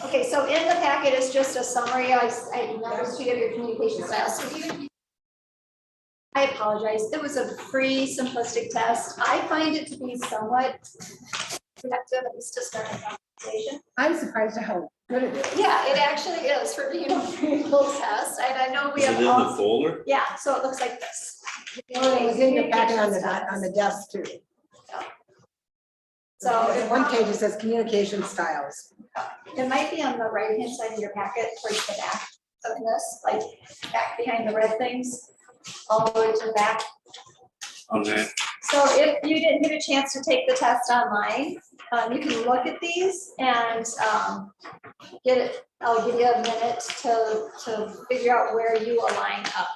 Okay, so in the packet is just a summary. I emailed to you of your communication styles. So I apologize. It was a pretty simplistic test. I find it to be somewhat productive, at least to start a conversation. I'm surprised at how good it is. Yeah, it actually is for being a pretty little test. And I know we Is have it in all. the folder? Yeah, so it looks like this. It was in your packet on the desk too. So In one page it says communication styles. it might be on the right-hand side of your packet towards the back of this, like back behind the red things, all the way to the back. Okay. So if you didn't get a chance to take the test online, you can look at these and get it. I'll give you a minute to figure out where you align up.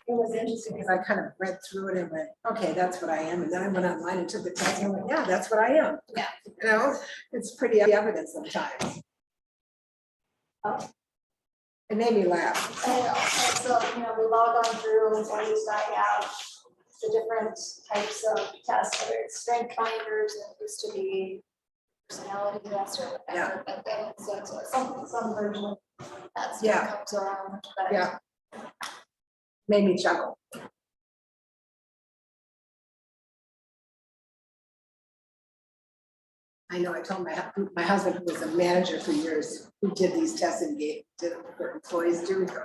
It was interesting because I kind of read through it and went, okay, that's what I am. And then I went online and took the test and went, yeah, that's what I am. Yeah. You know, it's pretty evident sometimes. Oh. It made me laugh. I know, and so, we've all gone through, and at least I have, the different types of tests, whether it's strength finders, and it used to be personality test or whatever, but then so some version of that still Yeah. comes around, but. Yeah. Made me chuckle. I know I told my husband, who was a manager for years, who did these tests and did it for employees do. He goes,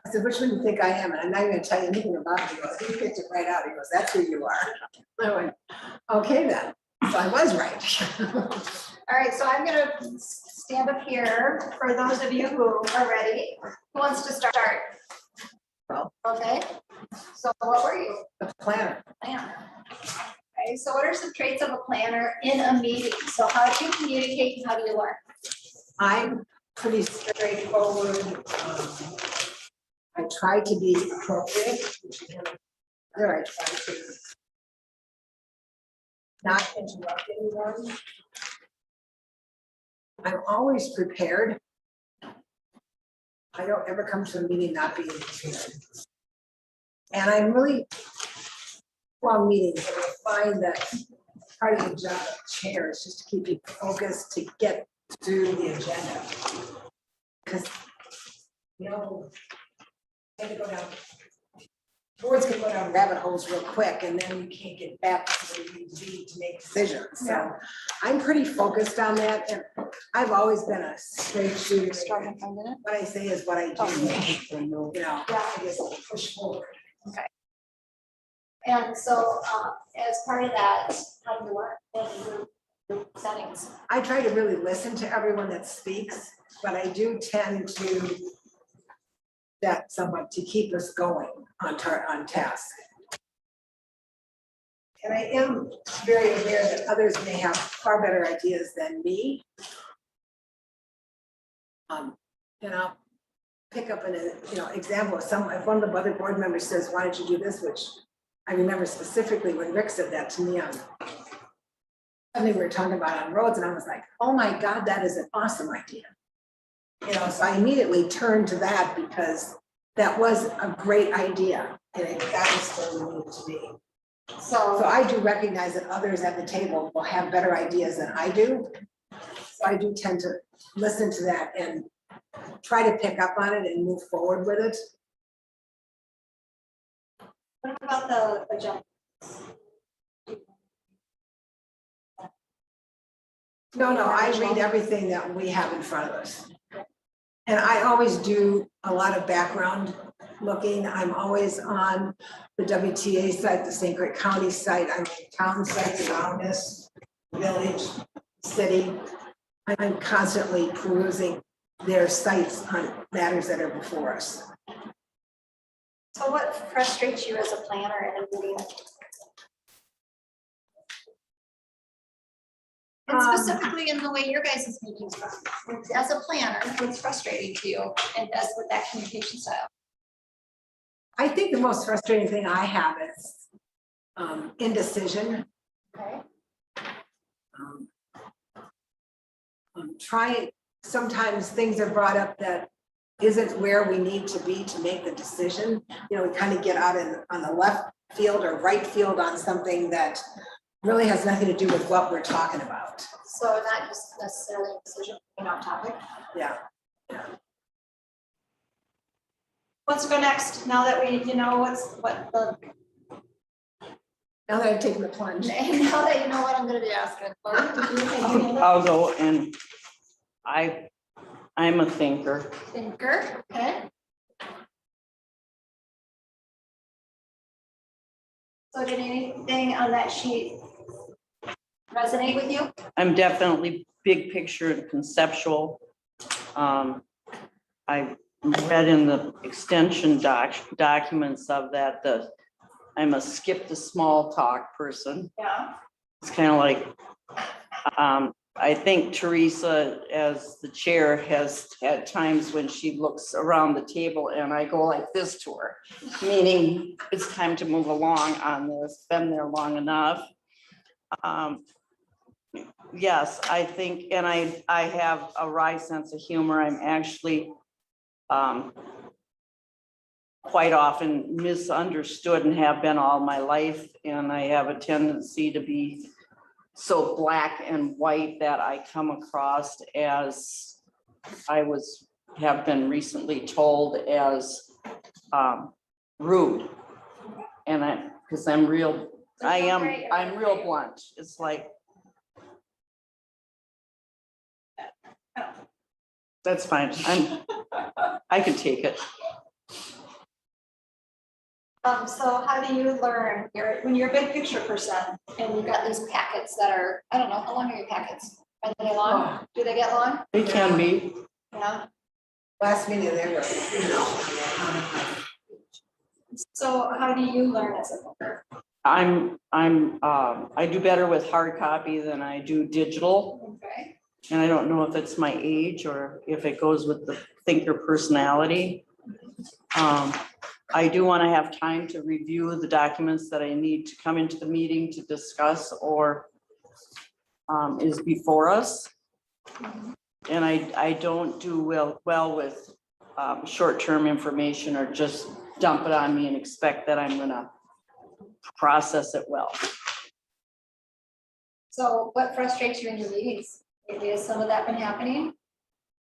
I said, which one do you think I am? And I'm not going to tell you anything about it. He goes, he picked it right out. He goes, that's who you are. I went, okay then. So I was right. All right, so I'm gonna stand up here for those of you who are ready. Who wants to start? Well. Okay, so what were you? A planner. Planner. Okay, so what are some traits of a planner in a meeting? So how do you communicate and how do you learn? I'm pretty straightforward. I try to be appropriate. There, I try to not interrupt anyone. I'm always prepared. I don't ever come to a meeting not being prepared. And I'm really, long meetings, and I find that part of the job of chair is just to keep you focused to get through the agenda. Because, they go down, boards can go down rabbit holes real quick, and then you can't get back to where you need to be to make decisions. So I'm pretty focused on that, and I've always been a straight shooter. What I say is what I do. Yeah. I just push forward. And so as part of that, how do you learn in group settings? I try to really listen to everyone that speaks, but I do tend to that somewhat to keep us going on task. And I am very aware that others may have far better ideas than me. And I'll pick up an example of if one of the other board members says, why don't you do this, which I remember specifically when Rick said that to me on something we were talking about on roads, and I was like, oh my God, that is an awesome idea. So I immediately turned to that because that was a great idea and it got us where we needed to be. So I do recognize that others at the table will have better ideas than I do. So I do tend to listen to that and try to pick up on it and move forward with it. What about the agenda? No, I read everything that we have in front of us. And I always do a lot of background looking. I'm always on the WTA site, the St. Clair County site, I'm on town sites around us, village, city. I'm constantly perusing their sites on matters that are before us. So what frustrates you as a planner in a meeting? And specifically in the way your guys' meetings run, as a planner, what's frustrating to you and as with that communication style? I think the most frustrating thing I have is indecision. Okay. Sometimes things are brought up that isn't where we need to be to make the decision. We kind of get out on the left field or right field on something that really has nothing to do with what we're talking about. So not just necessarily a decision, off topic. Yeah. Let's go next, now that we, what the, Now that I've taken the plunge. now that you know what I'm gonna be asking. Lauren, did you think you know I'll go, and I'm a thinker. Thinker, okay. So did anything on that sheet resonate with you? I'm definitely big picture and conceptual. I read in the extension documents of that, I'm a skip the small talk person. Yeah. It's kind of like, I think Teresa, as the chair, has had times when she looks around the table and I go like this to her, meaning it's time to move along on this, been there long enough. Yes, I think, and I have a wry sense of humor. I'm actually quite often misunderstood and have been all my life. And I have a tendency to be so black and white that I come across as have been recently told as rude. And because I'm real blunt. It's like, that's fine. I can take it. So how do you learn, when you're a big picture person and you've got these packets that are, I don't know, how long are your packets? Are they long? Do they get long? It can be. Yeah. Last meeting they were. So how do you learn as a thinker? I do better with hard copy than I do digital. Okay. And I don't know if it's my age or if it goes with the thinker personality. I do want to have time to review the documents that I need to come into the meeting to discuss or is before us. And I don't do well with short-term information or just dump it on me and expect that I'm gonna process it well. So what frustrates you in your meetings? Maybe has some of that been happening?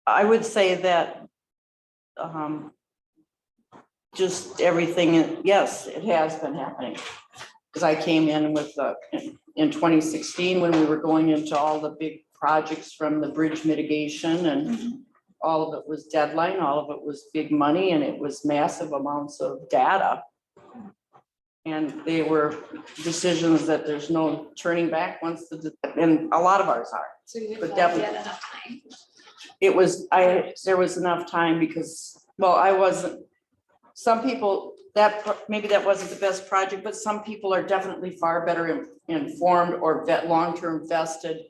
I would say that just everything, yes, it has been happening. Because I came in with, in 2016, when we were going into all the big projects from the bridge mitigation and all of it was deadline, all of it was big money and it was massive amounts of data. And they were decisions that there's no turning back once and a lot of ours are. So you But didn't definitely- get enough time. There was enough time because, well, I wasn't, some people, maybe that wasn't the best project, but some people are definitely far better informed or long-term vested.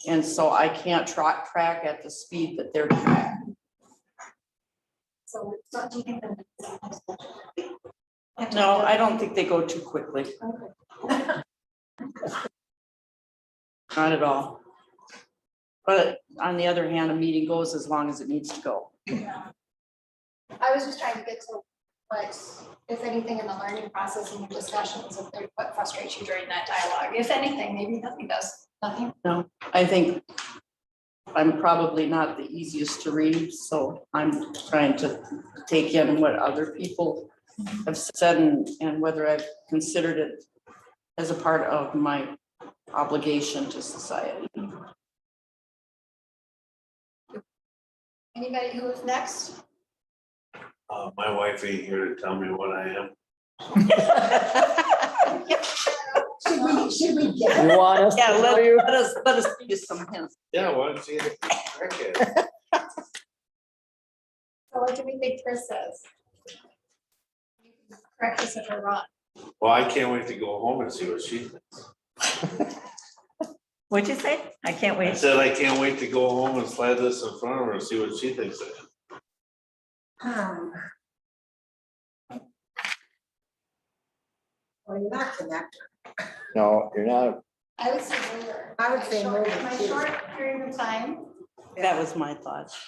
And so I can't track at the speed that they're tracking. So what do you think? No, I don't think they go too quickly. Okay. Not at all. But on the other hand, a meeting goes as long as it needs to go. I was just trying to get to what, if anything, in the learning process and your discussions, if there, what frustrates you during that dialogue, if anything, maybe nothing does, nothing. No, I think I'm probably not the easiest to read, so I'm trying to take in what other people have said and whether I've considered it as a part of my obligation to society. Anybody who is next? My wife ain't here to tell me what I am. Should we get? You want us to Yeah, tell you? let us give you some hints. Yeah, why don't you check it? So what do we think Chris says? Correct us if we're wrong. Well, I can't wait to go home and see what she thinks. What'd you say? I can't I wait. said I can't wait to go home and slide this in front of her and see what she thinks of it. Well, you're not connected. No, you're not. I would say mover. I would say mover, My too. short period of time. That was my thoughts.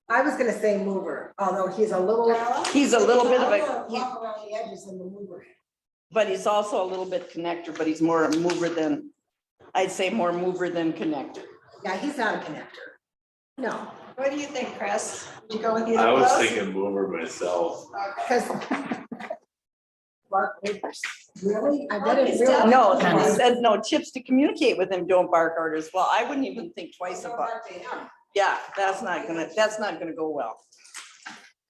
I was gonna say mover, although he's a little. He's a little bit of a, Walk around the edges in the mover. but he's also a little bit connector, but he's more a mover than I'd say more mover than connector. Yeah, he's not a connector. No, What do you think, Chris? Would you go with either I of was those? thinking mover myself. because. Bark orders. Really? I bet It's it really. No, he said no chips to communicate with him, don't bark orders. Well, I wouldn't even think twice about, yeah, that's not gonna go well.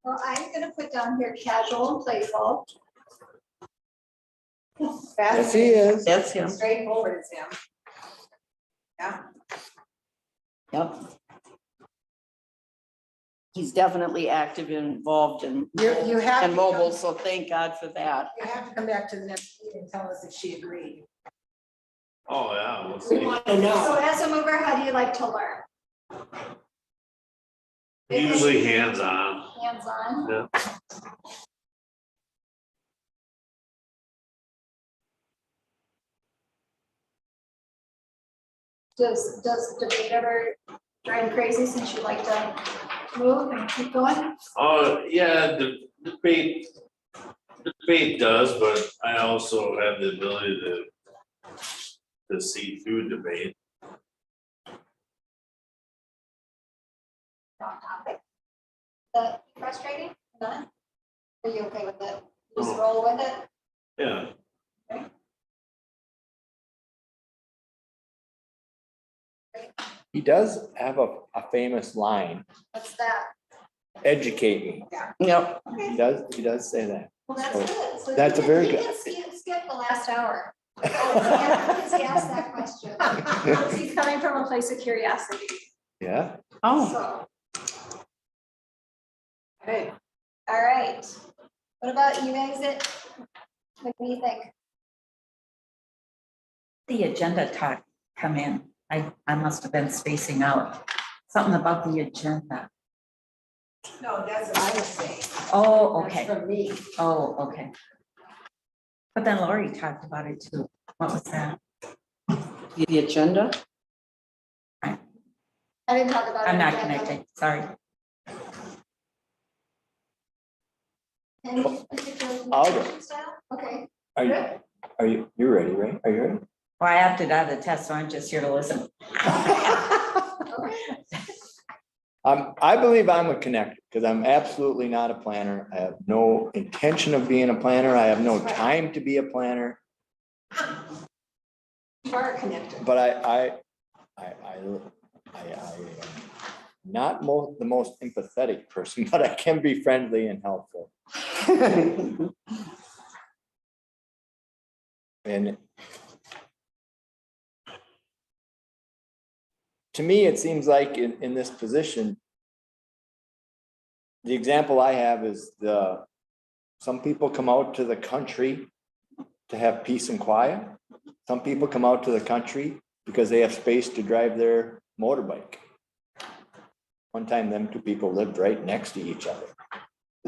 Well, I'm gonna put down here casual and playful. Yes, he is. That's him. Straightforward as him. Yeah. Yep. He's definitely active and involved in You have. and to mobile, come- so thank God for that. You have to come back to the next meeting and tell us if she agreed. Oh, yeah, we'll We see. want to So know. as a mover, how do you like to learn? Usually hands-on. Hands-on? Yeah. Does debate ever drive you crazy since you like to move and keep going? Oh, yeah, the debate does, but I also have the ability to see through debate. Wrong topic. That frustrating? None? Are you okay with it? Just roll with it? Yeah, He does have a famous line, What's that? educate me. Yep. He does say that. Well, that's So, good. So that's you a very can- good- you can skip the last hour. Because he asked that question. He's coming from a place of curiosity, Yeah, Oh, so, Hey, all right. What about you guys? What do you think? the agenda talk come in. I must have been spacing out. Something about the agenda. no, that's what I was saying. Oh, That's okay. from me. Oh, okay. But then Lori talked about it too. What was that? the agenda? I didn't talk about it. I'm not yet. connected, sorry. Any particular I'll go. communication style? Okay. You're ready, right? Are you ready? Well, I opted out of the test, so I'm just here to listen. I believe I'm a connector because I'm absolutely not a planner. I have no intention of being a planner. I have no time to be a planner. You are connected. But I am not the most empathetic person, but I can be friendly and helpful. And to me, it seems like in this position, the example I have is some people come out to the country to have peace and quiet. Some people come out to the country because they have space to drive their motorbike. One time, them two people lived right next to each other.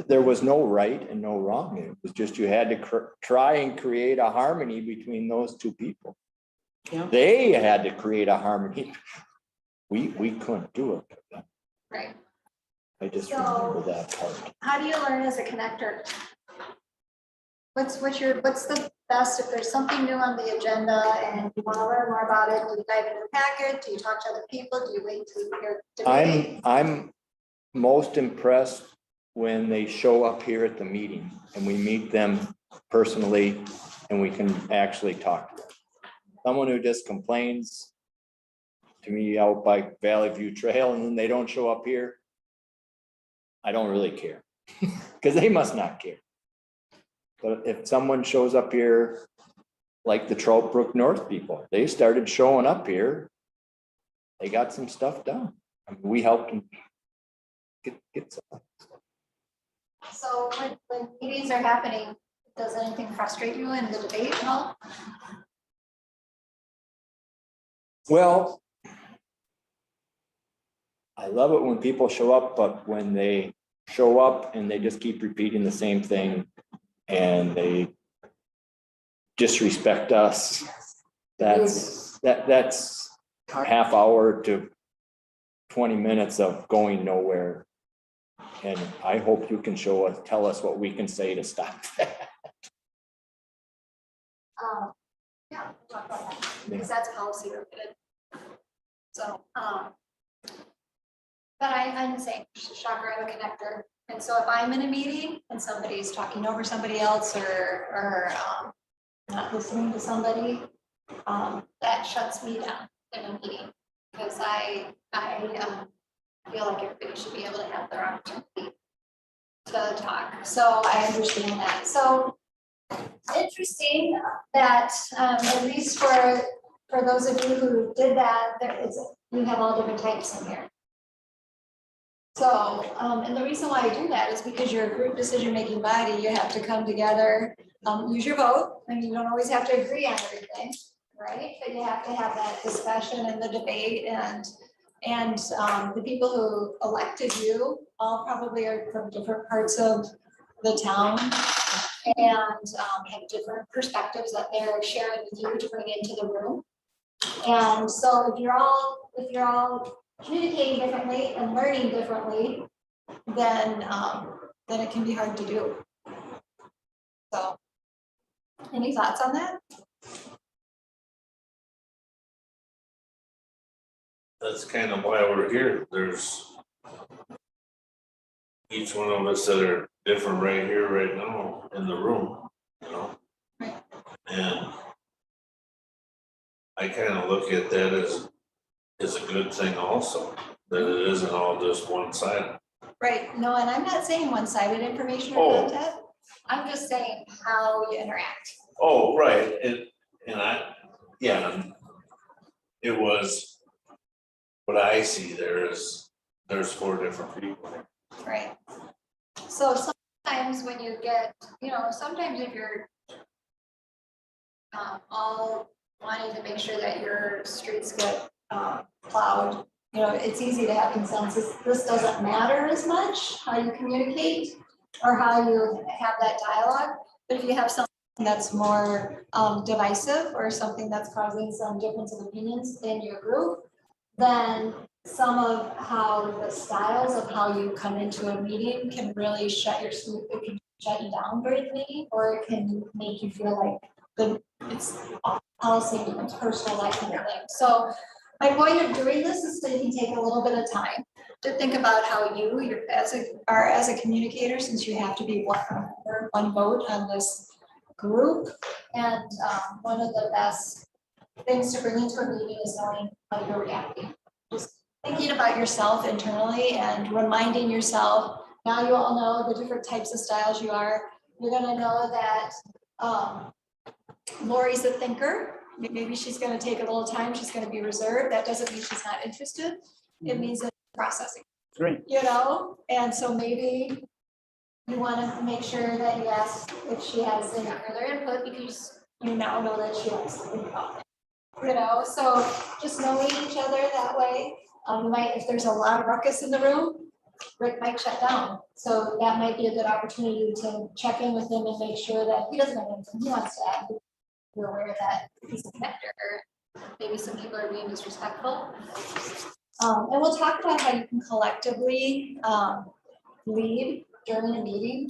There was no right and no wrong. It was just you had to try and create a harmony between those two people. Yeah. They had to create a harmony. We couldn't do it. Right. I just So- remember that part. How do you learn as a connector? What's the best, if there's something new on the agenda and you want to learn more about it, do you dive into the packet? Do you talk to other people? Do you wait till you hear debate? I'm most impressed when they show up here at the meeting and we meet them personally and we can actually talk to them. Someone who just complains to me out by Valley View Trail and then they don't show up here, I don't really care because they must not care. But if someone shows up here, like the Trout Brook North people, they started showing up here. They got some stuff done. I mean, we helped them get some. So when meetings are happening, does anything frustrate you in the debate at all? Well, I love it when people show up, but when they show up and they just keep repeating the same thing and they disrespect us, that's a half hour to 20 minutes of going nowhere. And I hope you can tell us what we can say to stop that. Yeah, we'll talk about that. because that's policy related. So, but I'm the same, shocker, I'm a connector. And so if I'm in a meeting and somebody's talking over somebody else or not listening to somebody, that shuts me down in a meeting. Because I feel like everybody should be able to have their opportunity to talk. So I understand that. So interesting that at least for those of you who did that, you have all different types in here. So, and the reason why I do that is because you're a group decision-making body, you have to come together, use your vote, and you don't always have to agree on everything, right? But you have to have that discussion and the debate, and the people who elected you all probably are from different parts of the town and have different perspectives that they're sharing with you to bring into the room. And so if you're all communicating differently and learning differently, then it can be hard to do. So, any thoughts on that? That's kind of why we're here. There's each one of us that are different right here, right now in the room, you know? Right. And I kind of look at that as a good thing also, that it isn't all just one sided. Right, no, and I'm not saying one-sided information or Oh. content. I'm just saying how you interact. Oh, right, it was, what I see there's 4 different people. Right. So sometimes when you get, sometimes if you're all wanting to make sure that your streets get plowed, it's easy to have consensus. This doesn't matter as much how you communicate or how you have that dialogue. But if you have something that's more divisive or something that's causing some difference of opinions in your group, then some of how the styles of how you come into a meeting can really shut you down during the meeting, or it can make you feel like it's policy becomes personal, that kind of thing. So my point of doing this is so you can take a little bit of time to think about how you as a communicator, since you have to be one vote on this group. And one of the best things to bring into a meeting is knowing how you're reacting. Just thinking about yourself internally and reminding yourself, now you all know the different types of styles you are. You're gonna know that Lori's a thinker. Maybe she's gonna take a little time, she's gonna be reserved. That doesn't mean she's not interested. It means that processing. Great. And so maybe you wanna make sure that you ask if she has any further input, because you now know that she wants to think about it. So just knowing each other that way, if there's a lot of ruckus in the room, Rick might shut down. So that might be a good opportunity to check in with him and make sure that he doesn't have anything he wants to add. You're aware that he's a connector. Maybe some people are being disrespectful. And we'll talk about how you can collectively lead during a meeting,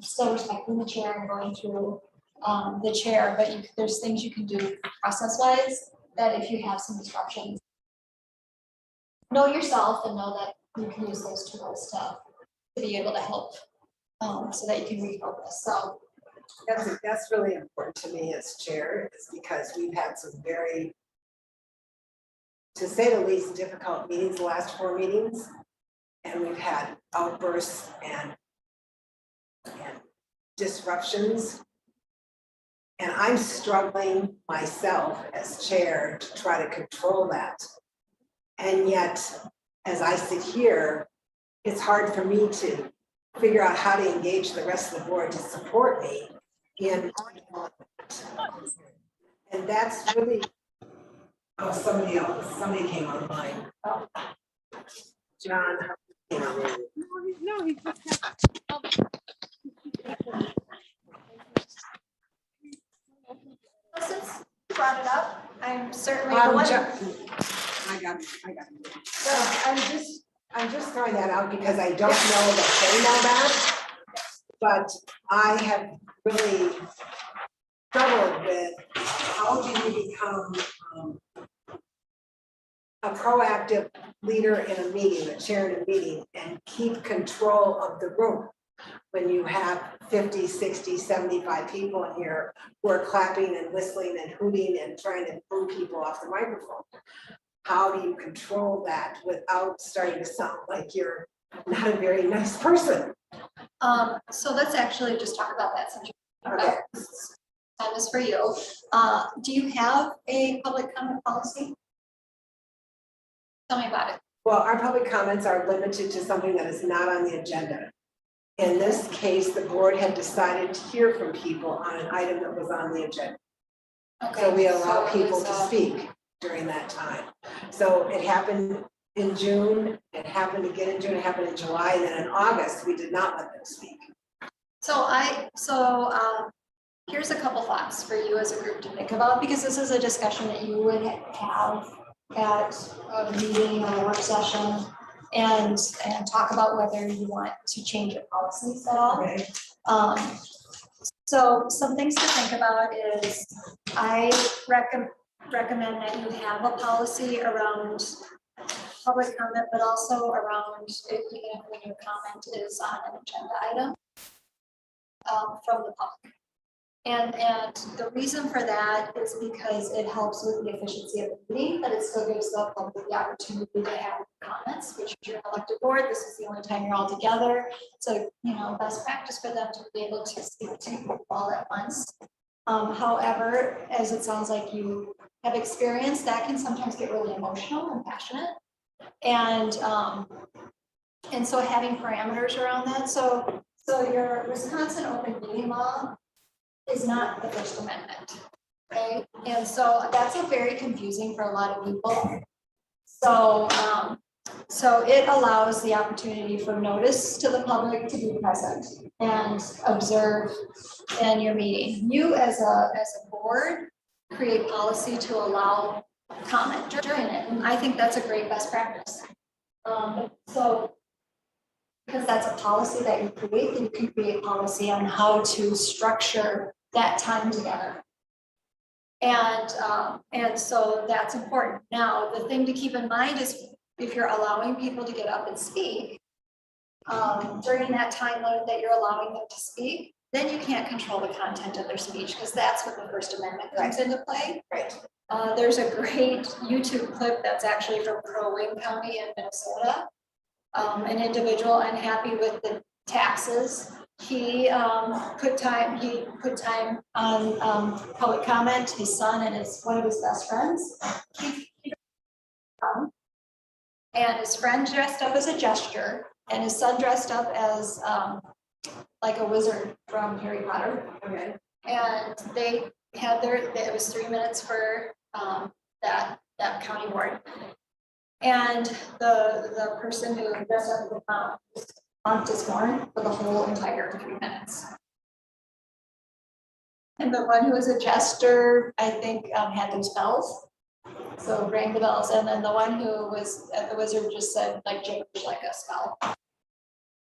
still respecting the chair and going through the chair, but there's things you can do process-wise that if you have some disruptions, know yourself and know that you can use those tools to be able to help so that you can refocus. So That's really important to me as chair, is because we've had some very, to say the least, difficult meetings the last 4 meetings. And we've had outbursts and disruptions. And I'm struggling myself as chair to try to control that. And yet, as I sit here, it's hard for me to figure out how to engage the rest of the board to support me in. And that's really, somebody came online. John. No, he just since you brought it up, I'm certainly. I got it. So I'm just throwing that out because I don't know that they know that. But I have really struggled with how how do you become a proactive leader in a meeting, a chair in a meeting, and keep control of the room when you have 50, 60, 75 people in here who are clapping and whistling and hooting and trying to boo people off the microphone? How do you control that without starting to sound like you're not a very nice person? So let's actually just talk about that since Okay. time is for you. Do you have a public comment policy? Tell me about it. Well, our public comments are limited to something that is not on the agenda. In this case, the board had decided to hear from people on an item that was on the agenda. Okay. So we allow so people it's, to speak during that time. So it happened in June, it happened again in June, it happened in July, and then in August, we did not let them speak. Here's a couple thoughts for you as a group to think about, because this is a discussion that you would have at a meeting or a work session and talk about whether you want to change your policies at all. Okay. So some things to think about is I recommend that you have a policy around public comment, but also around if when your comment is on an agenda item from the public. And the reason for that is because it helps with the efficiency of the meeting, but it still gives the public the opportunity to have comments, which is your elected board. This is the only time you're all together. So, best practice for them to be able to speak to people all at once. However, as it sounds like you have experienced, that can sometimes get really emotional and passionate. And so having parameters around that. So your Wisconsin open meeting law is not the First Amendment, right? And so that's very confusing for a lot of people. So, so it allows the opportunity for notice to the public to be present and observe in your meeting. You as a board create policy to allow comment during it, and I think that's a great best practice. So because that's a policy that you create, then you can create policy on how to structure that time together. And so that's important. Now, the thing to keep in mind is if you're allowing people to get up and speak, during that time that you're allowing them to speak, then you can't control the content of their speech, because that's when the First Amendment comes into play. Right. There's a great YouTube clip that's actually from Crow Wing County in Minnesota. An individual unhappy with the taxes. He put time on public comment. His son and one of his best friends. And his friend dressed up as a jester, and his son dressed up as like a wizard from Harry Potter. Okay. And they had it was 3 minutes for that county board. And the person who dressed up as the clown honked his horn for the whole entire 3 minutes. And the one who was a jester, I think, had those bells. So rang the bells. And then the one who was the wizard just said, like, gibberish like a spell.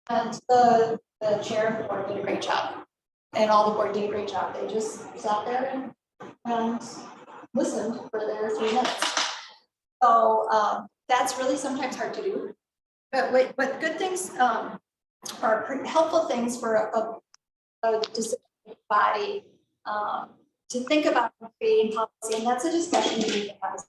And the chair of the board did a great job. And all the board did a great job. They just sat there and listened for their 3 minutes. So that's really sometimes hard to do. But good things are helpful things for a decision body to think about creating policy, and that's a discussion you need to have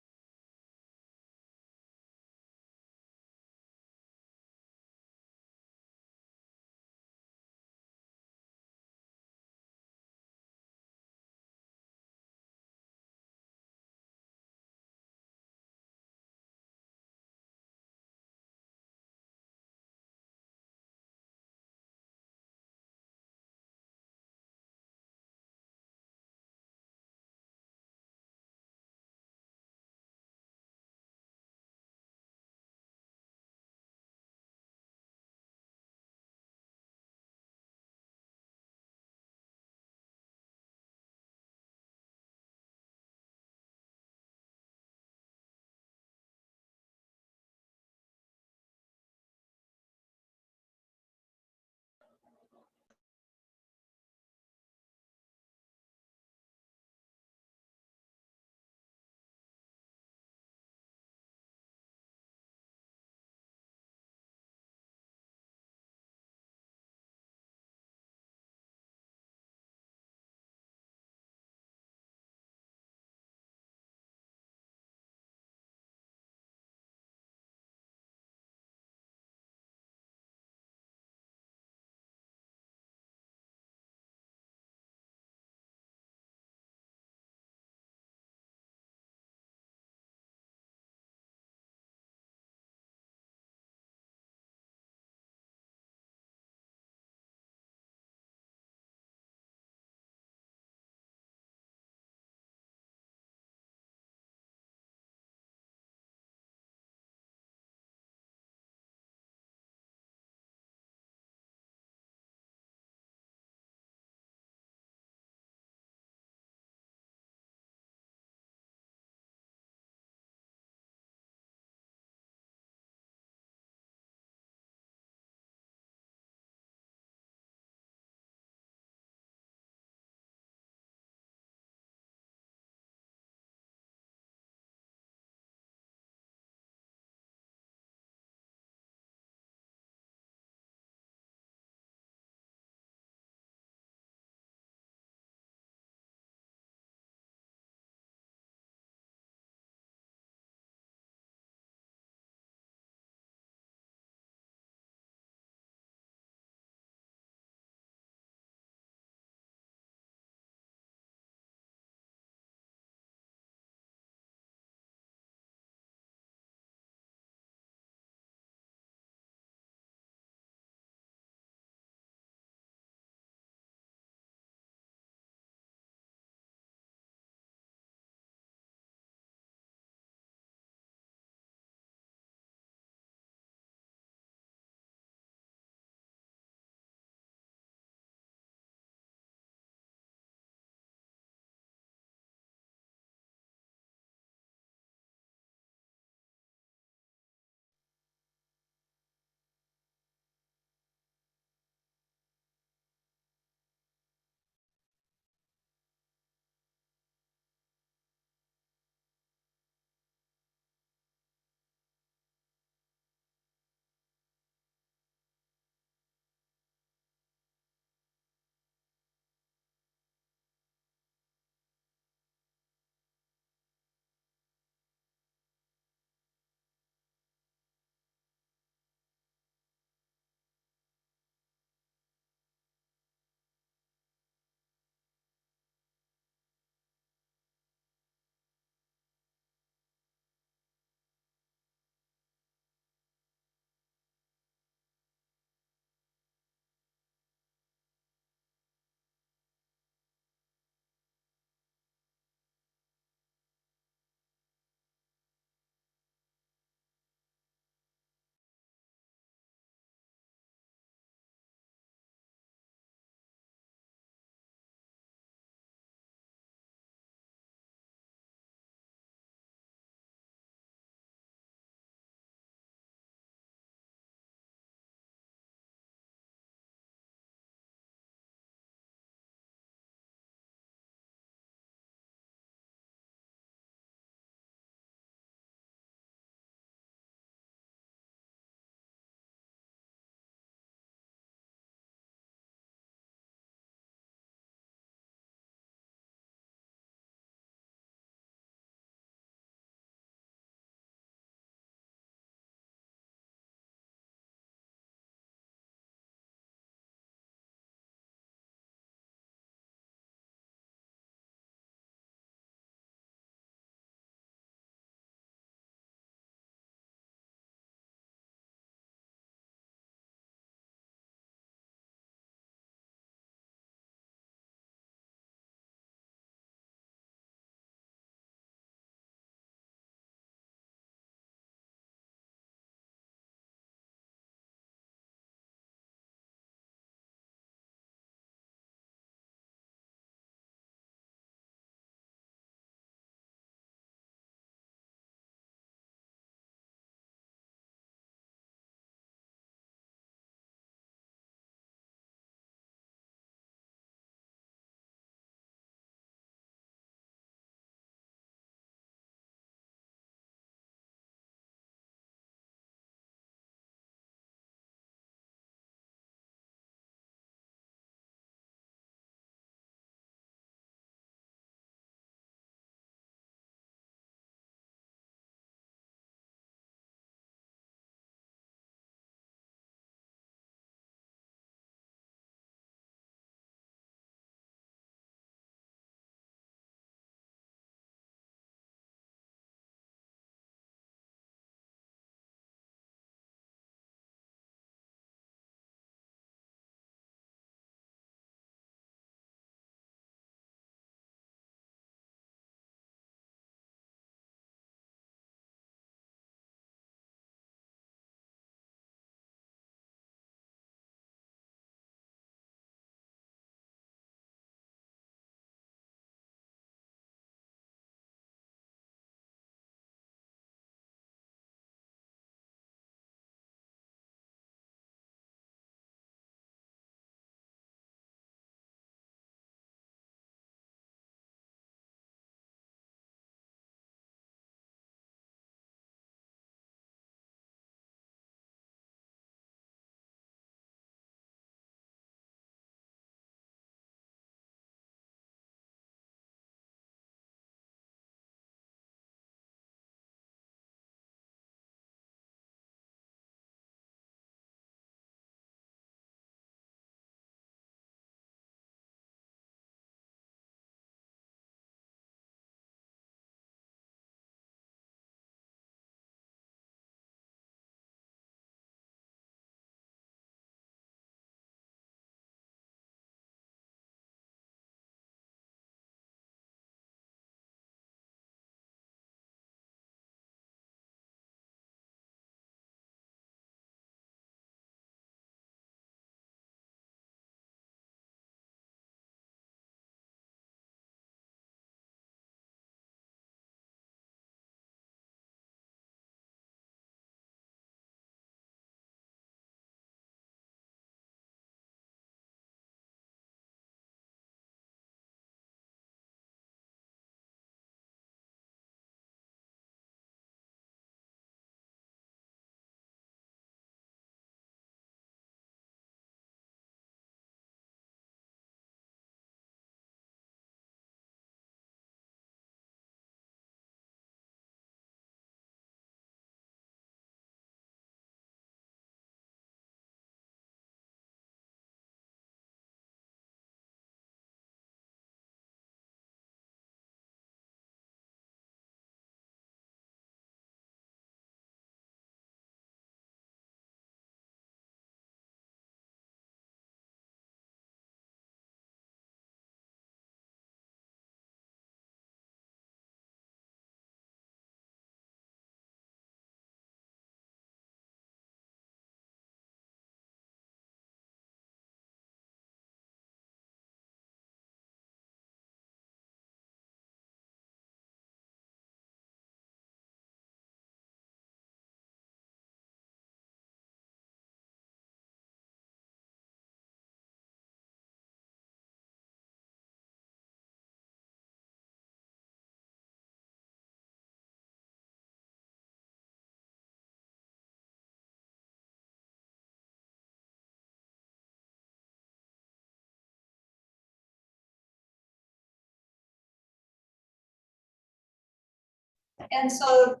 And so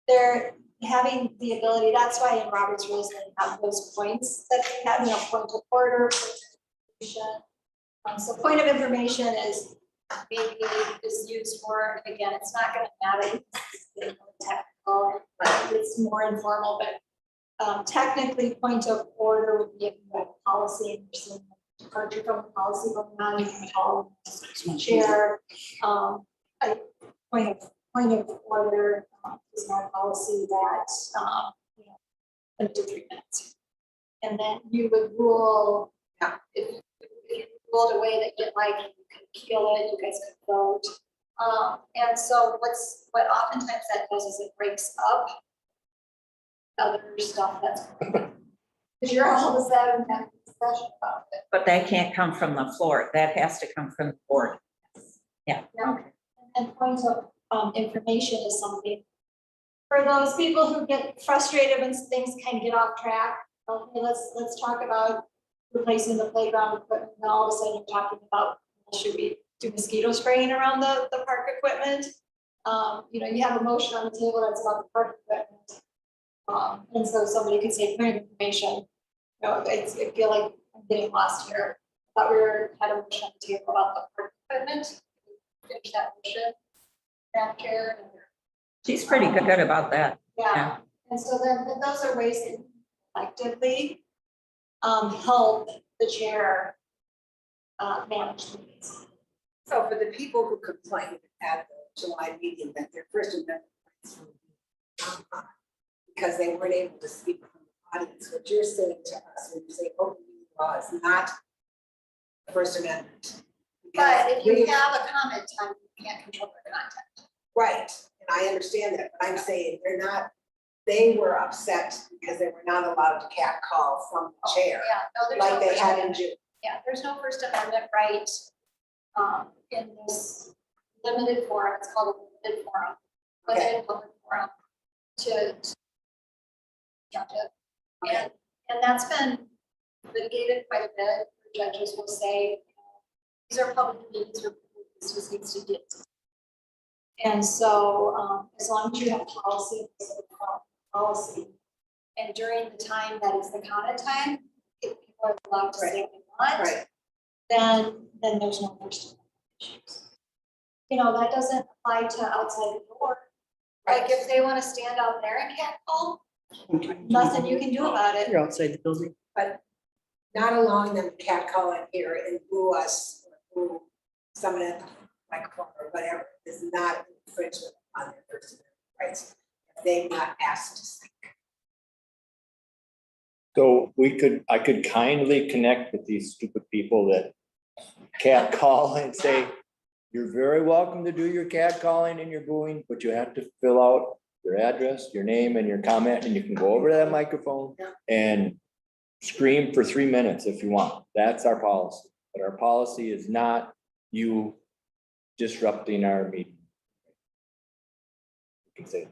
they're having the ability, that's why in Robert's rules, they have those points that they have, point of order, point of information. So point of information is maybe is used for, again, it's not gonna matter, it's technical, but it's more informal, but technically, point of order would be a policy, and there's some departure from the policy going on, you can call chair. A point of order is not a policy that, limited 3 minutes. And then you would rule, if you ruled a way that you didn't like, you could appeal it, you guys could vote. And so what oftentimes that does is it breaks up other stuff that's, because you're all of a sudden having a discussion about it. But that can't come from the floor. That has to come from the board. No. And point of information is something for those people who get frustrated when things kind of get off track. Okay, let's talk about replacing the playground equipment. And all of a sudden you're talking about, should we do mosquito spraying around the park equipment? You have a motion on the table that's about the park equipment. And so somebody could say point of information. I feel like I'm getting lost here. Thought we had a motion on the table about the park equipment. Finish that motion. Madam Chair. She's pretty good about that. Yeah, and so then those are ways that collectively help the chair manage the meetings. So for the people who complained at the July meeting that their First Amendment rights were being because they weren't able to speak from the audience, what you're saying to us when you say open meeting law is not the First Amendment. But if you have a comment time, you can't control the content. Right, and I understand that, but I'm saying they were upset because they were not allowed to catcall from the chair, Yeah, no, there's like no they First had in Amendment. June. Yeah, there's no First Amendment right in this limited forum. It's called a limited forum, limited public forum to judge it. Okay. And that's been litigated quite a bit. Judges will say, these are public meetings where this just needs to get. And so as long as you have policy, and during the time that is the comment time, if people are allowed to say what they want, Right. then there's no First Amendment issues. That doesn't apply to outside the door. Like if they want to stand out there and catcall, nothing you can do about it. You're outside the building. But not allowing them to catcall in here and boo us or boo someone at the microphone or whatever is not infringement on their First Amendment rights. They're not asked to speak. So I could kindly connect with these stupid people that cat call and say, you're very welcome to do your cat calling and your booing, but you have to fill out your address, your name and your comment, and you can go over to that microphone and scream for 3 minutes if you want. That's our policy. But our policy is not you disrupting our meeting. You can say.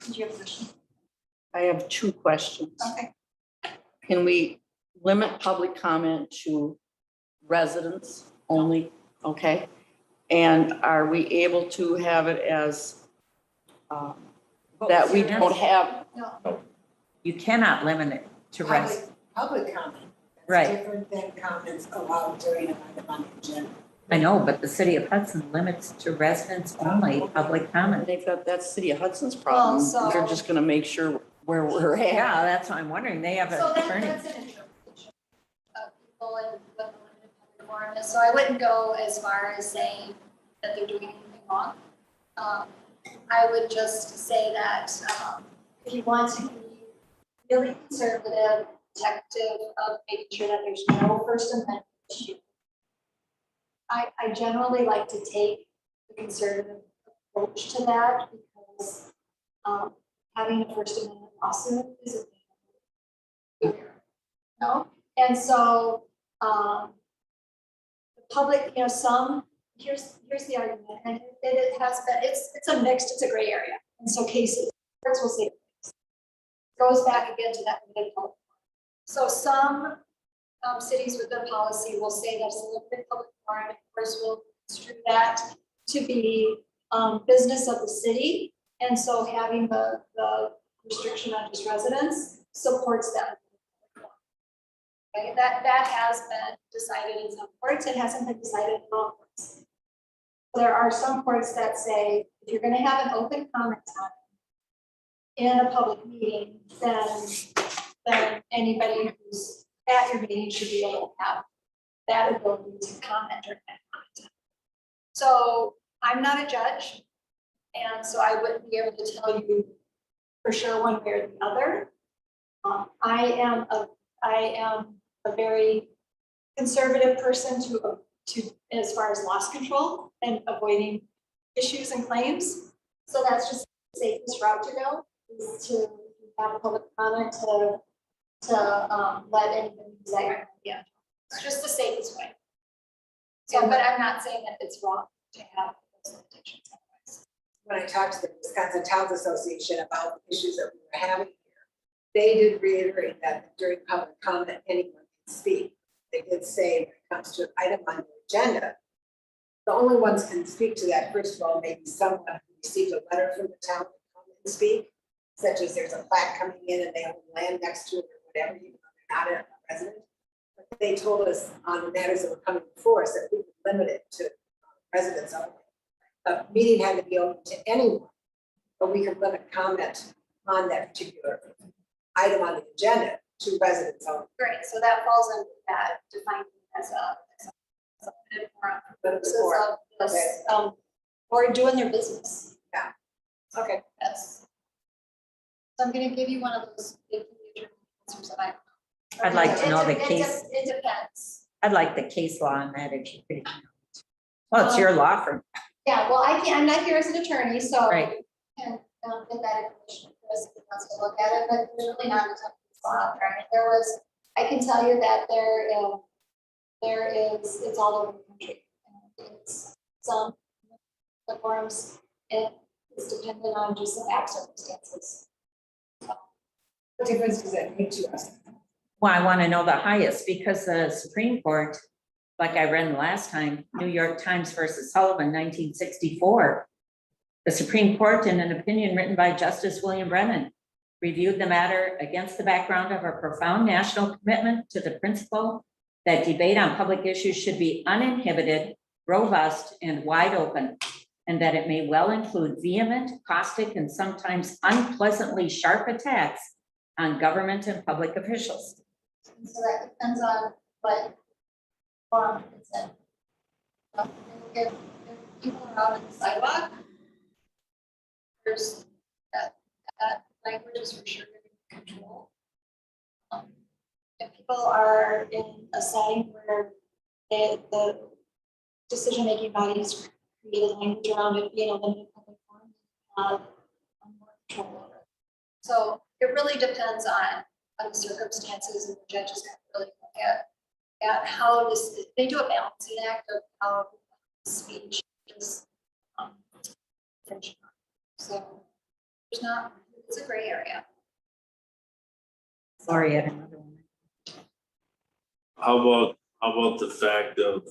Did you have a question? I have 2 questions. Okay. Can we limit public comment to residents only? Okay. And are we able to have it as that we don't have? No. You cannot limit it to rest. Public comment. That's Right. different than comments allowed during an item on the agenda. I know, but the city of Hudson limits to residents only public comment. They've got, that's City of Hudson's problem. Well, so- They're just gonna make sure where we're at. Yeah, that's what I'm wondering. They have So an attorney. that's an interpretation of people and what the limited public forum is. So I wouldn't go as far as saying that they're doing anything wrong. I would just say that if you want to be really conservative, protective of making sure that there's no First Amendment issue, I generally like to take the conservative approach to that because having a First Amendment lawsuit is a no, and so the public, here's the argument, and it has been, it's a mixed, it's a gray area, and so cases, courts will say goes back again to that limited public. So some cities with their policy will say that's a limited public forum. Of course, we'll construe that to be business of the city. And so having the restriction on just residents supports that. Okay, that has been decided in some courts. It hasn't been decided in all courts. There are some courts that say if you're going to have an open comment time in a public meeting, then anybody who's at your meeting should be able to have that ability to comment during that comment. So I'm not a judge, and so I wouldn't be able to tell you for sure one way or the other. I am a very conservative person to as far as loss control and avoiding issues and claims. So that's just the safest route to go, is to have a public comment to let anybody say, yeah, it's just the safest way. So, but I'm not saying that it's wrong to have those limitations. When I talked to the Wisconsin Towns Association about the issues that we were having here, they did reiterate that during public comment, anyone can speak. They did say when it comes to an item on the agenda, the only ones can speak to that, first of all, maybe someone who received a letter from the town to come and speak, such as there's a plaque coming in and they own land next to it or whatever, even though they're not a resident. But they told us on the matters that were coming before us that we could limit it to residents only. The meeting had to be open to anyone, but we could limit comment on that particular item on the agenda to residents only. Great, so that falls under that defined as a limited forum for purposes of this, or doing their business. Okay. Yes. So I'm gonna give you one of those big answers that I. I'd like to know the It case. It depends. I'd like the case law on that if you could. Well, it's your law firm. Yeah, well, I'm not here as an attorney, so. Right. Can get that information for us if he wants to look at it, but there's really not a ton of law out there. I can tell you that there is, it's all over the country. And it's some the forums, it is dependent on just the fact circumstances. What difference does that make to us? Well, I want to know the highest because the Supreme Court, like I read last time, New York Times versus Sullivan, 1964. The Supreme Court, in an opinion written by Justice William Brennan, reviewed the matter against the background of a profound national commitment to the principle that debate on public issues should be uninhibited, robust, and wide open, and that it may well include vehement, caustic, and sometimes unpleasantly sharp attacks on government and public officials. And so that depends on what forum it's in. If people are out on the sidewalk, there's that language is for sure giving control. If people are in a setting where the decision-making bodies create language around it being a limited public forum, have more control over it. So it really depends on the circumstances, and the judges can really look at how this, they do a balancing act of how speech is infringing on. So there's not, it's a gray area. Sorry, I had another one. How about the fact of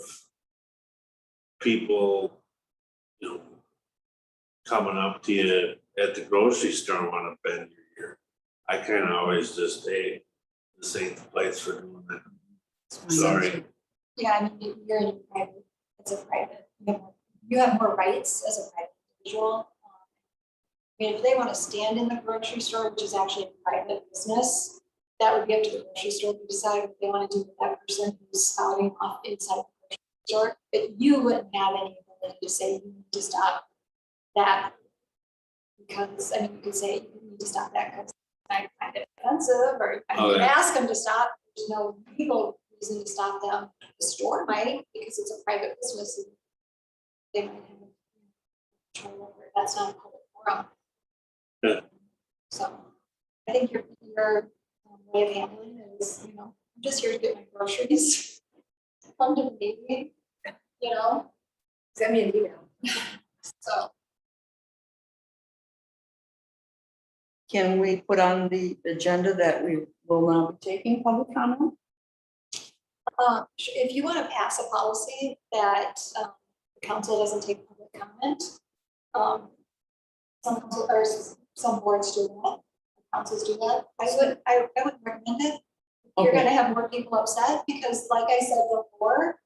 people, you know, coming up to you at the grocery store and want to bend your ear? I kind of always just say, this ain't the place for doing that. Sorry. Yeah, I mean, you're in private, it's a private, you have more rights as a private individual. I mean, if they want to stand in the grocery store, which is actually a private business, that would be up to the grocery store to decide what they want to do with that person who's spouting off inside the grocery store. But you wouldn't have any ability to say you need to stop that because, I mean, you could say you need to stop that because I find it offensive, or I can ask them to stop. There's no legal reason to stop them. The store might, because it's a private business and they might have control over it. That's not a public forum. Yeah. So I think your way of handling it is, you know, I'm just here to get my groceries. Come to the meeting, you know, Send me an email. so. Can we put on the agenda that we will now be taking public comment? If you want to pass a policy that the council doesn't take public comment, some council, or some boards do that, councils do that. I would recommend it. You're Okay. gonna have more people upset because like I said before,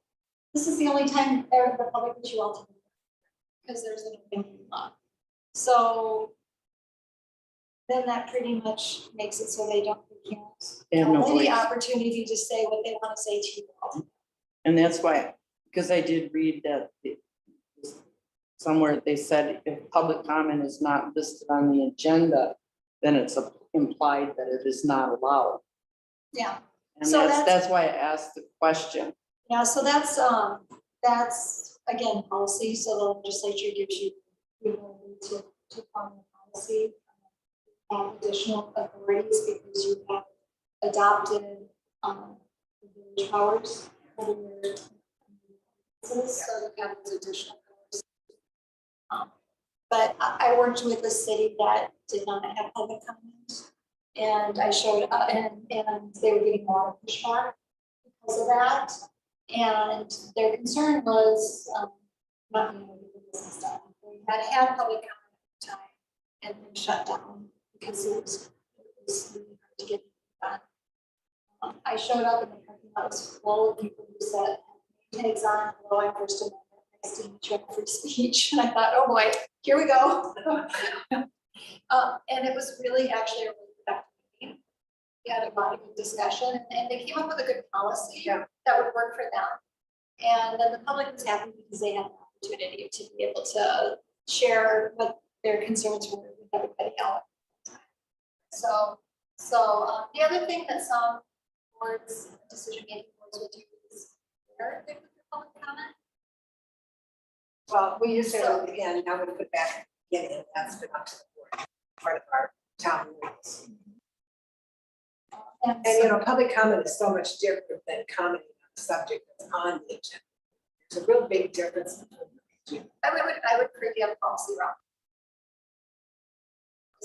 this is the only time the public that you all to because there's an open meeting law. So then that pretty much makes it so they They have no have any voice. opportunity to say what they want to say to you all. And that's why, because I did read that somewhere they said if public comment is not listed on the agenda, then it's implied that it is not allowed. Yeah, And So that's why I asked the question. yeah, so that's again, policy, so the legislature gives you the ability to form a policy. Additional authorities because you have adopted the village powers over your so you have those additional powers. But I worked with a city that did not have public comment, and I showed up, and they were getting a lot of pushback because of that. And their concern was not being able to do business done. They had public comment at the time and then shut down because it was really hard to get it done. I showed up and the parking lot was full of people who said, tags on, hello, I'm First Amendment, nice to meet you, I'm free speech. And I thought, oh boy, here we go. And it was really actually a really productive meeting. We had a lot of good discussion and they came up with a good policy that would work for them. And then the public was happy because they had an opportunity to be able to share what their concerns were with everybody else. So the other thing that some boards, decision-making boards will do is where they put their public comment. Well, we used to, again, now we put back, and that's been up to the board, part of our town rules. And And, you know, public comment is so much different than commenting on the subject that's on the agenda. There's a real big difference between the two. I would create a policy around.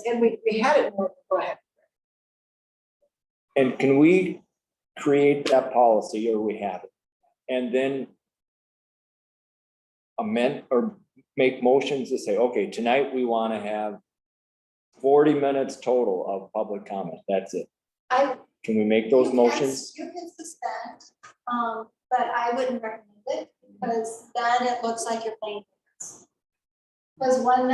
And we had it more, go ahead. And can we create that policy, or we have it, and then amend or make motions to say, okay, tonight we want to have 40 minutes total of public comment, that's it. Can we make those motions? You can suspend, but I wouldn't recommend it because then it looks like you're playing favorites. Because one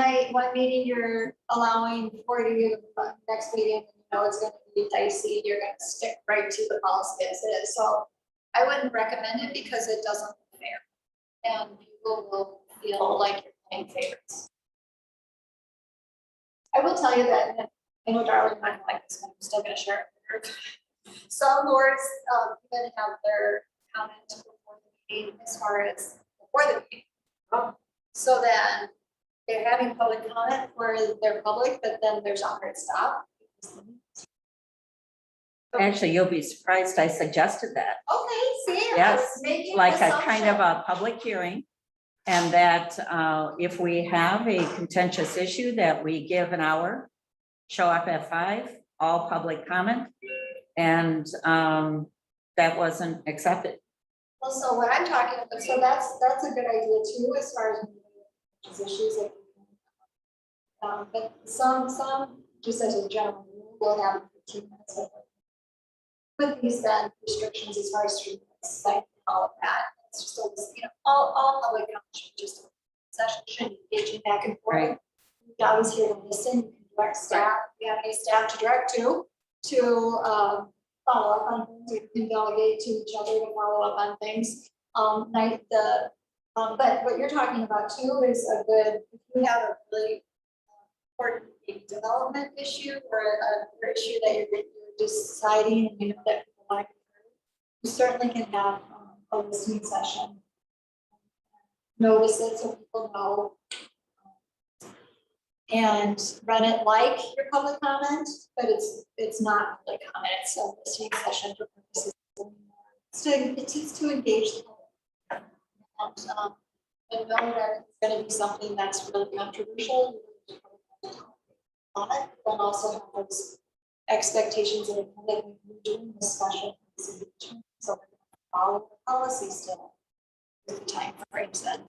meeting you're allowing 40, the next meeting, you know, it's gonna be dicey, you're gonna stick right to the policy as it is. So I wouldn't recommend it because it doesn't look fair. And people will feel like you're playing favorites. I will tell you that, I know Darlene might not like this, but I'm still gonna share it. Some boards even have their comment before the meeting as far as before the meeting. So then they're having public comment for their public, but then there's a hard stop. Actually, you'll be surprised I suggested that. Okay, see, I Yes, was making an like a kind of assumption. a public hearing. And that if we have a contentious issue, that we give an hour, show up at 5, all public comment. And that wasn't accepted. Well, so what I'm talking about, so that's a good idea too, as far as issues that. But some, just as a general rule, will have 15 minutes of. With these then restrictions as far as 3 minutes, like all of that, it's just always, you know, all public comment should just session shouldn't be engaging back and forth. Right. You're always here to listen, you can direct staff, if you have any staff to direct to follow up on things, you can delegate to each other to follow up on things. But what you're talking about too is a good, if you have a really important development issue or an issue that you're deciding, and you know that people want to hear, you certainly can have a listening session. Notice it so people know. And run it like your public comment, but it's not public comment, it's a listening session for purposes. It's to engage the public. And know that it's gonna be something that's really controversial. On it, but also have those expectations of the public when you're doing this special. So follow the policy still. With the time frames then.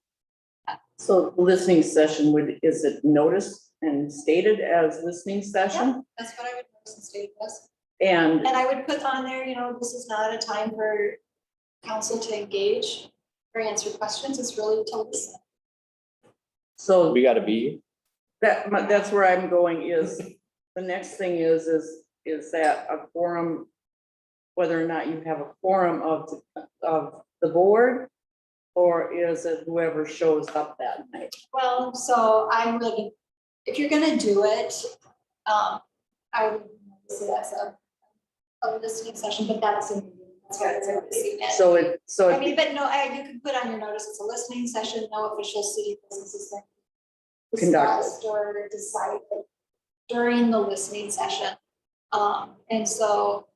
So listening session is it noticed and stated as listening session? That's what I would notice and state was. And And I would put on there, this is not a time for council to engage or answer questions. It's really to listen. so We gotta be, that's where I'm going is, the next thing is that a quorum, whether or not you have a quorum of the board, or is it whoever shows up that night? Well, so I would, if you're gonna do it, I would say that's a listening session, but that's in. That's what it's in. So I mean, but no, you could put on your notice, it's a listening session, no official city business is Conducted. discussed or decided during the listening session. And so,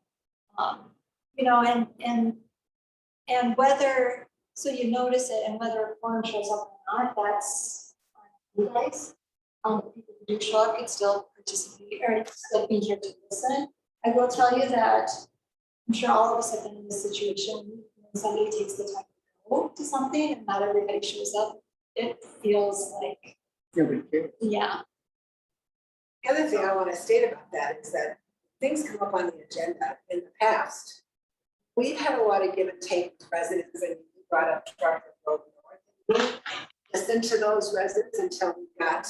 and whether, so you notice it and whether a quorum shows up or not, that's on you guys. People who do show up can still participate or still be here to listen. I will tell you that I'm sure all of us have been in this situation when somebody takes the time to go to something and not everybody shows up. It feels like, yeah. The other thing I want to state about that is that things come up on the agenda in the past. We've had a lot of give and take with residents, and you brought up Charter Road North. We listened to those residents until we got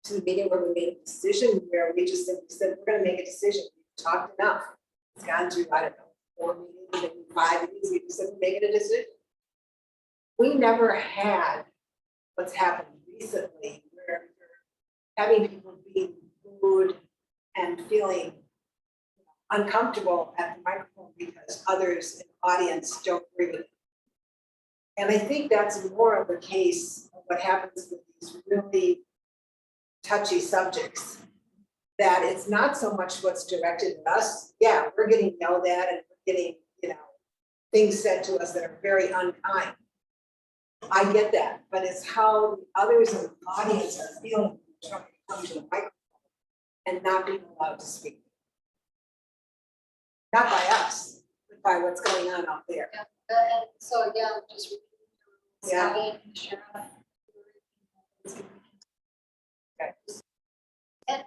to the meeting where we made a decision, where we just simply said, we're gonna make a decision. We've talked enough. It's gone to, I don't know, 4 meetings, maybe 5 meetings, we just said, we're making a decision. We never had what's happened recently, where you're having people being booed and feeling uncomfortable at the microphone because others in the audience don't agree with it. And I think that's more of the case of what happens with these really touchy subjects, that it's not so much what's directed at us. Yeah, we're getting yelled at and we're getting, things said to us that are very unkind. I get that, but it's how the others in the audience are feeling trying to come to the microphone and not being allowed to speak. Not by us, but by what's going on out there. Yeah, and so again, just. Yeah. Sheriff. Okay. And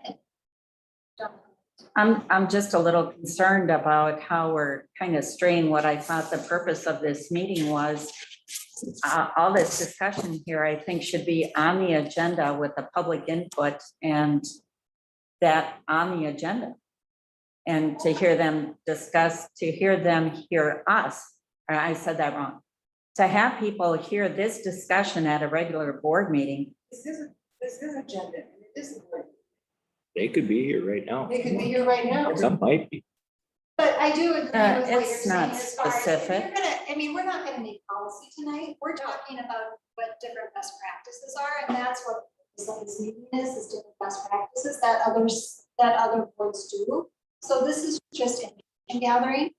don't. I'm just a little concerned about how we're kind of straying what I thought the purpose of this meeting was. All this discussion here, I think, should be on the agenda with the public input and that on the agenda. And to hear them discuss, to hear them hear us, or I said that wrong. To have people hear this discussion at a regular board meeting. This is agenda, and it is important. they could be here right now. They could be here right now. Some might be. But I do agree with what you're It's saying not as far as, if specific. you're gonna, I mean, we're not gonna make policy tonight, we're talking about what different best practices are, and that's what this meeting is different best practices that other boards do. So this is just information gathering.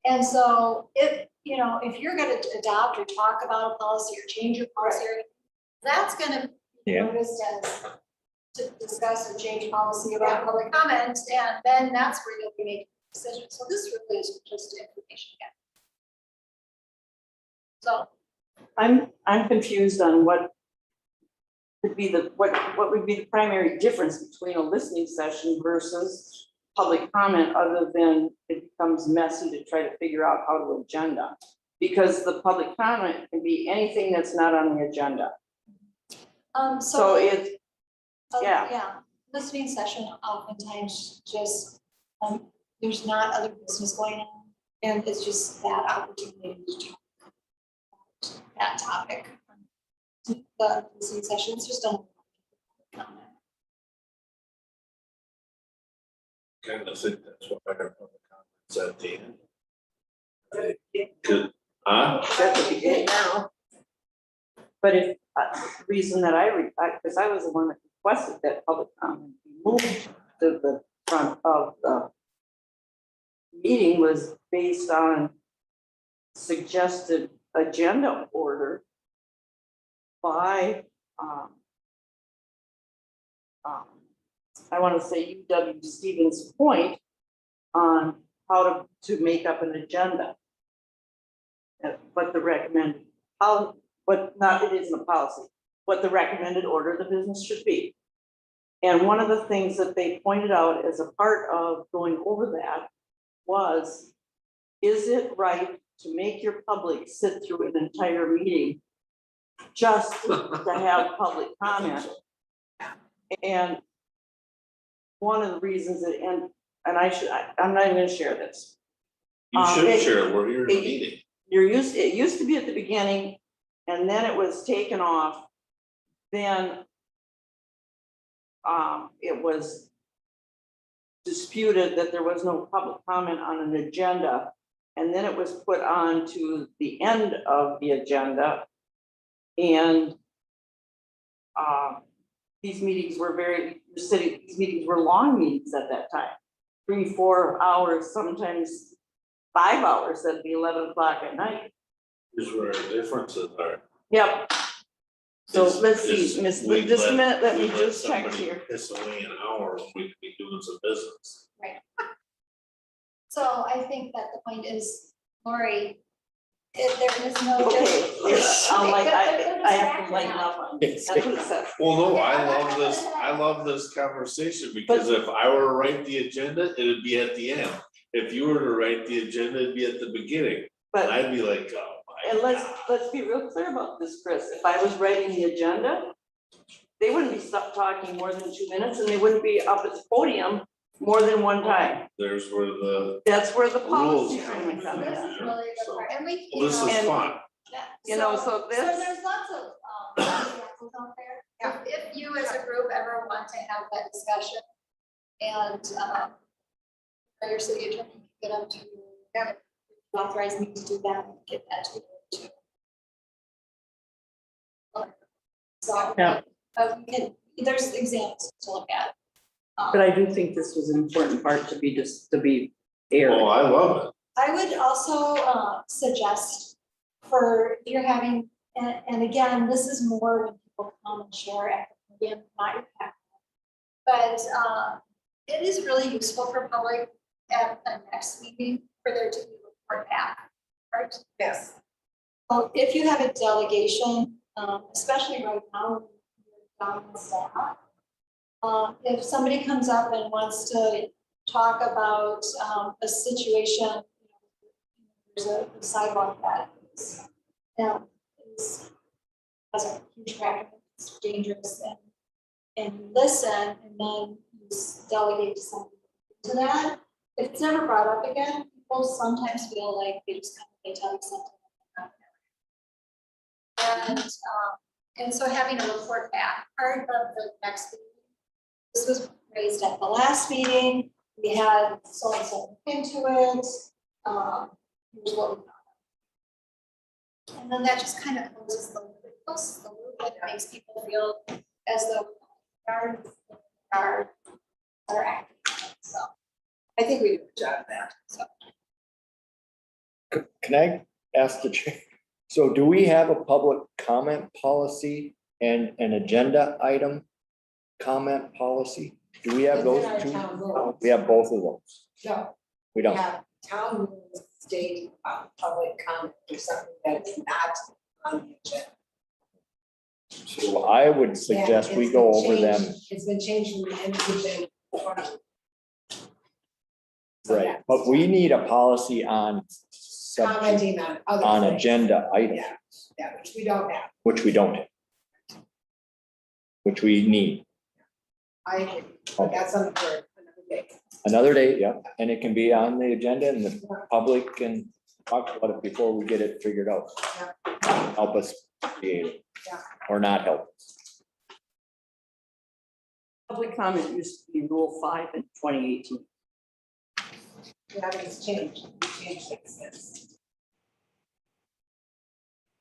And so if you're gonna adopt or talk about a policy or change your policy, that's gonna be Yeah. noticed as to discuss or change policy about public comment, and then that's where you'll be making decisions. So this really is just information gathering. So I'm confused on what would be what would be the primary difference between a listening session versus public comment, other than it becomes messy to try to figure out how to agenda. Because the public comment can be anything that's not on the agenda. So it, yeah. Listening session oftentimes just, there's not other business going on, and it's just that opportunity to talk about that topic. The listening session is just a comment. Kind of think that's what I have public comments at the end. Good, That's what you get now. But if, the reason that because I was the one that requested that public comment be moved to the front of the meeting, was based on suggested agenda order by, I want to say UW Stevens Point on how to make up an agenda. what the recommended, what not, it isn't a policy, what the recommended order of the business should be. And one of the things that they pointed out as a part of going over that was, is it right to make your public sit through an entire meeting just to have public comment? And one of the reasons that, and I'm not even gonna share this. You should it- share, it. We're here in a it- meeting. It used to be at the beginning, and then it was taken off. Then it was disputed that there was no public comment on an agenda. And then it was put on to the end of the agenda. And these meetings were these meetings were long meetings at that time. 3-4 hours, sometimes 5 hours at the 11 o'clock at night. Here's where our differences are. Yep. So Is- let's is see, Miss, we just a minute, let me we just check somebody here. Piss away an hour when we could be doing some business. So I think that the point is, Lori, there is no. Okay, I have to lighten up on this. That's what it says. Well, no, I Yeah, love this, that's- I love this conversation, because if I were to write the agenda, it'd be at the end. If you were to write the agenda, it'd be at the beginning, and But, I'd be like, oh my and God. let's be real clear about this, Chris. If I was writing the agenda, they wouldn't be stuck talking more than 2 minutes, and they wouldn't be up at the podium more than one time. There's where the, That's where the Rules policy come training in. comes This in. is really a good part, and we, well, this is And- fun. yeah, You know, so this- there's lots of, examples out there. If you as a group ever want to have that discussion, and, your city attorney can get up to you, authorize me to do that, and get that to you too. So, Yeah. we can, there's examples to look at. But I do think this was an important part to be aired. Oh, I love it. I would also suggest for, if you're having, and again, this is more when people come and share at the podium, not your packet. But it is really useful for public at the next meeting for there to be a report back, right? Yes. Well, if you have a delegation, especially right now, when you're down on staff, if somebody comes up and wants to talk about a situation, there's a sidewalk that is, has a huge traffic, it's dangerous, and you listen, and then you delegate to somebody to that. If it's never brought up again, people sometimes feel like they just come, they tell you something. And so having a report back, part of the next meeting, this was raised at the last meeting, we had so and so look into it, here's what we found. And then that just kind of closes the loop, and makes people feel as though are acting, so. I think we do a good job of that, so. Can I ask the chair? So do we have a public comment policy and an agenda item comment policy? Do we have those It's in two? our town rules. We have both of those. No, We we don't. have town rules state public comment or something that's not on the agenda. So I would suggest And we it's go been over them, changed- It's been changed and it's been. So, yeah, right, but we need a policy on subject, commenting on other on things. agenda items, Yeah, yeah, which we don't have. which we don't have. Which we need. I agree, but that's something for another day. Another day, yeah, and it can be on the agenda and the public can talk about it before we get it figured out. Help us create it. Yeah. Or not help us. Public comment used to be Rule 5 in 2018. That has changed, we changed it since.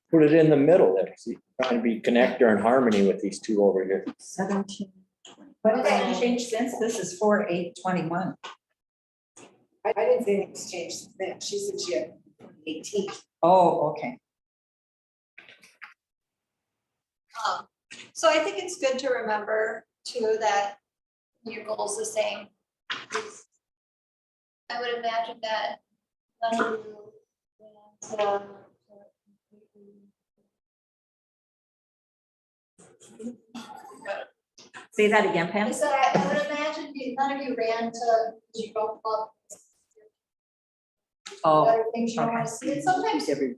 Put it in the middle there, see, trying to be connector and harmony with these two over here. 17, 20. What has changed since? This is 4/8/21. I didn't say it was changed since then, she said she had 18. Oh, okay. So I think it's good to remember too that your goal is the same. I would imagine that when you went to Say that again, Pam? I said, I would imagine none of you ran to, you don't love Oh, better things you don't want okay. to see. And sometimes, you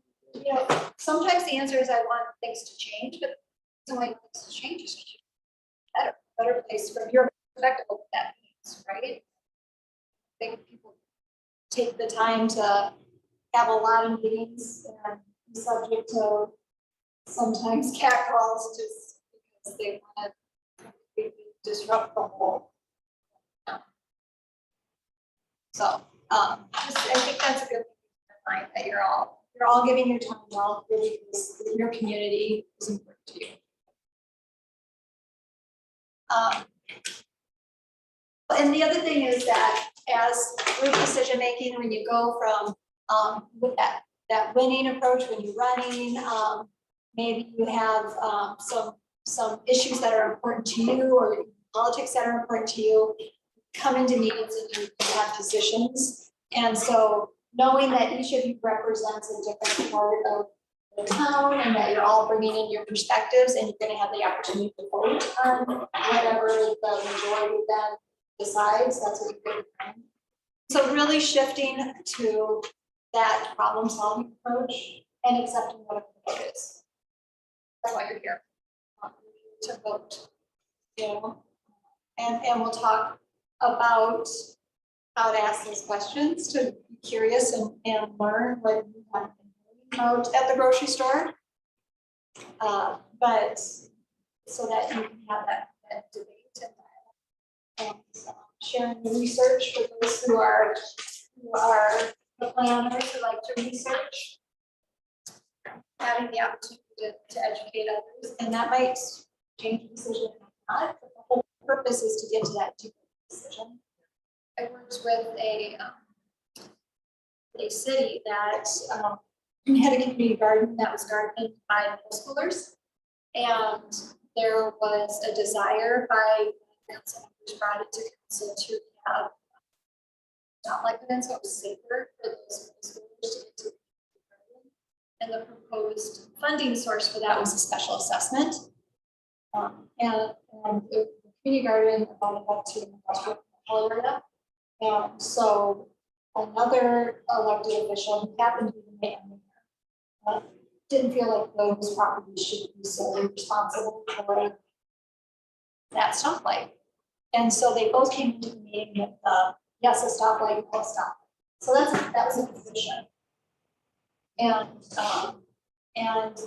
know, sometimes the answer is I want things to change, but the way things to change is better place from your perspective of what that means, right? I think people take the time to have a lot of meetings and be subject to sometimes cat calls just because they want to completely disrupt the whole. So, I think that's a good thing to mind that you're all giving your time, you're all giving this, your community is important to you. And the other thing is that as group decision making, when you go from with that winning approach, when you're running, maybe you have some issues that are important to you or politics that are important to you, come into meetings and you have positions. And so knowing that each of you represents a different part of the town and that you're all bringing in your perspectives and you're going to have the opportunity to vote on whatever the majority then decides, that's what you're going to do. So really shifting to that problem solving approach and accepting what the vote is. That's why you're here, to vote, you know, and we'll talk about how to ask those questions, to be curious and learn what you have been learning out at the grocery store. But so that you can have that debate and sharing the research for those who are the planners who like to research, having the opportunity to educate others, and that might change the decision or not, but the whole purpose is to get to that decision. I worked with a city that had a community garden that was gardened by middle schoolers, and there was a desire by council members brought it to council to have not like events, so it was safer for those middle schoolers to get to the garden. And the proposed funding source for that was a special assessment. And the community garden brought it up to the industrial area. And so another elected official who happened to be the mayor didn't feel like those properties should be solely responsible for that stoplight. And so they both came into the meeting with yes, a stoplight, no stop. So that was a position. And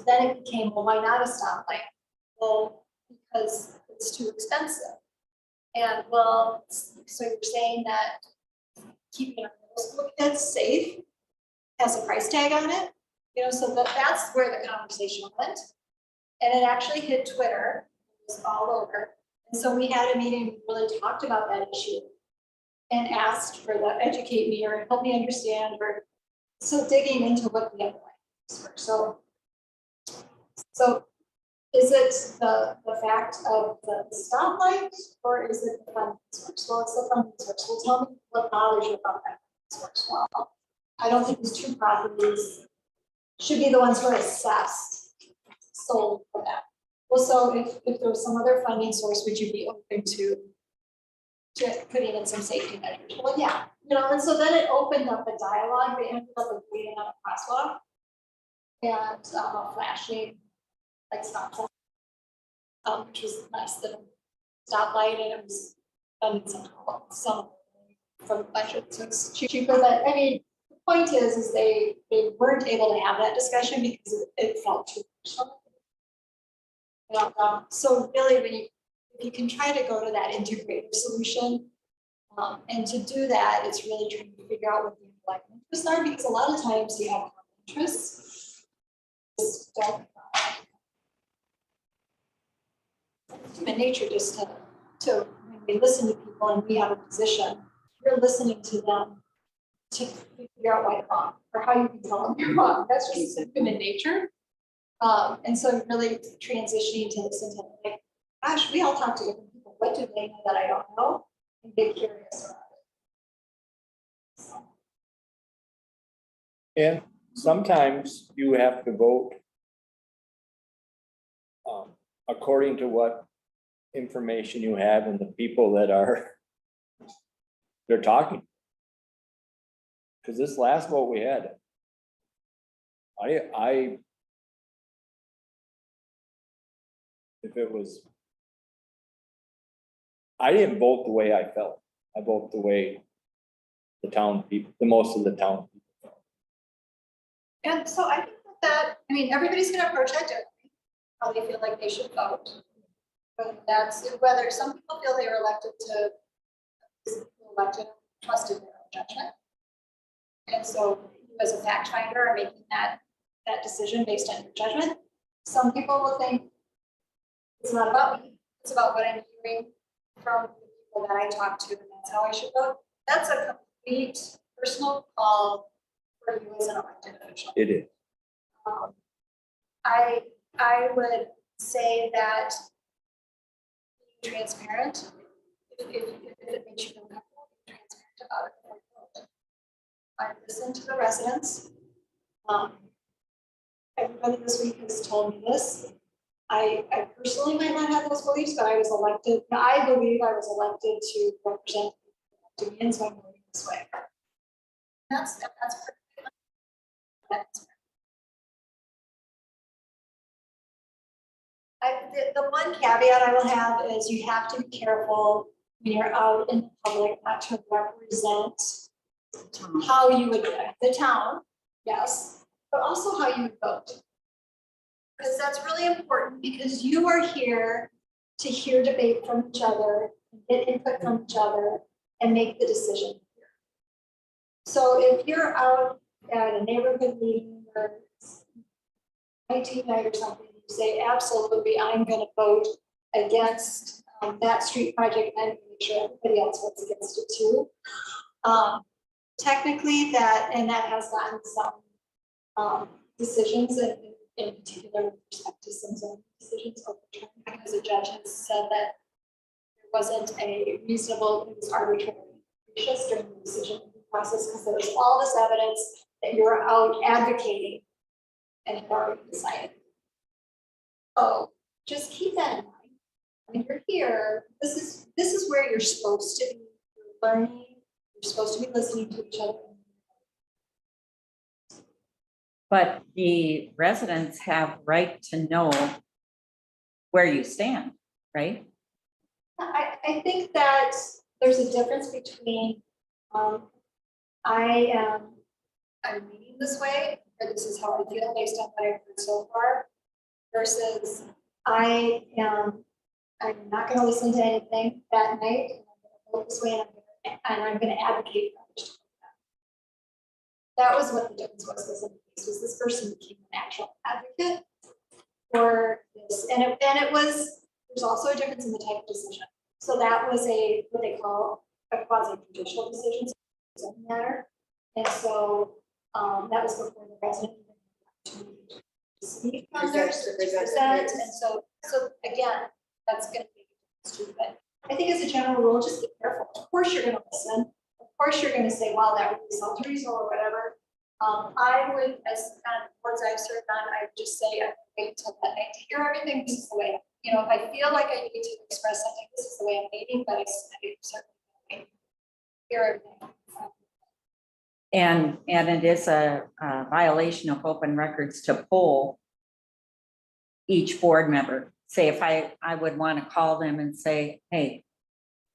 then it became, well, why not a stoplight? Well, because it's too expensive. And well, so you're saying that keeping our middle school kids safe has a price tag on it? You know, so that's where the conversation went. And it actually hit Twitter, it was all over. And so we had a meeting, we really talked about that issue and asked for the educate me or help me understand, or so digging into what the underlying issues were. So is it the fact of the stoplight, or is it the funding source? Well, it's the funding source. Well, tell me what bothers you about that funding source. Well, I don't think these two properties should be the ones who are assessed sold for that. Well, so if there was some other funding source, would you be open to putting in some safety measures? Well, yeah, you know, and so then it opened up a dialogue. They ended up agreeing on a crosswalk and flashing like stop sign, which was less than a stoplight, and it was somehow some from the budget, so it's cheaper. But I mean, the point is they weren't able to have that discussion because it felt too personal. So really, if you can try to go to that integrative solution, and to do that, it's really trying to figure out what the underlying interests are, because a lot of times you have interests. Just don't. Human nature just to when we listen to people and we have a position, you're listening to them to figure out why they're wrong or how you can tell them you're wrong. That's just human nature. And so really transitioning to listen to like, gosh, we all talk to different people. What do they know that I don't know? And get curious about it. So. And sometimes you have to vote according to what information you have and the people that are, they're talking. Because this last vote we had, if it was, I didn't vote the way I felt. I vote the way the town people, the most of the town people felt. And so I think I mean, everybody's gonna approach it differently, how they feel like they should vote. But that's whether some people feel they were elected, trusted their own judgment. And so you as a fact finder are making that decision based on your judgment. Some people will think it's not about me, it's about what I'm hearing from the people that I talk to, and that's how I should vote. That's a complete personal call for you as an elected official. It is. I would say that being transparent, if it makes you feel comfortable, being transparent about it before you vote. I listened to the residents. Everybody this week has told me this. I personally might not have those beliefs, but I was elected, I believe I was elected to represent me, and so I'm voting this way. That's perfect. The one caveat I will have is you have to be careful when you're out in the public not to represent how you would, the town, yes, but also how you would vote. Because that's really important, because you are here to hear debate from each other, get input from each other, and make the decision. So if you're out at a neighborhood meeting or IT night or something, you say, absolutely, I'm gonna vote against that street project, and I'm gonna make sure everybody else votes against it too. Technically that has gotten some decisions in particular with respect to some zoning decisions overturned, because a judge has said that there wasn't a reasonable, it was arbitrary capricious during the decision process, because there was all this evidence that you're out advocating and have already decided. So just keep that in mind. When you're here, this is where you're supposed to be. You're learning, you're supposed to be listening to each other. But the residents have right to know where you stand, right? I think that there's a difference between I'm reading this way, or this is how I feel based on what I've heard so far, versus I'm not going to listen to anything that night, and I'm going to vote this way, and I'm going to advocate for others. That was what the difference was this person became an actual advocate for this, and it was, there's also a difference in the type of decision. So that was what they call a quasi-judicial decision, so it doesn't matter. And so that was before the president even had to speak on theirs, to present, and so again, that's going to be true. But I think as a general rule, just be careful. Of course, you're going to listen. Of course, you're going to say, "Wow, that really sounds reasonable," or whatever. I would, as kind of boards I've served on, I would just say, I wait until that night to hear everything. This is the way, if I feel like I need to express something, this is the way I'm meeting, but I certainly hear everything. And it is a violation of open records to poll each board member. Say if I would want to call them and say, hey,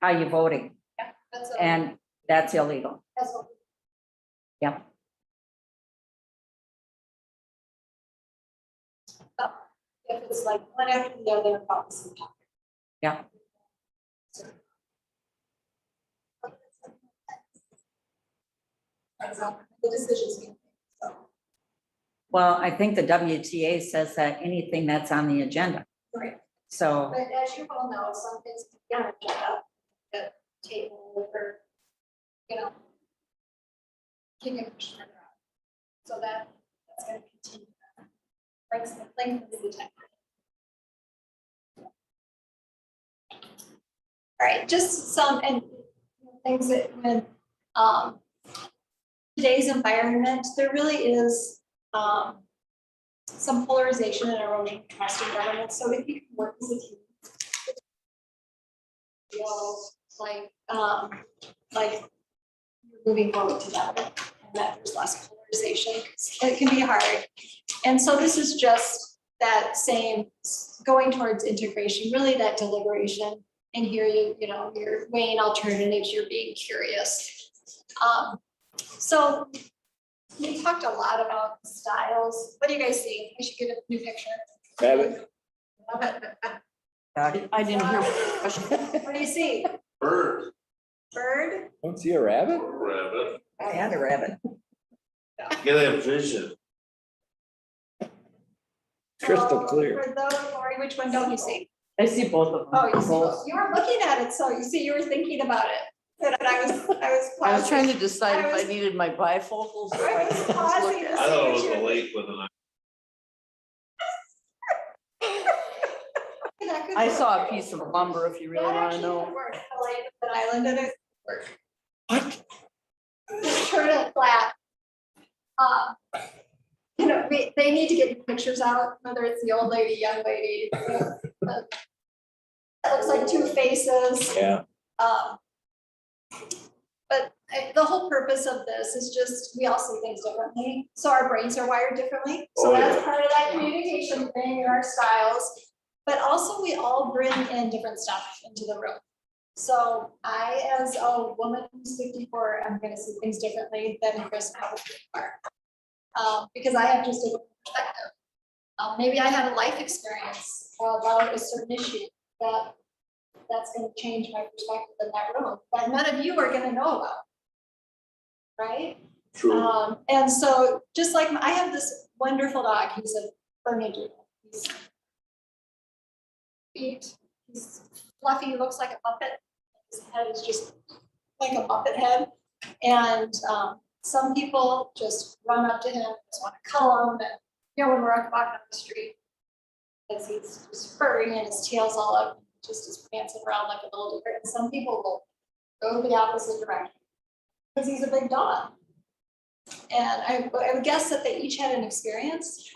how you voting? Yeah, And that's illegal. that's what. Yep. If it's like one after the other about the same topic. Yeah. The decisions being made, so. Well, I think the WTA says that anything that's on the agenda. Right. So, But as you all know, some things can be on agenda, the table, or, keep it pushed further out. So that's going to continue. Lengthens the time. All right, just some things that when today's environment, there really is some polarization and erosion of trust in government, so if you can work as a team. Feel like you're moving forward together, and that there's less polarization, 'cause it can be hard. And so this is just that same, going towards integration, really that deliberation. And here you're weighing alternatives, you're being curious. So we talked a lot about styles. What do you guys see? I should get a new picture. Rabbit. Love it. I didn't hear. What do you see? Bird, Bird? Don't see a rabbit? rabbit, I had a rabbit. get that vision. Crystal So, clear. For those, Lori, which one don't you see? I see both of them. Oh, you see, both. You were looking at it, so you see, you were thinking about it. And I was. I was trying to pausing. decide if I was- I needed my bifocals. so I I was could just pausing look to at I it. thought it was a lake with an. That could I work. saw a piece of lumber, if you really That wanna actually know. would work. The lake of an island and it work. What? Just turn it flat. They need to get pictures out, whether it's the old lady, young lady. That looks like two faces. Yeah. But the whole purpose of this is just, we all see things differently, so our brains are wired differently. So Oh, that's yeah. part of that communication thing, our styles. But also, we all bring in different stuff into the room. So I, as a woman who's 54, I'm gonna see things differently than Chris probably are. Because I have just a different perspective. Maybe I had a life experience about a certain issue that's gonna change my perspective in that room, that none of you are gonna know about. Right? True. And so, just like, I have this wonderful dog, he's a Bernedoodle. He's fluffy, he looks like a Muppet. His head is just like a Muppet head. And some people just run up to him, just want to cuddle him, and when we're walking on the street, because he's just furry and his tail's all up, just is prancing around like a little deer. And some people will go the opposite direction because he's a big dog. And I would guess that they each had an experience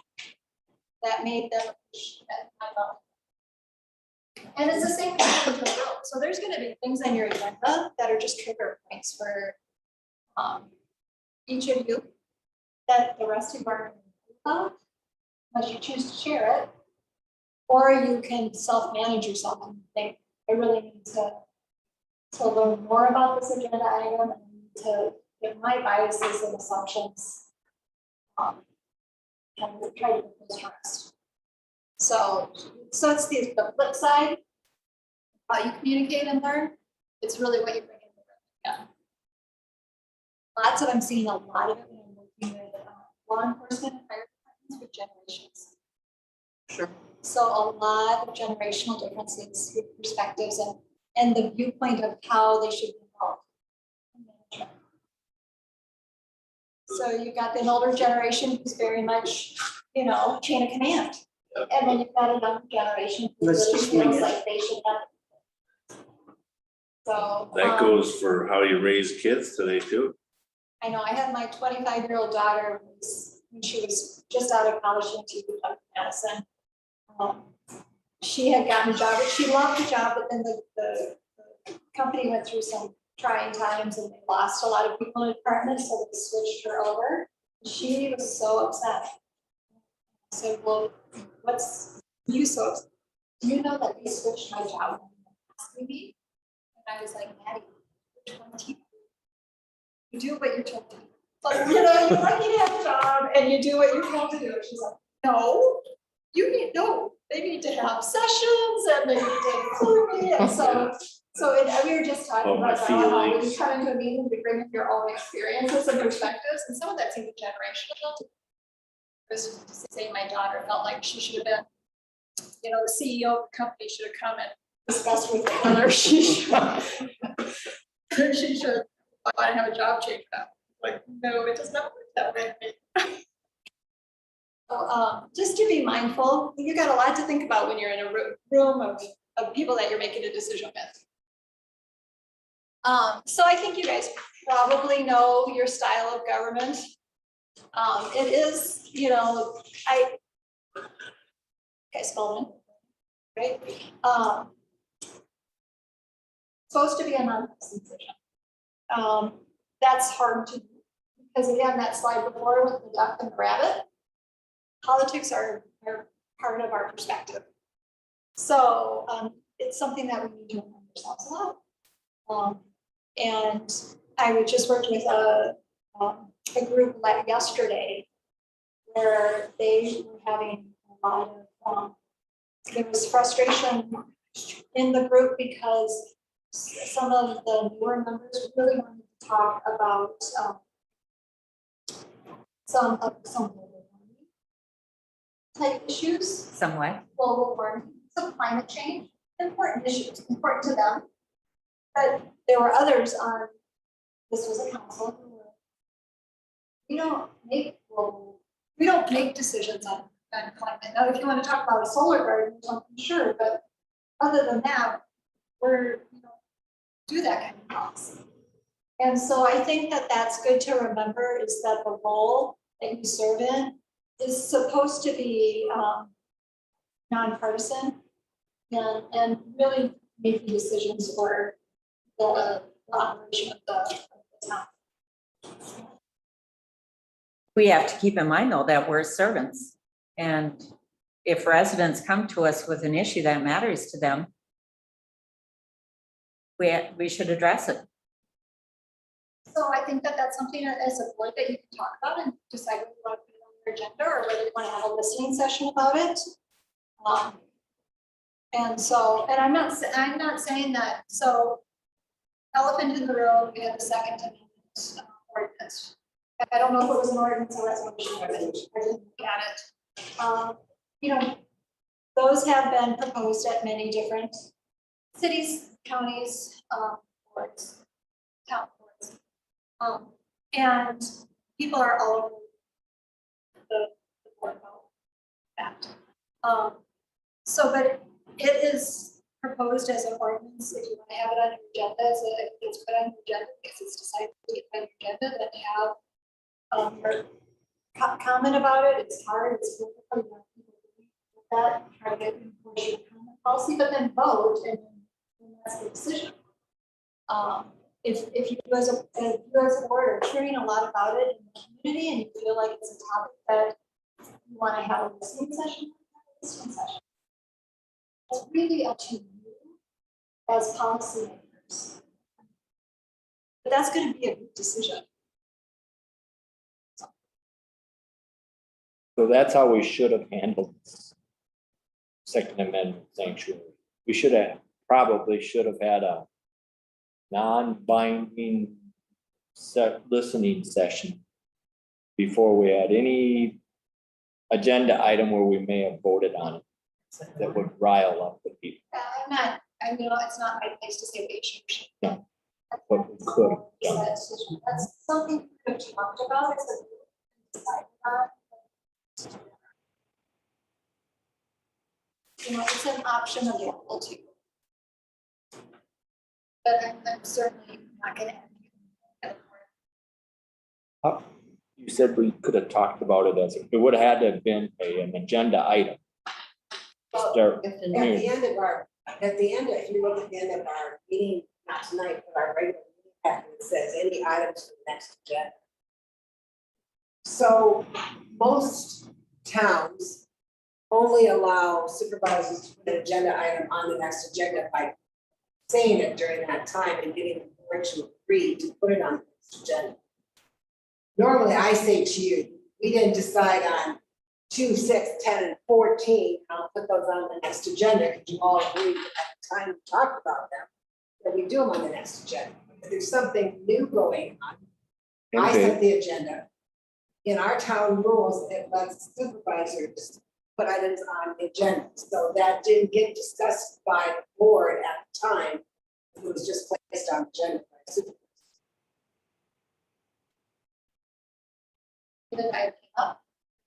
that made them that I love. And it's the same thing with the world. So there's gonna be things on your agenda that are just trigger points for each of you that the rest of you aren't about, unless you choose to share it. Or you can self-manage yourself and think, I really need to learn more about this agenda item and to get my biases and assumptions. And try to put those to rest. So it's the flip side. How you communicate and learn, it's really what you bring in the room. Yeah. I'm seeing a lot of it when I'm working with law enforcement and fire departments with generations. Sure. So a lot of generational differences with perspectives and the viewpoint of how they should be involved in management. So you've got the older generation who's very much, chain of command. And then you've got a younger generation who Let's really just wing feels it. like they should have. So. That goes for how you raise kids today too. I know, I had my 25-year-old daughter, when she was just out of college into medicine. She had gotten a job, but she loved the job, but then the company went through some trying times and they lost a lot of people in the department, so they switched her over. She was so upset. I said, well, what's you so upset? Do you know that we switched my job asking me? And I was like, Maddie, you're 20. You do what you're told to do. Like, you're lucky to have a job and you do what you're told to do. She's like, no, they need to have sessions and they need to include me. And we were just talking Oh, my about how when you feelings. come into a meeting, you bring in your own experiences and perspectives, and some of that seems generational. I was saying my daughter felt like she should have been, the CEO of the company should have come and discussed with her whether she should want to have a job change now. Like, no, it does not work that way. So, just to be mindful, you got a lot to think about when you're in a room of people that you're making a decision with. So I think you guys probably know your style of government. It is, Okay, Spelman, right? Supposed to be a non-partisan decision. That's hard to do, because again, that slide before with the duck and the rabbit, politics are part of our perspective. So, it's something that we need to remind ourselves about. And I just worked with a group like yesterday where they were having a lot of, there was frustration in the group because some of the newer members really wanted to talk about some global warming type issues, Somewhat. global warming, some climate change, important issues, important to them. But there were others on, this was a council who were, we don't make decisions on climate. Now, if you want to talk about a solar garden or something, sure, but other than that, do that kind of policy. And so I think that that's good to remember, is that the role that you serve in is supposed to be nonpartisan and really making decisions for the operation of the town. We have to keep in mind, though, that we're servants. And if residents come to us with an issue that matters to them, we should address it. So I think that that's something that as a board that you can talk about and decide whether you want to put it on your agenda or whether you want to have a listening session about it. And I'm not saying that, so elephant in the room, we have the second amendment ordinance. I don't know if it was an ordinance or resolution, I didn't look at it. Those have been proposed at many different cities, counties, boards, town boards. And people are all over the board about that. But it is proposed as an ordinance. If you want to have it on your agenda, it's put on your agenda because it's decided to get on your agenda, that have your comment about it. It's hard, it's difficult, that try to get your comment policy, but then vote, and that's the decision. If you as a board are hearing a lot about it in the community and you feel like it's a topic that you want to have a listening session, it's really up to you as policymakers. But that's going to be a good decision. So that's how we should have handled this Second Amendment sanctuary. We probably should have had a non-binding listening session before we had any agenda item where we may have voted on it that would rile up the people. It's not my place to say what you should. No, but we could have done. That's something we could have talked about. It's an option available to you. But I'm certainly not going to. You said we could have talked about it as, it would have had to have been an agenda item. Start. At the end, if you look at the end of our meeting, not tonight, but our regular meeting packet, it says any items for the next agenda. So most towns only allow supervisors to put an agenda item on the next agenda by saying it during that time and getting the board to agree to put it on the next agenda. Normally, I say to you, we didn't decide on 2, 6, 10, and 14. I'll put those on the next agenda because you all agreed at the time we talked about them, that we do them on the next agenda. If there's something new going on, I set the agenda. In our town rules, it lets supervisors put items on the agenda. So that didn't get discussed by the board at the time. It was just placed on the agenda by supervisors.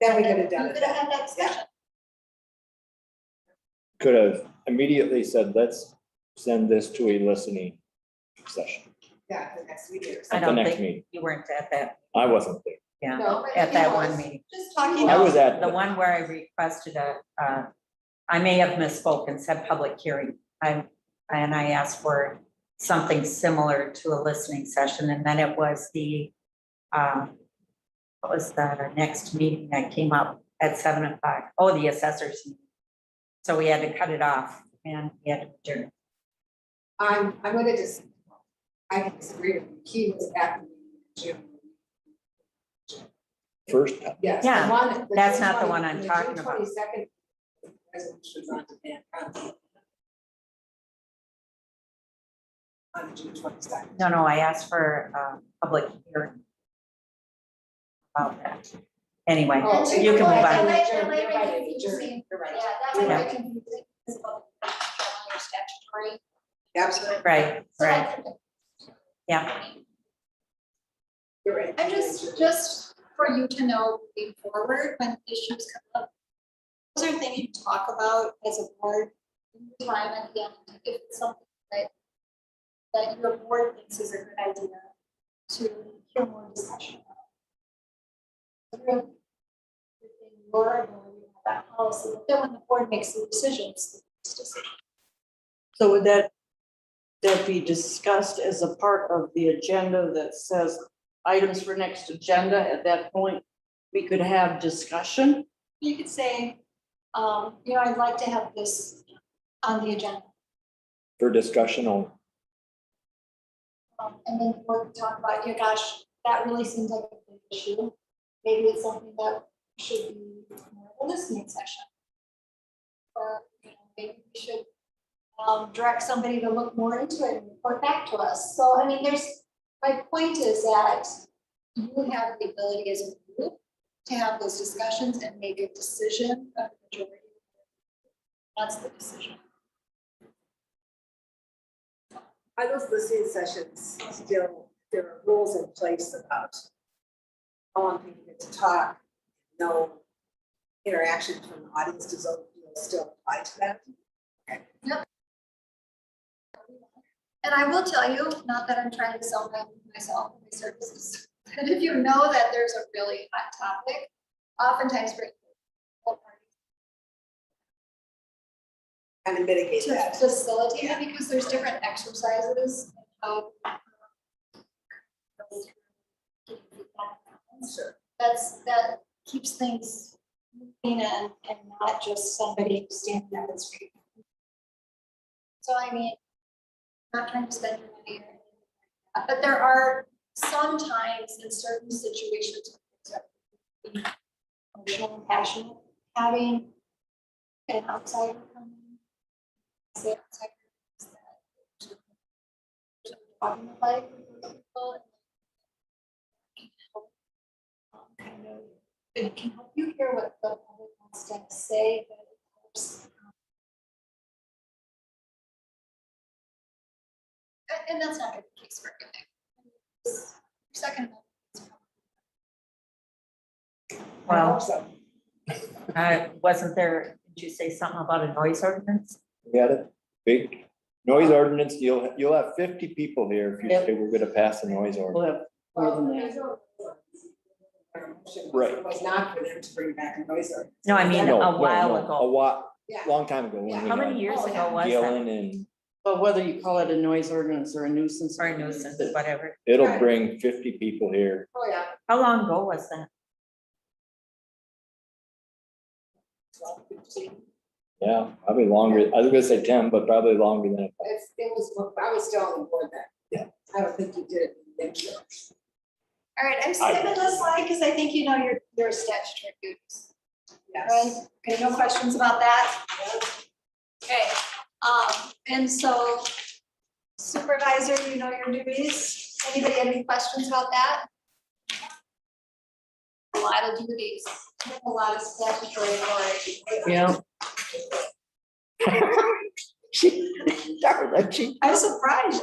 Then we could have done You it. could have had that discussion. Could have immediately said, let's send this to a listening session. Yeah, the next meeting. I At the don't next think meeting. you weren't at that. I wasn't there. Yeah, No, but at he that was one meeting. Just talking. I was at. The one where I requested I may have misspoken, said public hearing. And I asked for something similar to a listening session, and then it was what was the next meeting that came up at 7:05? Oh, the assessors. Meeting. So we had to cut it off and we had to adjourn. I'm gonna just, I can disagree with you. He was at the June. First, Yes. Yeah, the one- the that's June not the 20 one I'm the talking June about. 22nd resolution was on demand. On June 22nd. No, I asked for public hearing about that. Anyway, Oh, And you can move that on. might- Adjourn, that might you're right, be adjourn, confusing. you're right. Yeah, that might be confusing. It's about your statutory. Absolutely. Right, So right, I think- yeah. You're right. And just for you to know moving forward, when issues come up, those are things you talk about as a board in your time at the end, if it's something that your board thinks is a good idea to hear more discussion about. You're within your ability to have that policy, but then when the board makes the decisions, it's decision. So would that be discussed as a part of the agenda that says items for next agenda? At that point, we could have discussion. You could say, I'd like to have this on the agenda. for discussion only. And then we'll talk about, gosh, that really seems like a big issue. Maybe it's something that should be more of a listening session. Or, maybe we should direct somebody to look more into it and report back to us. So, I mean, my point is that you have the ability as a group to have those discussions and make a decision of the majority. That's the decision. Are those listening sessions still, there are rules in place about how long people get to talk, no interaction from the audience, does those still apply to that? And I will tell you, not that I'm trying to sell myself and my services, but if you know that there's a really hot topic, oftentimes bring both Kind of mitigate parties that. to facilitate it, because there's different exercises. Sure. That keeps things moving and not just somebody standing up and speaking. So I mean, not trying to spend your money, or anything like that, but there are sometimes in certain situations emotional and passionate, having an outsider come in, say outsider is that talking about people and kind of, it can help you hear what the public wants to say, but it helps. And that's not gonna be the case for everything. Second. I Well, hope so. wasn't there, did you say something about a noise ordinance? We got it, big noise ordinance, you'll have 50 people here if you Yep. say we're gonna pass a noise ordinance. We'll have more than that. Right. Was not for them to bring back a noise ordinance. No, I mean, No, a no, while no, ago. A while, Yeah. long time ago when we How many had years ago was that? Gillen, and But whether you call it a noise ordinance or a nuisance. Or a nuisance, whatever. it'll Right. bring 50 people here. Oh, yeah. How long ago was that? 12, 15. Yeah, probably longer, I was gonna say 10, but probably longer than. It was, I was still on the board then. Yeah. I don't think you did it. Thank you. All right, I'm skipping this slide because I think you know your statutory duties, right? Yes. Okay, no questions about that? Okay, and so supervisor, you know your duties. Anybody have any questions about that? A lot of duties, a lot of statutory authority. Yeah. I'm surprised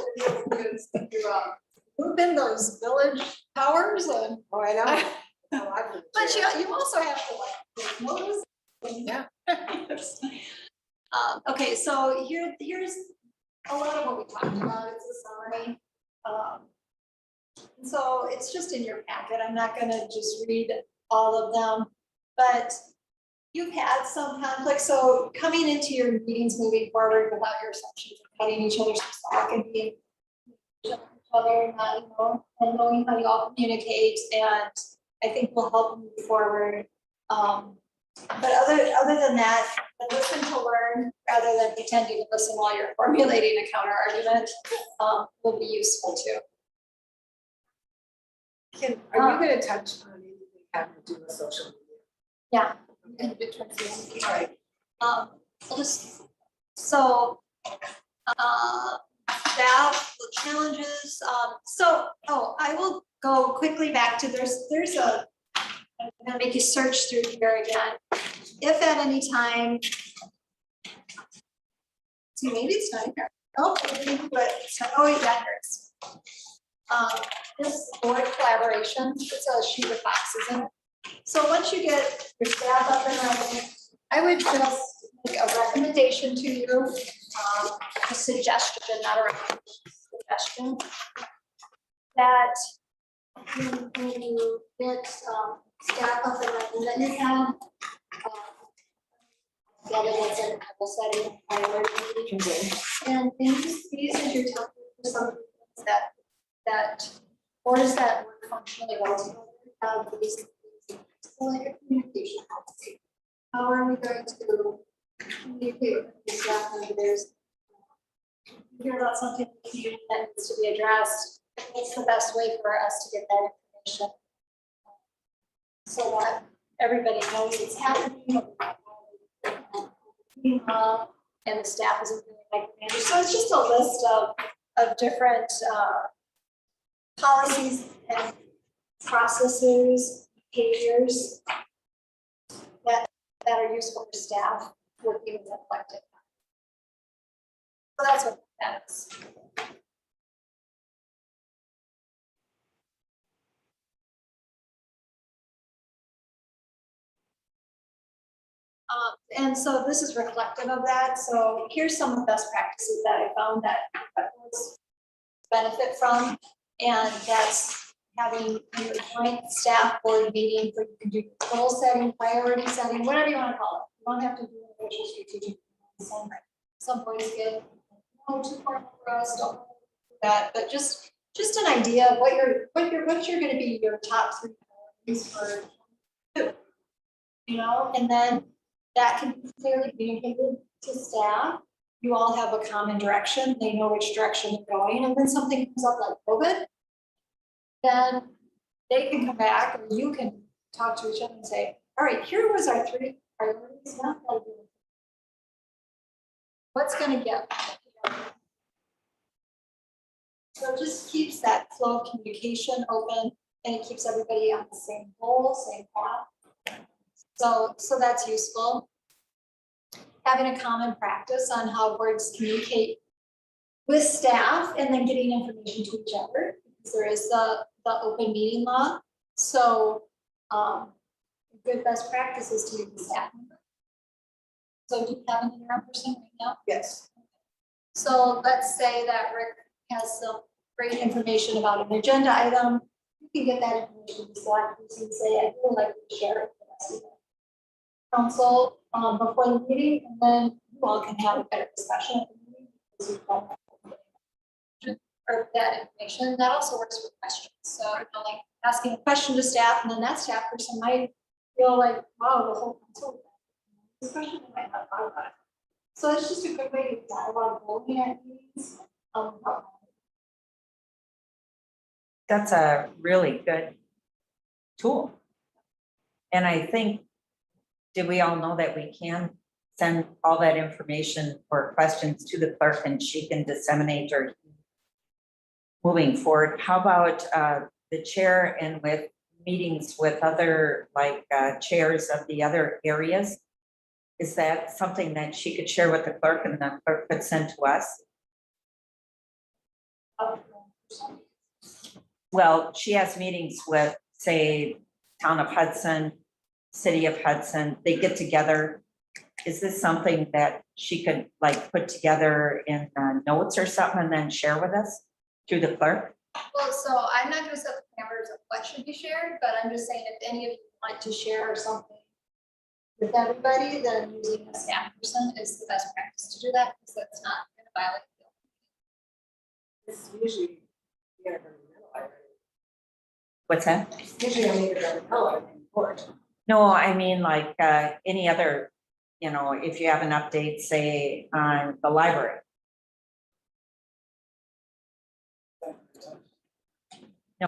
you've been those village powers and. Oh, I know. No, I've been But chair. you also have to like notice. Yeah. Yes. Okay, so here's a lot of what we talked about, it's a summary. And so it's just in your packet. I'm not gonna just read all of them, but you've had some conflict, so coming into your meetings moving forward without your assumptions, and cutting each other's slack and being each other, not, you know, and knowing how you all communicate, and I think will help move forward. But other than that, the listen to learn rather than pretending to listen while you're formulating a counter argument, will be useful too. Are you gonna touch on anything having to do with social media? Yeah. And it towards the end. All right. I'll just, so, staff, the challenges, I will go quickly back to, there's a, I'm gonna make you search through here again. If at any time, see, maybe it's not here. Oh, but it's not, oh, yeah, here it is. This board collaboration, it's a sheet of boxes in it. So once you get your staff up and running, I would just make a recommendation to you, a suggestion, not a recommendation, suggestion. That when you get staff up and running, that you have whether it's in a couple setting, priority, and these as your top for some things that boards that work functionally well together have these. So like a communication policy. How are we going to communicate with the staff members? You hear about something that needs to be addressed, what's the best way for us to get that information? So that everybody knows it's happening. And the staff isn't really micromanaged. So it's just a list of different policies and processes, behaviors that are useful for staff working with elected. So that's what that is. And so this is reflective of that. So here's some of the best practices that I found that boards benefit from, and that's having your joint staff board meeting for, you can do goal setting, priority setting, whatever you want to call it. You don't have to do an official strategic plan. Some boards get too far for us, don't do that, but just an idea of what you're going to be your top 3 priorities for, you know, and then that can be clearly communicated to staff. You all have a common direction. They know which direction you're going. And when something comes up like COVID, then they can come back, or you can talk to each other and say, all right, here was our 3 priorities. Now what's going to get? So it just keeps that flow of communication open, and it keeps everybody on the same goal, same path. So that's useful. Having a common practice on how boards communicate with staff and then getting information to each other, because there is the open meeting law. So good best practice is to use the staff member. So do you have an interim person right now? Yes. So let's say that Rick has some great information about an agenda item. You can get that information to select and say, I would like to share it with the rest of the council before the meeting, and then you all can have a better discussion at the meeting because you've got that information. That also works with questions. So you know, like asking a question to staff, and then that staff person might feel like, wow, the whole council discussion might not thought about it. So it's just a good way to dialogue building at meetings. That's a really good tool. And I think, do we all know that we can send all that information or questions to the clerk and she can disseminate or moving forward? How about the chair and with meetings with other chairs of the other areas? Is that something that she could share with the clerk and the clerk could send to us? Well, she has meetings with, say, Town of Hudson, City of Hudson, they get together. Is this something that she could put together in notes or something and then share with us through the clerk? Well, so I'm not gonna set the parameters of what should be shared, but I'm just saying if any of you want to share something with everybody, then using a staff person is the best practice to do that, because that's not gonna violate. It's usually, yeah, already. What's that? Usually I need to go, I report. No, I mean like any other, you know, if you have an update, say on the library.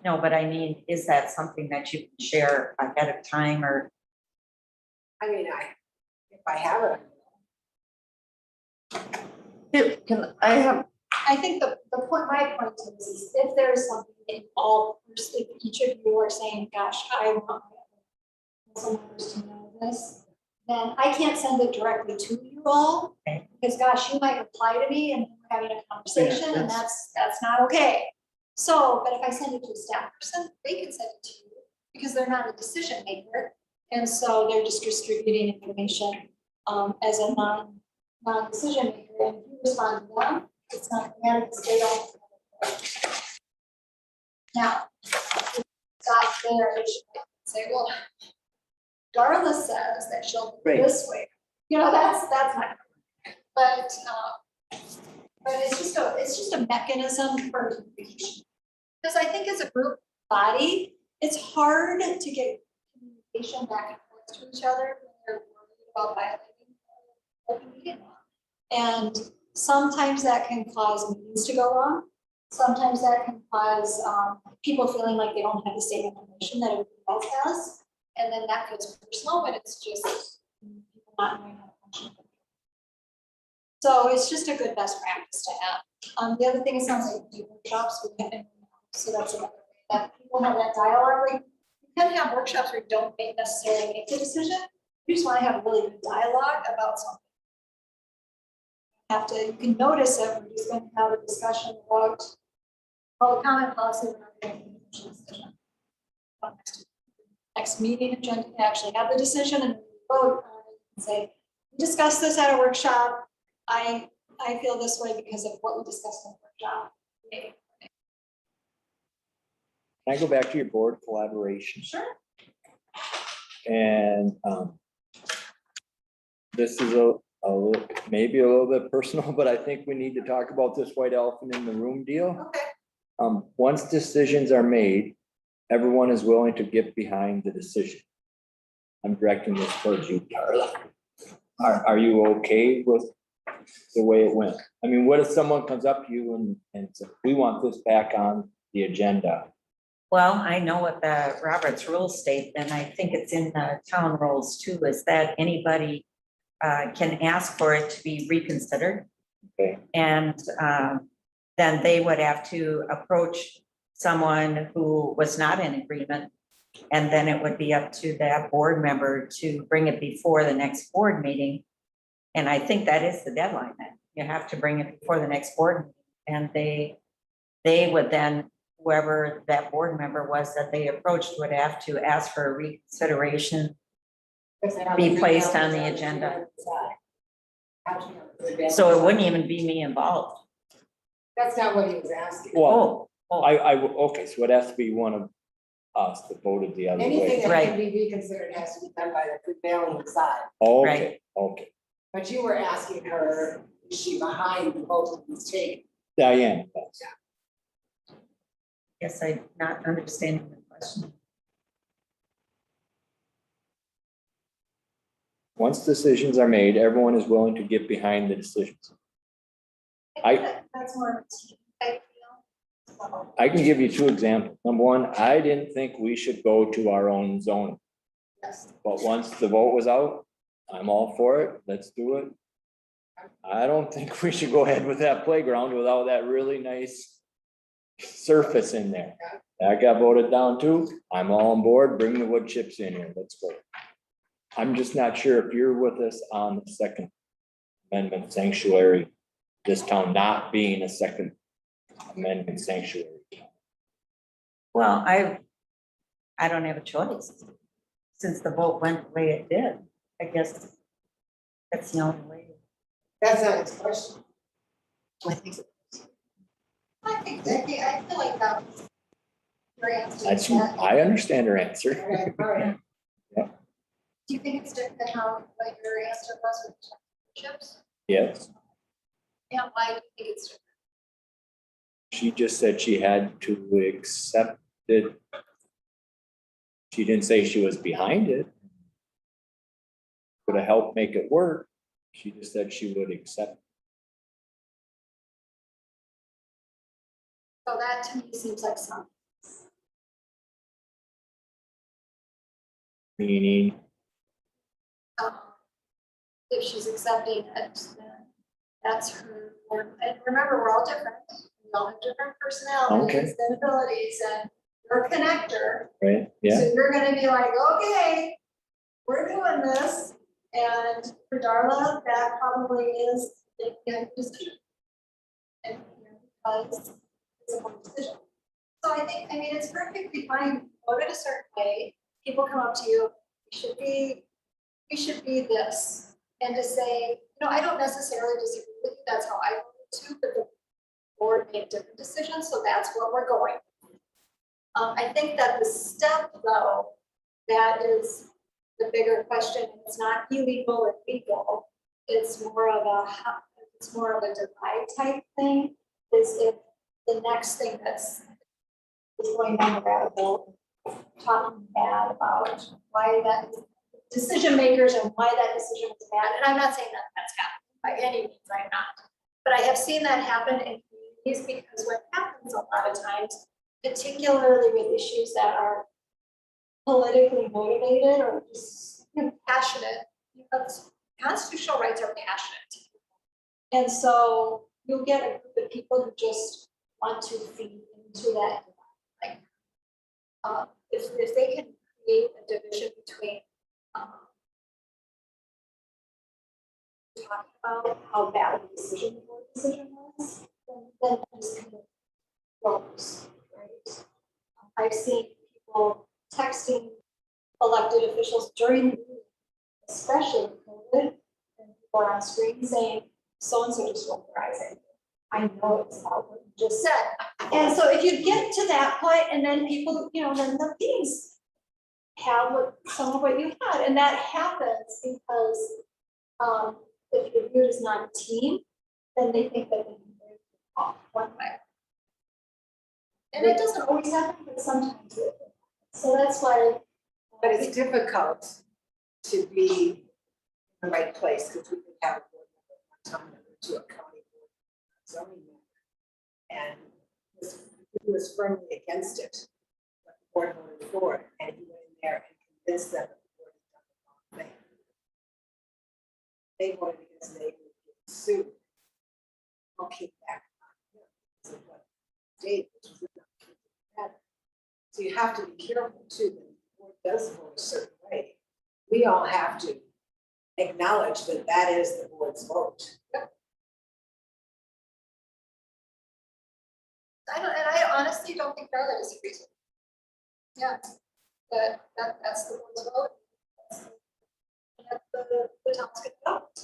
No, but I mean, is that something that you can share ahead of time or? I mean, if I have it. I think the point, my point is if there is something that all, if each of you are saying, gosh, I want some members to know this, then I can't send it directly to you all. Okay. Because gosh, you might reply to me and we're having a conversation and that's not okay. So, but if I send it to a staff person, they can send it to you because they're not a decision maker. And so they're just distributing information as a non-decision maker. And if you respond to them, it's not gonna matter because they don't. Now, stop there, they should say, well, Darla says that she'll do Right. this way. You know, that's not. But it's just a mechanism for communication. Because I think as a group body, it's hard to get communication back and forth to each other when they're worried about violating open meeting law. And sometimes that can cause meetings to go wrong. Sometimes that can cause people feeling like they don't have the same information that everybody else has. And then that feels personal when it's just people not knowing how to function. So it's just a good best practice to have. The other thing is sounds like do workshops with them. So that's another way that people have that dialogue. Like you can have workshops where you don't necessarily make the decision. You just want to have a really good dialogue about something. You can notice that we're just going to have a discussion about public comment policy. We're not going to make a decision. Next meeting agenda can actually have the decision and vote on it and say, we discussed this at a workshop. I feel this way because of what we discussed in the workshop. Okay. Can I go back to your board collaboration? Sure. And this is maybe a little bit personal, but I think we need to talk about this white elephant in the room deal. Okay. Once decisions are made, everyone is willing to get behind the decision. I'm directing this towards you, Carla. Are you okay with the way it went? I mean, what if someone comes up to you and says, we want this back on the agenda? Well, I know what the Roberts rules state, and I think it's in the town rules too, is that anybody can ask for it to be reconsidered. Okay. And then they would have to approach someone who was not in agreement. And then it would be up to that board member to bring it before the next board meeting. And I think that is the deadline then. You have to bring it before the next board meeting. And they would then, whoever that board member was that they approached would have to ask for a reconsideration, be placed on the agenda. So it wouldn't even be me involved. That's not what he was asking. Well, Oh, okay, so it has to be one of us that voted the other Anything way. that Right. can be reconsidered has to be done by the prevailing side. Okay, okay. But you were asking her, is she behind the vote that was taken? Diane, thanks. yes, I'm not understanding the question. Once decisions are made, everyone is willing to get behind the decisions. That's more of a team type deal. I can give you two examples. Number one, I didn't think we should go to our own zone. Yes. But once the vote was out, I'm all for it. Let's do it. I don't think we should go ahead with that playground without that really nice surface in there. That got voted down too. I'm all on board. Bring the wood chips in here. Let's go. I'm just not sure if you're with us on the Second Amendment sanctuary, this town not being a Second Amendment sanctuary. Well, I don't have a choice. Since the vote went the way it did, I guess that's the only way. That's not his question. I I feel like that was your answer. That's, to that. I understand her answer. Okay, all right. Do you think it's different than how, like, your answer was with chips? Yes, Yeah, why do you think it's different? she just said she had to accept it. She didn't say she was behind it. Could have helped make it work. She just said she would accept. So that to me seems like something. Meaning, If she's accepting it, then that's her, and remember, we're all different. We all have different personalities and abilities, and you're a connector. right, yeah, So you're gonna be like, okay, we're doing this, and for Darla, that probably is a decision. And, because it's a hard decision. So I think, I mean, it's perfectly fine, vote it a certain way, people come up to you, you should be this. And to say, I don't necessarily disagree with you, that's how I voted too, but the board made different decisions, so that's what we're going. I think that the step though, that is the bigger question, it's not illegal or legal, it's more of a divide type thing, is if the next thing is going down the rabbit hole, talking bad about why that decision makers and why that decision was bad. And I'm not saying that that's happened by any means, I'm not. But I have seen that happen in communities because what happens a lot of times, particularly with issues that are politically motivated or just passionate, because constitutional rights are passionate. And so you'll get a group of people who just want to feed into that. Like, if they can create a division between talk about how bad the decision was, then it just kind of flows, right? I've seen people texting elected officials during the meeting, especially COVID, and people are on screen saying, so-and-so just won't rise. I know it's about what you just said. And so if you get to that point and then people, then the meetings have some of what you had, and that happens because if you're viewed as not a team, then they think that they can break off one way. And it doesn't always happen, but sometimes it does. So that's why. But it's difficult to be in the right place, because we could have a board member one time to a county board, zoning member. And he was firmly against it, but the board voted for it, and he went in there and convinced them that the board had done the wrong thing. They voted because they would get sued. I'll kick back on him, because of what Dave, which was not bad. So you have to be careful too, that the board does vote a certain way. We all have to acknowledge that that is the board's vote. I honestly don't think Darla disagrees with me. Yeah, that's the board's vote. That's the town's good vote.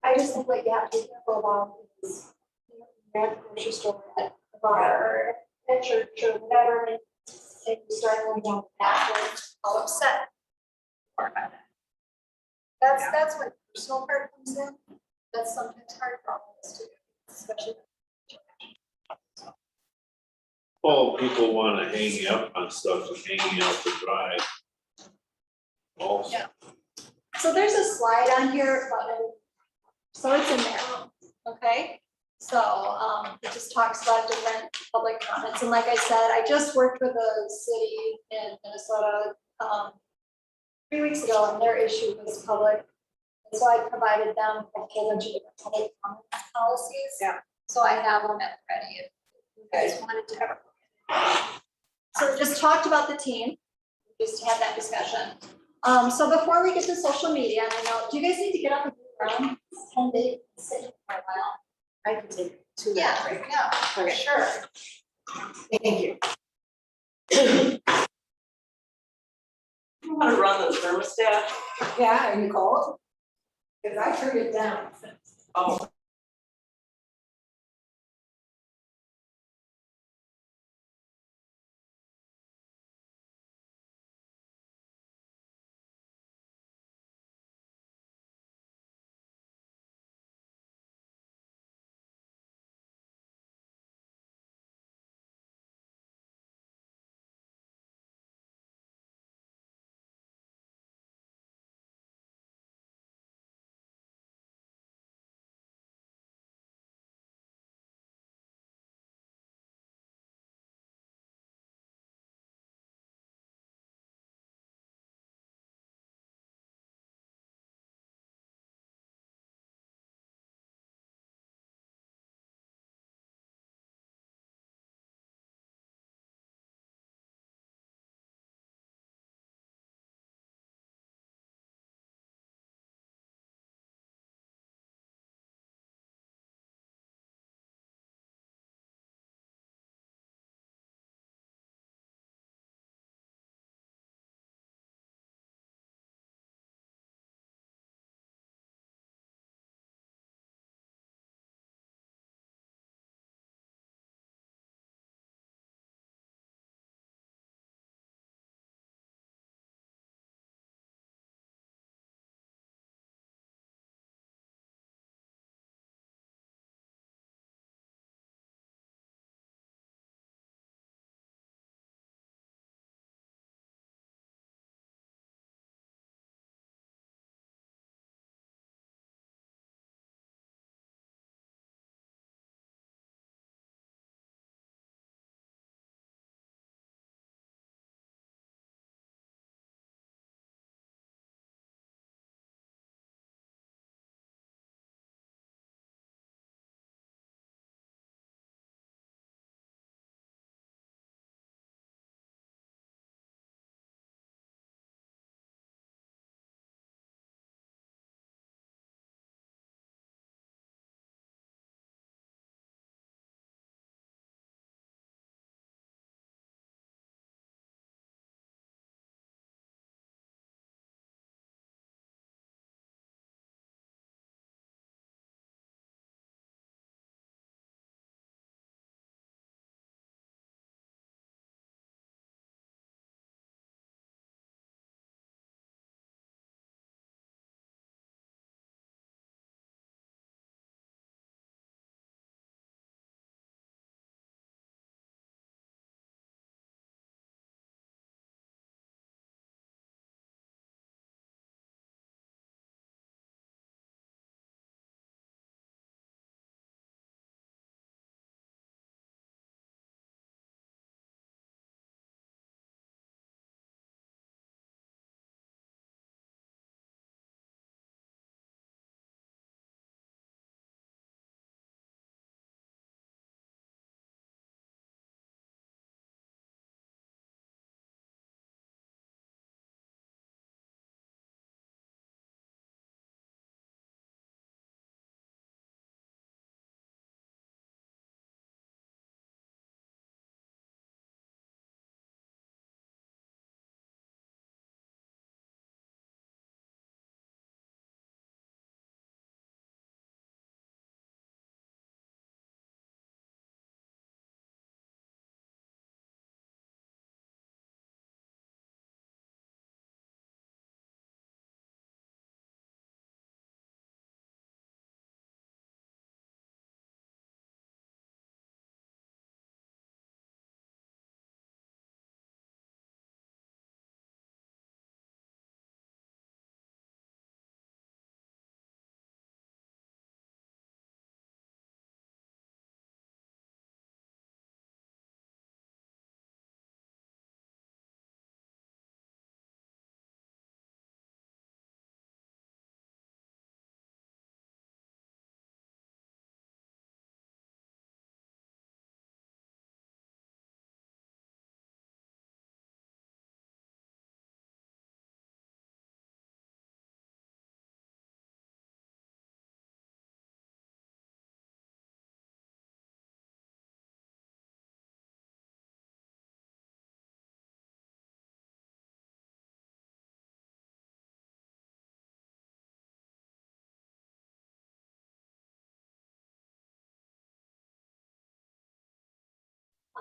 I just think what you have to be careful about is, you're at the grocery store, at the bar, at church or whatever, and you start going down the path, and all upset. Or by that. That's when the personal part comes in. That's sometimes hard for all of us to do, especially. Well, people wanna hang you up on stuff and hang you out to dry. Also. Yeah. So there's a slide on here, so it's in there, okay? So it just talks about different public comments, and like I said, I just worked with a city in Minnesota 3 weeks ago, and their issue was public. And so I provided them a whole bunch of different public comment policies. Yeah. So I have them at ready if you guys wanted to ever. So we just talked about the team, just had that discussion. So before we get to social media, and I know, do you guys need to get up and move around? Can they sit for a while? I could take 2 minutes Yeah, break. yeah, for sure. Thank you. You want to run the thermostat? Yeah, are you cold? Because I turned it down. Oh.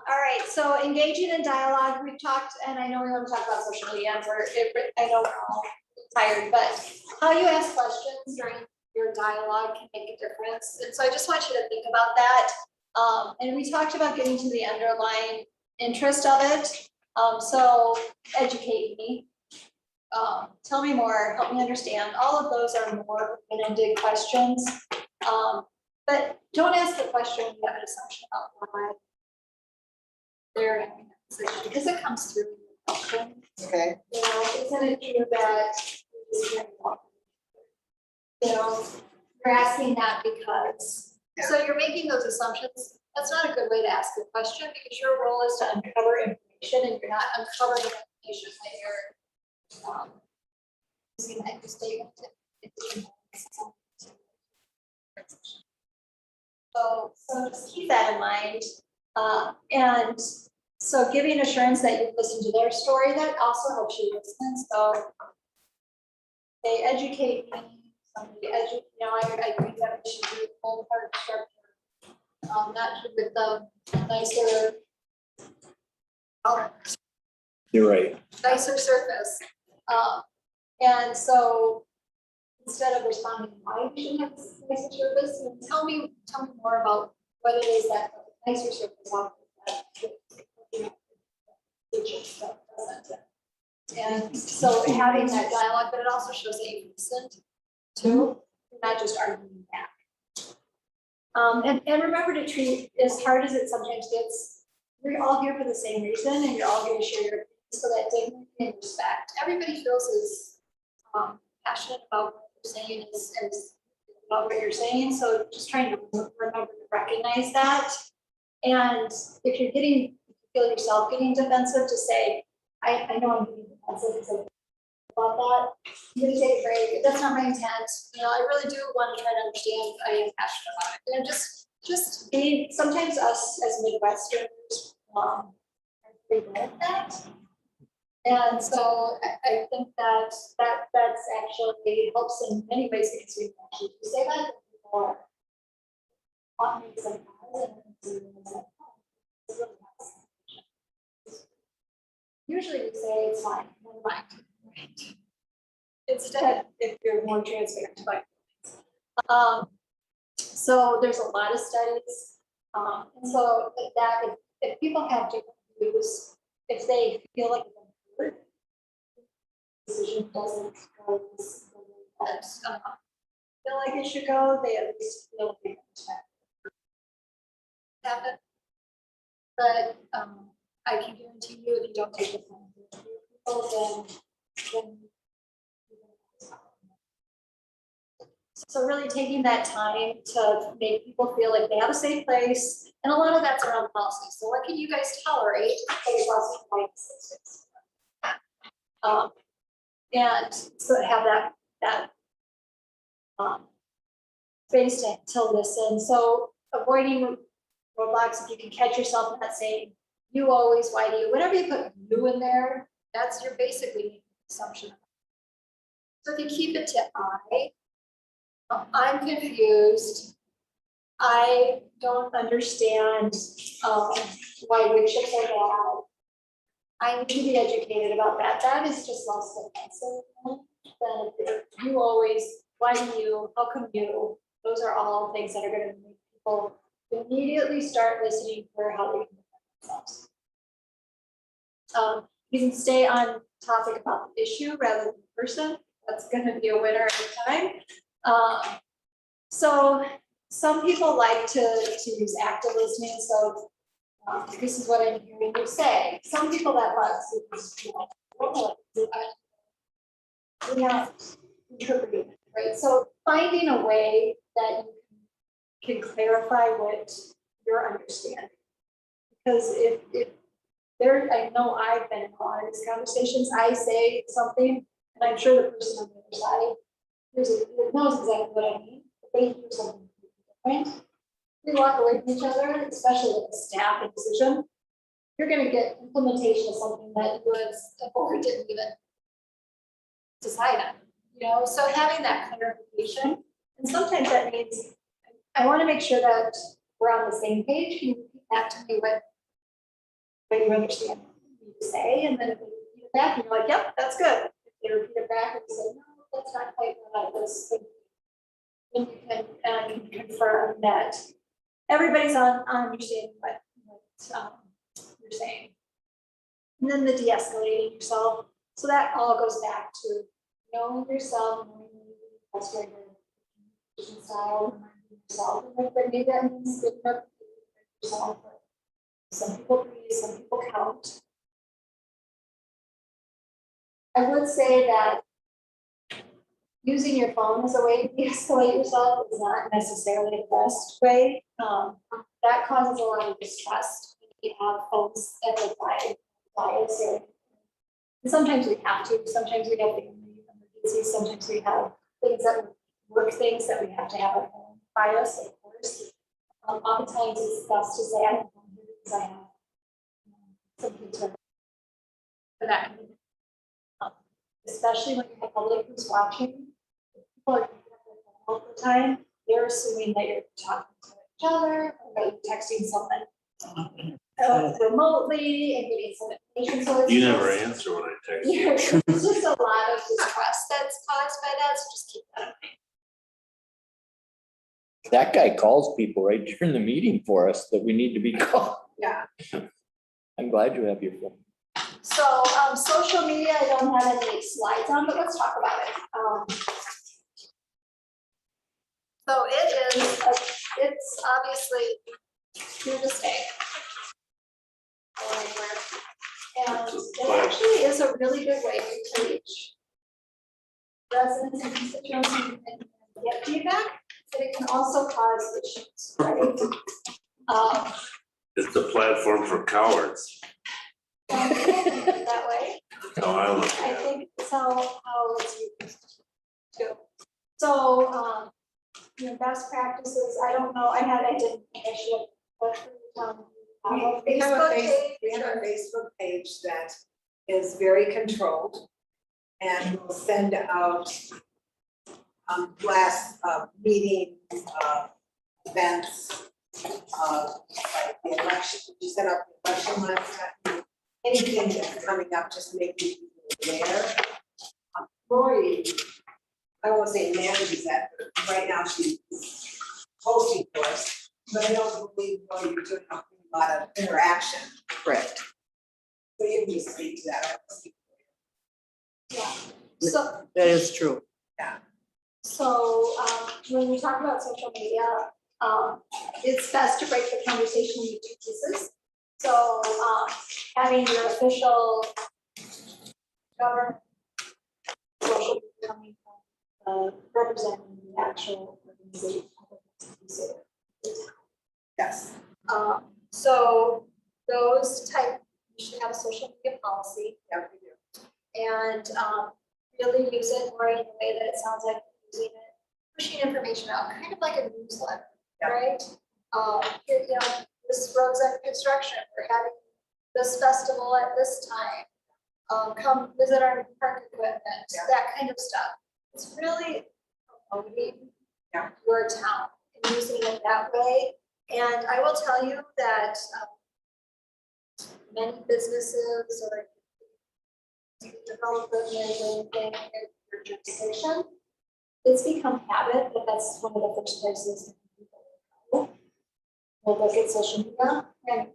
All right, so engaging in dialogue, we've talked, and I know we want to talk about social media, and I know we're all tired, but how you ask questions during your dialogue can make a difference. And so I just want you to think about that. And we talked about getting to the underlying interest of it. So educate me. Tell me more, help me understand. All of those are more open-ended questions. But don't ask the question when you have an assumption about why they're having that position, because it comes through in the question. Okay. You know, isn't it true that, you know, you're asking that because, so you're making those assumptions. That's not a good way to ask a question, because your role is to uncover information, and you're not uncovering information when you're using that statement. So just keep that in mind. And so giving assurance that you've listened to their story, that also helps you listen. So they educate me, somebody educate, you know, I agree that we should do the full part structure. Not with the nicer, You're right. nicer surface. And so instead of responding, why we shouldn't have this nicer surface, tell me more about what it is that the nicer surface offers that. And so having that dialogue, but it also shows that you listened to, you're not just arguing back. And remember to treat, as hard as it sometimes gets, we're all here for the same reason, and you're all here to share your opinions, so that dignity and respect. Everybody feels as passionate about what you're saying as about what you're saying. So just trying to remember to recognize that. And if you're feel yourself getting defensive, to say, I know I'm getting defensive because about that. I'm gonna take a break. That's not my intent. You know, I really do want to try to understand. I am passionate about it. And just being, sometimes us as Midwesterners, are pretty good at that. And so I think that's actually helps in many ways, because we actually do say that people are often sometimes, and usually we say it's fine, never mind. Right. Instead, if you're more transparent, like, so there's a lot of studies, and so that if people have different views, if they feel like the decision doesn't go that feel like it should go, they at least feel they have it. But I can guarantee you, if you don't take the time to people, then so really taking that time to make people feel like they have a safe place, and a lot of that's around policy. So what can you guys tolerate? And so have that space to listen. So avoiding roadblocks, if you can catch yourself not saying you always, why do you, whenever you put you in there, that's your basically making an assumption. So if you keep it to I'm confused. I don't understand why wood chips are bad. I need to be educated about that. That is just less offensive than if you always, why do you, how come you? Those are all things that are going to make people immediately start listening for how they can defend themselves. You can stay on topic about the issue rather than the person. That's going to be a winner every time. So some people like to use active listening. So this is what I'm hearing you say. Some people that bugs, we're not interpreting it, right? So finding a way that you can clarify what you're understanding. Because if there, I know I've been in a lot of these conversations, I say something, and I'm sure the person on the other side knows exactly what I mean. But they hear something different. We walk away from each other, especially with a staff and decision. You're going to get implementation of something that you as a board didn't even decide on. You know, so having that clarification, and sometimes that means I want to make sure that we're on the same page. Can you repeat that to me? but you understand what you say, and then if they repeat it back, you're like, yep, that's good. If they repeat it back and you say, no, that's not quite what I was thinking. Then you can confirm that everybody's on understanding what you're saying. And then the de-escalating yourself, so that all goes back to knowing yourself, knowing what's your communication style, reminding yourself, and like, but maybe that means good enough for yourself. Some people breathe, some people count. I would say that using your phone as a way to de-escalate yourself is not necessarily the best way. That causes a lot of distrust when you have phones that are bias, and sometimes we have to, sometimes we have emergencies, sometimes we have things that work things that we have to have at home bias, of course. Oftentimes it's best to say, I don't know, because I have some concern for that. Especially when you have public who's watching, people are all the time, they're assuming that you're talking to each other, or that you're texting someone remotely and getting some information. So it's You never just- answer when I text you. It's just a lot of distrust that's caused by that, so just keep that in mind. That guy calls people right during the meeting for us that we need to be called. Yeah. I'm glad you have your phone. So, social media, I don't have any slides on, but let's talk about it. So it is, it's obviously here to stay. And it actually is a really good way to reach residents and constituents and get feedback, but it can also cause issues, right? It's a platform for cowards. That way. That's how I look I at it. think it's how it's used too. So, best practices, I don't know, I didn't, I should have, but, We have a Facebook we page have a or- Facebook page that is very controlled. And we'll send out blasts of meetings, events, like the election, you set up the election last time. Anything that's coming up, just make people aware. Lori, I won't say manages that, but right now she's hosting for us, but I don't believe, Lori, you're doing a lot of interaction. Correct. So you can just speak to that. Yeah, so, That is true. when we talk about social media, it's best to break the conversation into two pieces. So, having your official government social media coming from, representing the actual organization. Yes. So those type, you should have a social media policy. Yeah, we do. And really use it more in a way that it sounds like you're using it, pushing information out, kind of like a newsletter, Yeah. right? Here, this road's under construction, we're having this festival at this time. Come visit our park equipment, Yeah. that kind of stuff. It's really promoting Yeah. your town and using it that way. And I will tell you that many businesses or developers or anything in your jurisdiction, it's become habit that that's one of the first places people go. We'll look at social media and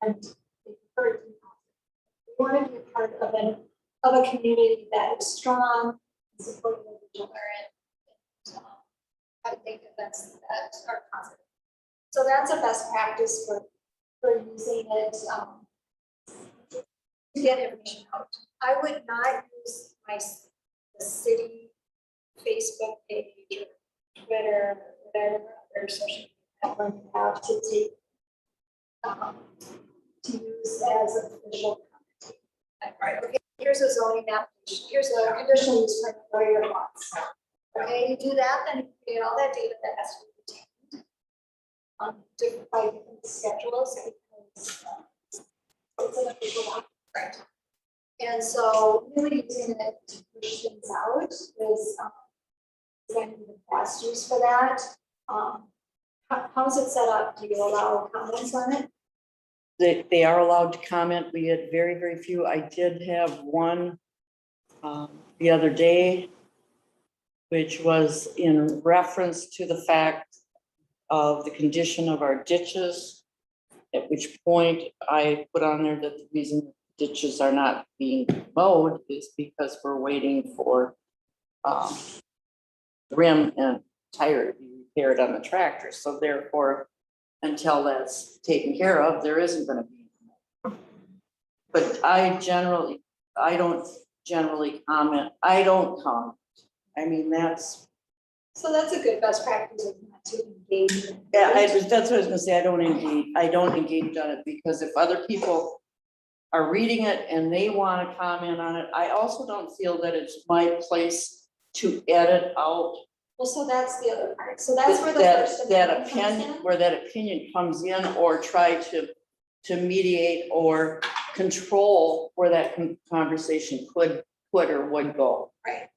encourage you. We want to be a part of a community that is strong, and supportive of each other, and I think that are positive. So that's a best practice for using it to get information out. I would not use the city Facebook page or Twitter, or whatever other social media platform you have to take to use as official content. Right, okay, here's a zoning application, here's a conditional use permit, what are your thoughts? Okay, you do that, then you create all that data that has to be retained. Different by different schedules, because it's an official one. Right. And so really using it to push things out is going to be the best use for that. How is it set up? Do you allow comments on it? they are allowed to comment. We had very, very few. I did have one the other day, which was in reference to the fact of the condition of our ditches. At which point I put on there that the reason ditches are not being mowed is because we're waiting for rim and tire to be repaired on the tractor. So therefore, until that's taken care of, there isn't gonna be. But I don't generally comment. I don't comment. I mean, that's, So that's a good best practice of not to engage. yeah, that's what I was gonna say. I don't engage on it because if other people are reading it and they want to comment on it, I also don't feel that it's my place to edit out Well, so that's the other part. So that's where the first that amendment comes opinion, in. where that opinion comes in, or try to mediate or control where that conversation could or would go. Right.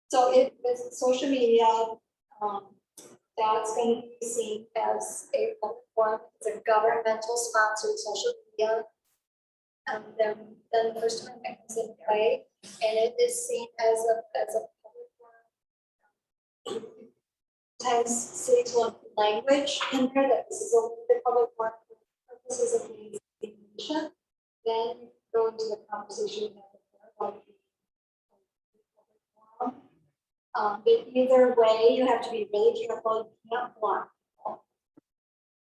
So it with social media, that's going to be seen as a public forum. It's a governmental sponsored social media. Then the First Amendment comes into play, and it is seen as a public forum. Sometimes cities want language in there that this is only the public forum for purposes of the examination. Then go into the conversation about the public forum. But either way, you have to be really careful. You can't block people.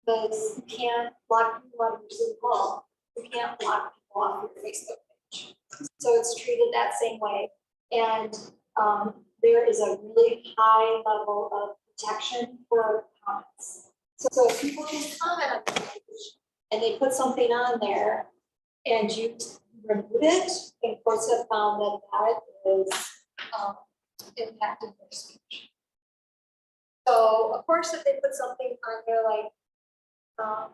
Because you can't block people on your City Hall. You can't block people off your Facebook page. So it's treated that same way. And there is a really high level of protection for comments. So if people can comment on the page and they put something on there and you remove it, and courts have found that that is impacted their speech. So of course, if they put something on there like, I'm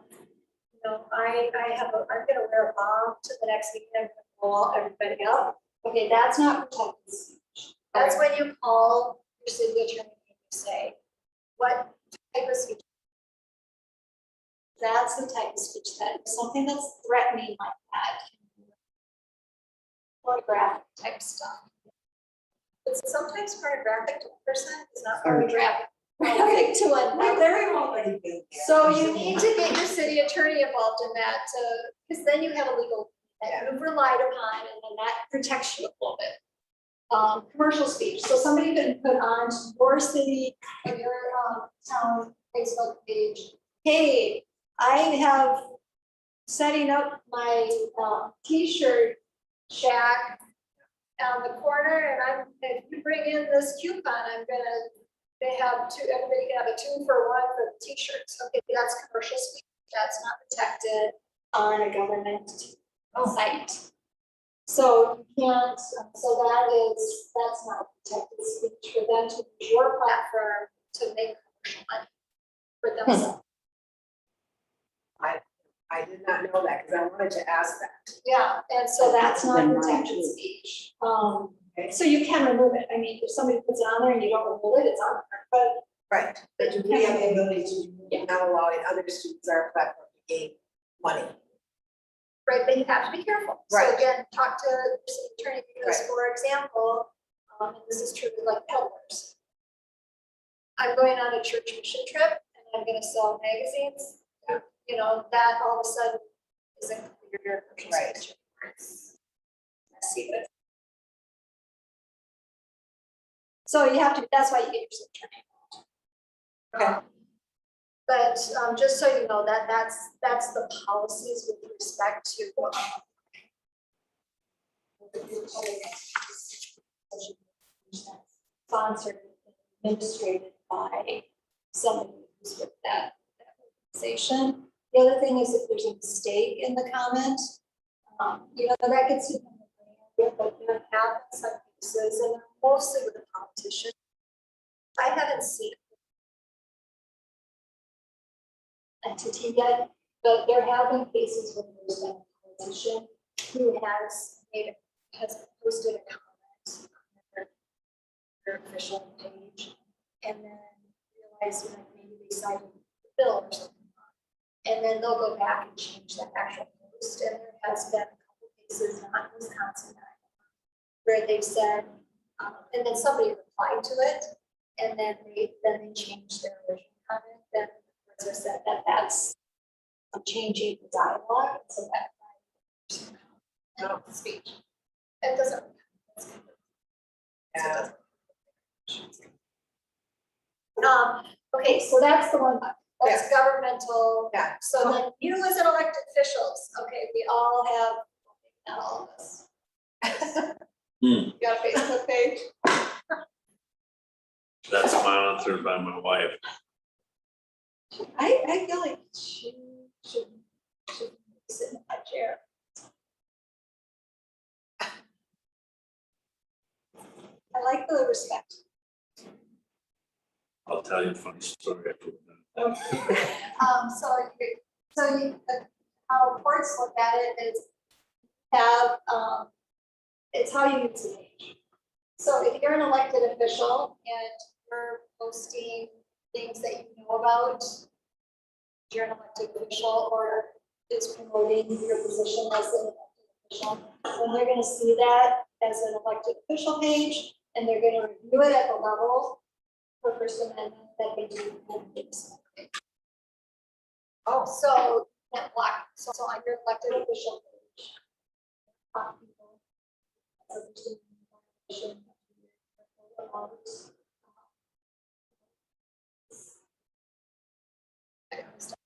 gonna wear a bomb to the next meeting, I'm gonna call everybody up. Okay, that's not protected speech. That's when you call your city attorney and you say, what type of speech? That's the type of speech that is something that's threatening like that. Pornographic type stuff. But sometimes pornographic to a person is not pornographic to another. So you need to get your city attorney involved in that, because then you have a legal that you've relied upon, and then that protects you a little bit. Commercial speech. So somebody can put on your city or your town Facebook page, hey, I have setting up my t-shirt shack on the corner, and if you bring in this coupon, everybody can have a 2 for 1 for the t-shirts. Okay, that's commercial speech. That's not protected on a government site. So you can't, that's not protected speech for them to use your platform to make commercial money for themselves. I did not know that, because I wanted to ask that. Yeah, and so that's not Then mine protected too. speech. So you can remove it. I mean, if somebody puts it on there and you don't remove it, it's on there, but Right, but do we have the ability to not allowing other students our platform to gain money? right, but you have to be careful. Right. So again, talk to the city attorney, because Right. for example, and this is true with like peddlers. I'm going on a church mission trip and I'm gonna sell magazines, you know, that all of a sudden isn't clear. Right. See it. So you have to, that's why you get your city attorney. Okay. But just so you know, that's the policies with respect to sponsored, administrated by somebody who's with that organization. The other thing is if there's a mistake in the comment, you know, that gets you, but there have been some cases, and mostly with the politician. I haven't seen entity yet, but there have been cases where there's been a politician who has posted a comment on their official page, and then realized that maybe they cited the bill or something, and then they'll go back and change that actual used, and there has been a couple cases, not in Wisconsin, where they've said, and then somebody replied to it, and then they changed their original comment, then the courts have said that that's changing the dialogue, so that speech. It doesn't. Yeah. Okay, so that's the one, that's governmental. Yeah. So then you as an elected officials, okay, we all have, not all of us. You got a Facebook page? That's monitored by my wife. I feel like she should sit in that chair. I like the respect. I'll tell you a funny story after we're done. How courts look at it is have, it's how you use the page. So if you're an elected official and you're posting things that you know about, you're an elected official or is promoting your position as an elected official, then they're gonna see that as an elected official page, and they're gonna review it at the level for First Amendment that they do. Oh, So, that block, so on your elected official page. People, as a person, should about, that kind of stuff.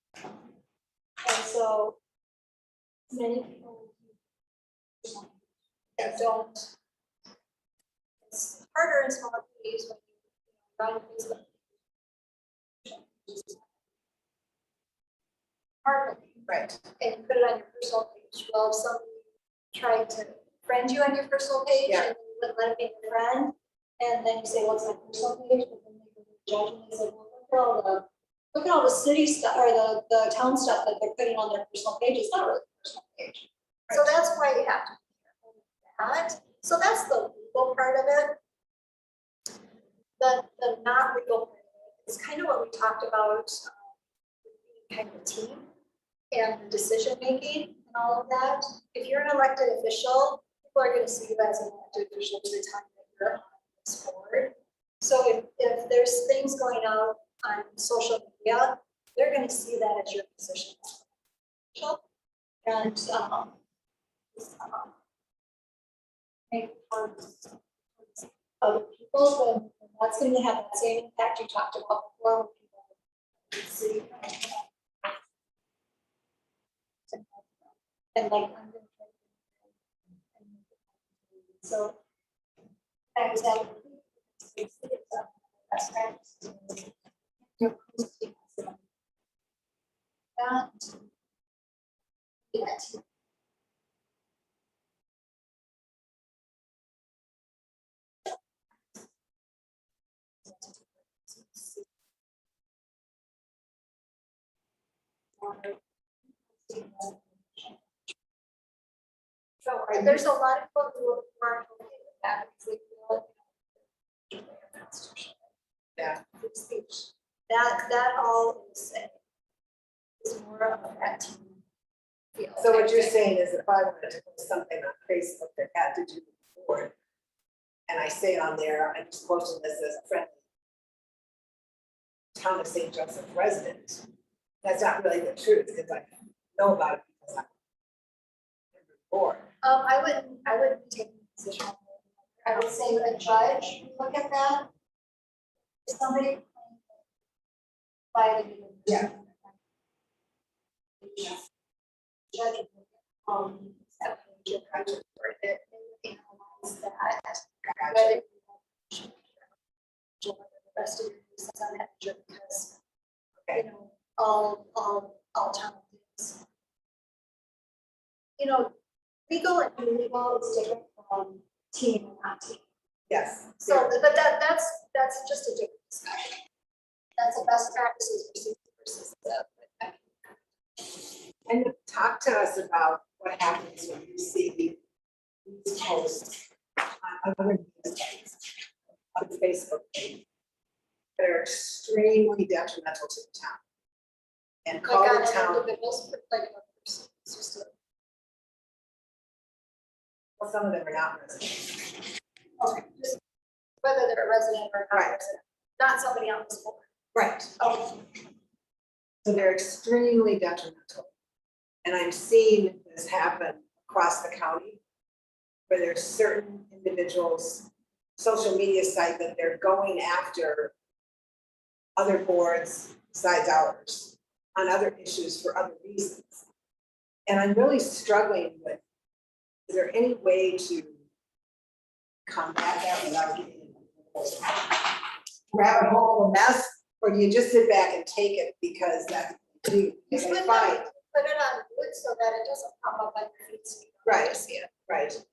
And so many people that don't. It's harder in smaller communities when you run Facebook. Hard, right. and put it on your personal page. Well, if somebody tried to friend you on your personal page Yeah. and you wouldn't let it be your friend, and then you say, well, it's my personal page, but then they go to judge and they say, well, look at all the city stuff or the town stuff that they're putting on their personal page. It's not really a personal page. So that's why you have to be careful with that. So that's the legal part of it. The not legal part of it is kind of what we talked about, being kind of a team and the decision making and all of that. If you're an elected official, people are going to see you as an elected official to the time that you're on this board. So if there's things going out on social media, they're going to see that as your position as an official. And make towards other people, then that's going to have that same impact you talked about before when people see. And like, I'm gonna try to. So. I was at. Best practices. You're posting that. Yeah. So there's a lot of people who are okay with that because they feel Yeah. free speech. That all is more of that team feel. So what you're saying is if I wanted to post something on Facebook that had to do with the board, and I say on there, I'm just posting this as a friendly town of St. Joseph resident, that's not really the truth, because I know about it because I'm on the board. I wouldn't take a position on that. I would say a judge, look at that. If somebody violated. Yeah. Judge, that your project for it, and analyze that. Whether the rest of your reasons on that, because, you know, all town things. You know, legal and illegal is different from team and not team. Yes. So, but that's just a different discussion. That's a best practices versus the. And talk to us about what happens when you see these posts on other news sites, on Facebook page, that are extremely detrimental to the town. And call Like the on town, individuals, like a person, it's just a. Well, some of them are not residents. Okay, just whether they're a resident or not Right. resident, not somebody on this board. Right. Oh, So they're extremely detrimental. And I'm seeing this happen across the county, where there's certain individuals, social media site that they're going after other boards besides ours on other issues for other reasons. And I'm really struggling with, is there any way to combat that without getting into rabbit hole of mess? Or do you just sit back and take it because that's what you do? Because I find, put it on wood so that it doesn't pop up on your feed. So you don't Right. have to see it. right,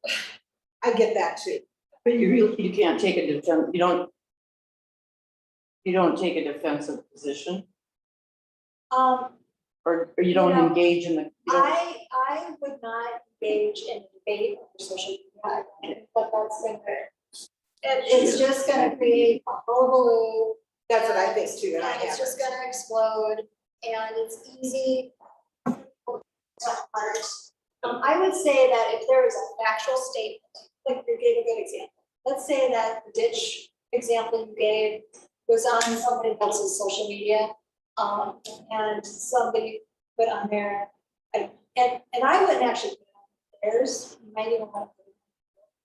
I get that too. But you can't take a you don't take a defensive position, or you don't You know, engage in the. you don't- I would not engage in a debate over social media, but that's been good. And it's just gonna create a hullabaloo. That's what I think too, and I And it's have. just gonna explode, and it's easy. I would say that if there is a factual statement, like you gave a good example, let's say that the ditch example you gave was on somebody else's social media, and somebody put on there, and I wouldn't actually put it on theirs, you might even want to.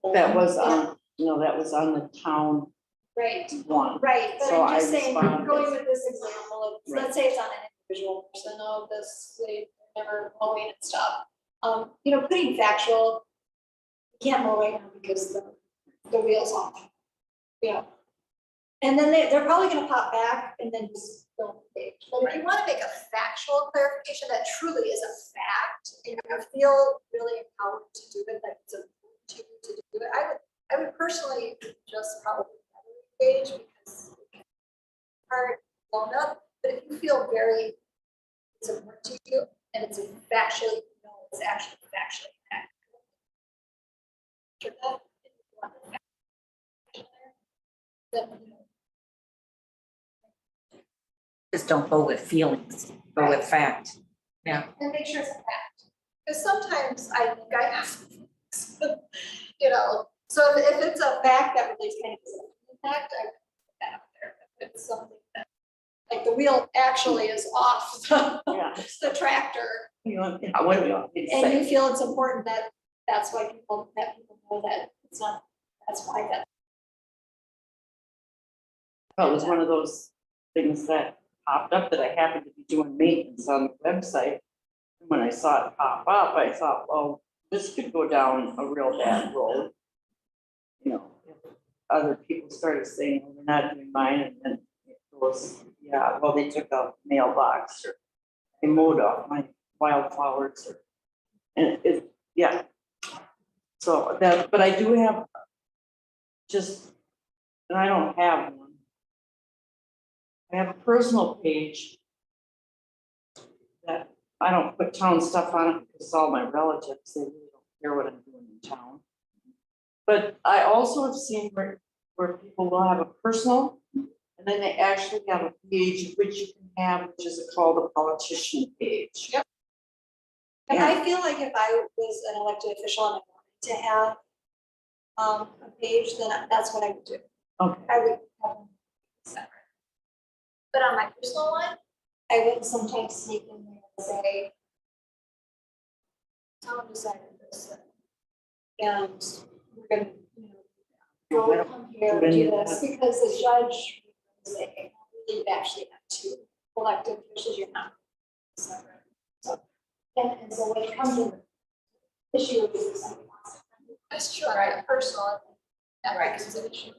put it That was on, that was on the town Right. one. Right, but So I'm just I saying, responded. going with this example, of Right. let's say it's on an individual person, oh, this, they never mowing and stuff. Putting factual, you can't mow right now because the wheel's off. And then they're probably gonna pop back and then just go on the page. But if you wanna make a factual clarification that truly is a fact, and you feel really empowered to do it, that it's important to you to do it, I would personally just probably never engage because it's hard blown up, but if you feel very, it's important to you and it's factually, it's actually factually accurate. Should that, if you want the fact there, then, Just don't go with feelings, go with fact. Yeah. and make sure it's a fact. Because sometimes I think I have, so if it's a fact that really kind of is a fact, I would put that out there. If it's something that, like the wheel actually is off Yeah. the tractor, What do we want me to and you say? feel it's important that that's why people know that it's not, that's why that. Well, it was one of those things that popped up that I happened to be doing maintenance on the website. And when I saw it pop up, I thought, well, this could go down a real bad road. If other people started saying, well, they're not doing mine, and then it goes, yeah, well, they took out mailbox, or they mowed off my wildflowers, and yeah. So that, but I do have and I don't have one. I have a personal page that I don't put town stuff on it because all my relatives, they really don't care what I'm doing in town. But I also have seen where people will have a personal, and then they actually have a page which you can have, which is called a politician page. Yep. And I feel like if I was an elected official and I wanted to have a page, then that's what I would do. Okay. I would have them separate. But on my personal one, I would sometimes sneak in there and say, town decided this. And we're gonna, go come here and do this, because the judge would say, you actually have two elected officials, you're not separate. So, and so when it comes to the issue of this, somebody wants to. That's true, right, personal, that Right. becomes an issue.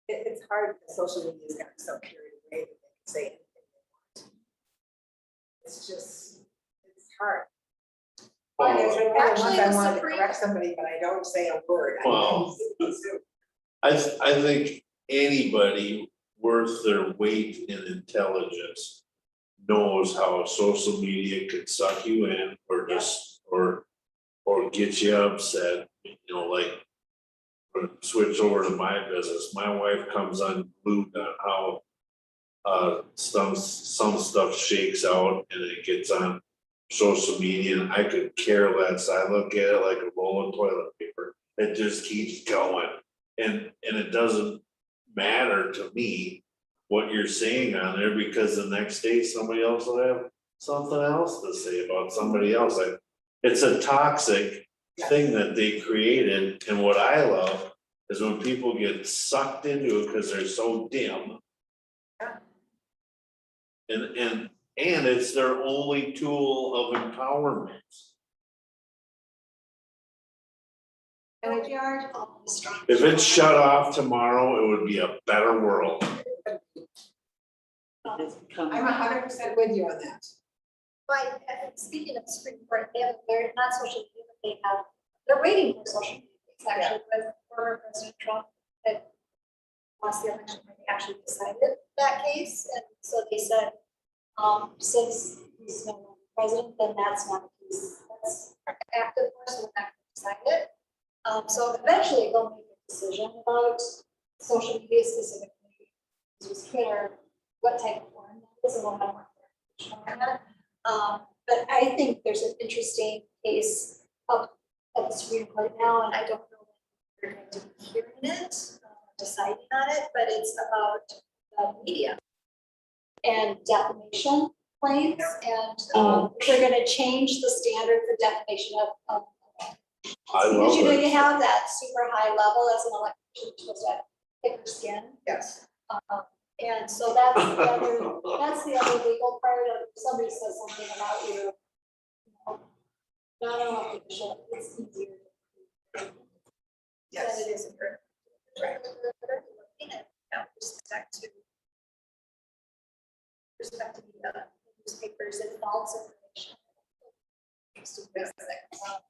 It's hard because social media's gotten so carried away that they can say anything they want. It's hard. Well, Actually, Once I the wanted to Supreme- correct somebody, but I don't say a word. Well, I think anybody worth their weight in intelligence knows how social media could suck you in or just, or get you upset, like. Switch over to my business. My wife comes unglued on how some stuff shakes out and it gets on social media, and I could care less. I look at it like a roll of toilet paper. It just keeps going. And it doesn't matter to me what you're saying on there, because the next day somebody else will have something else to say about somebody else. Like, it's a toxic thing that they created, and what I love is when people get sucked into it because they're so dim. And it's their only tool of empowerment. And if you are, If it's shut off tomorrow, it would be a better world. It's become- I'm 100% with you on that. But speaking of the Supreme Court, they're not social media, but they have, they're waiting for social media. It's actually with former President Trump that lost the election, when they actually decided that case. And so they said, since he's no longer president, then that's not a case that's active for, so we're not going to decide it. So eventually they'll make a decision about social media specifically, it was clear what type of form that is and what more on that. But I think there's an interesting case up at the Supreme Court now, and I don't know when we're going to be hearing it, deciding on it, but it's about the media and defamation claims, and they're going to change the standard for defamation of I love because you know, it. you have that super high level as an electrician, you're supposed to have thicker skin. Yes. And so that's the other legal part of, if somebody says something about you, not an electrician, it's easier. Yes. Than it is in her. Right. Looking at, respect to the newspapers and false information. Interesting things that come up.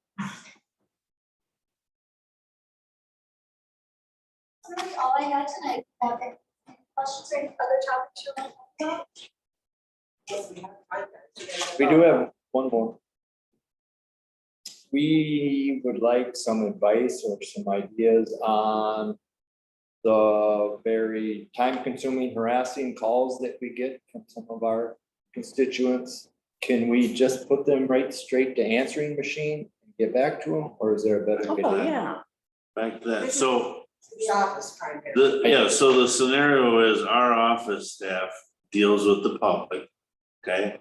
That's really all I had tonight. Okay. Any questions or any other topics you want to talk about? Yes, we have 5 minutes. We do have one more. We would like some advice or some ideas on the very time-consuming, harassing calls that we get from some of our constituents. Can we just put them right straight to answering machine and get back to them, or is there a better way? Oh, yeah. Back to that, so The office primarily. so the scenario is our office staff deals with the public, okay?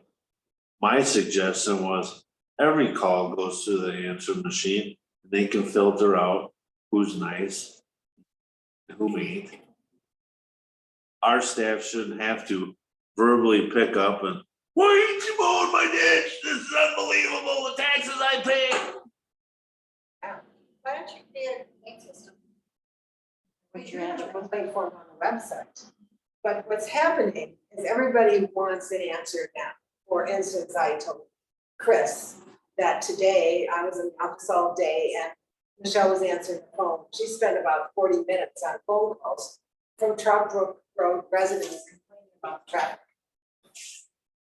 My suggestion was every call goes through the answer machine, they can filter out who's nice and who ain't. Our staff shouldn't have to verbally pick up and, why ain't you mowing my ditch? This is unbelievable, the taxes I pay. Why don't you create a complaint system? We do have a complaint form on the website. But what's happening is everybody wants an answer now. For instance, I told Chris that today I was in the office all day and Michelle was answering the phone. She spent about 40 minutes on phone calls from Trout Brook Road residents complaining about traffic.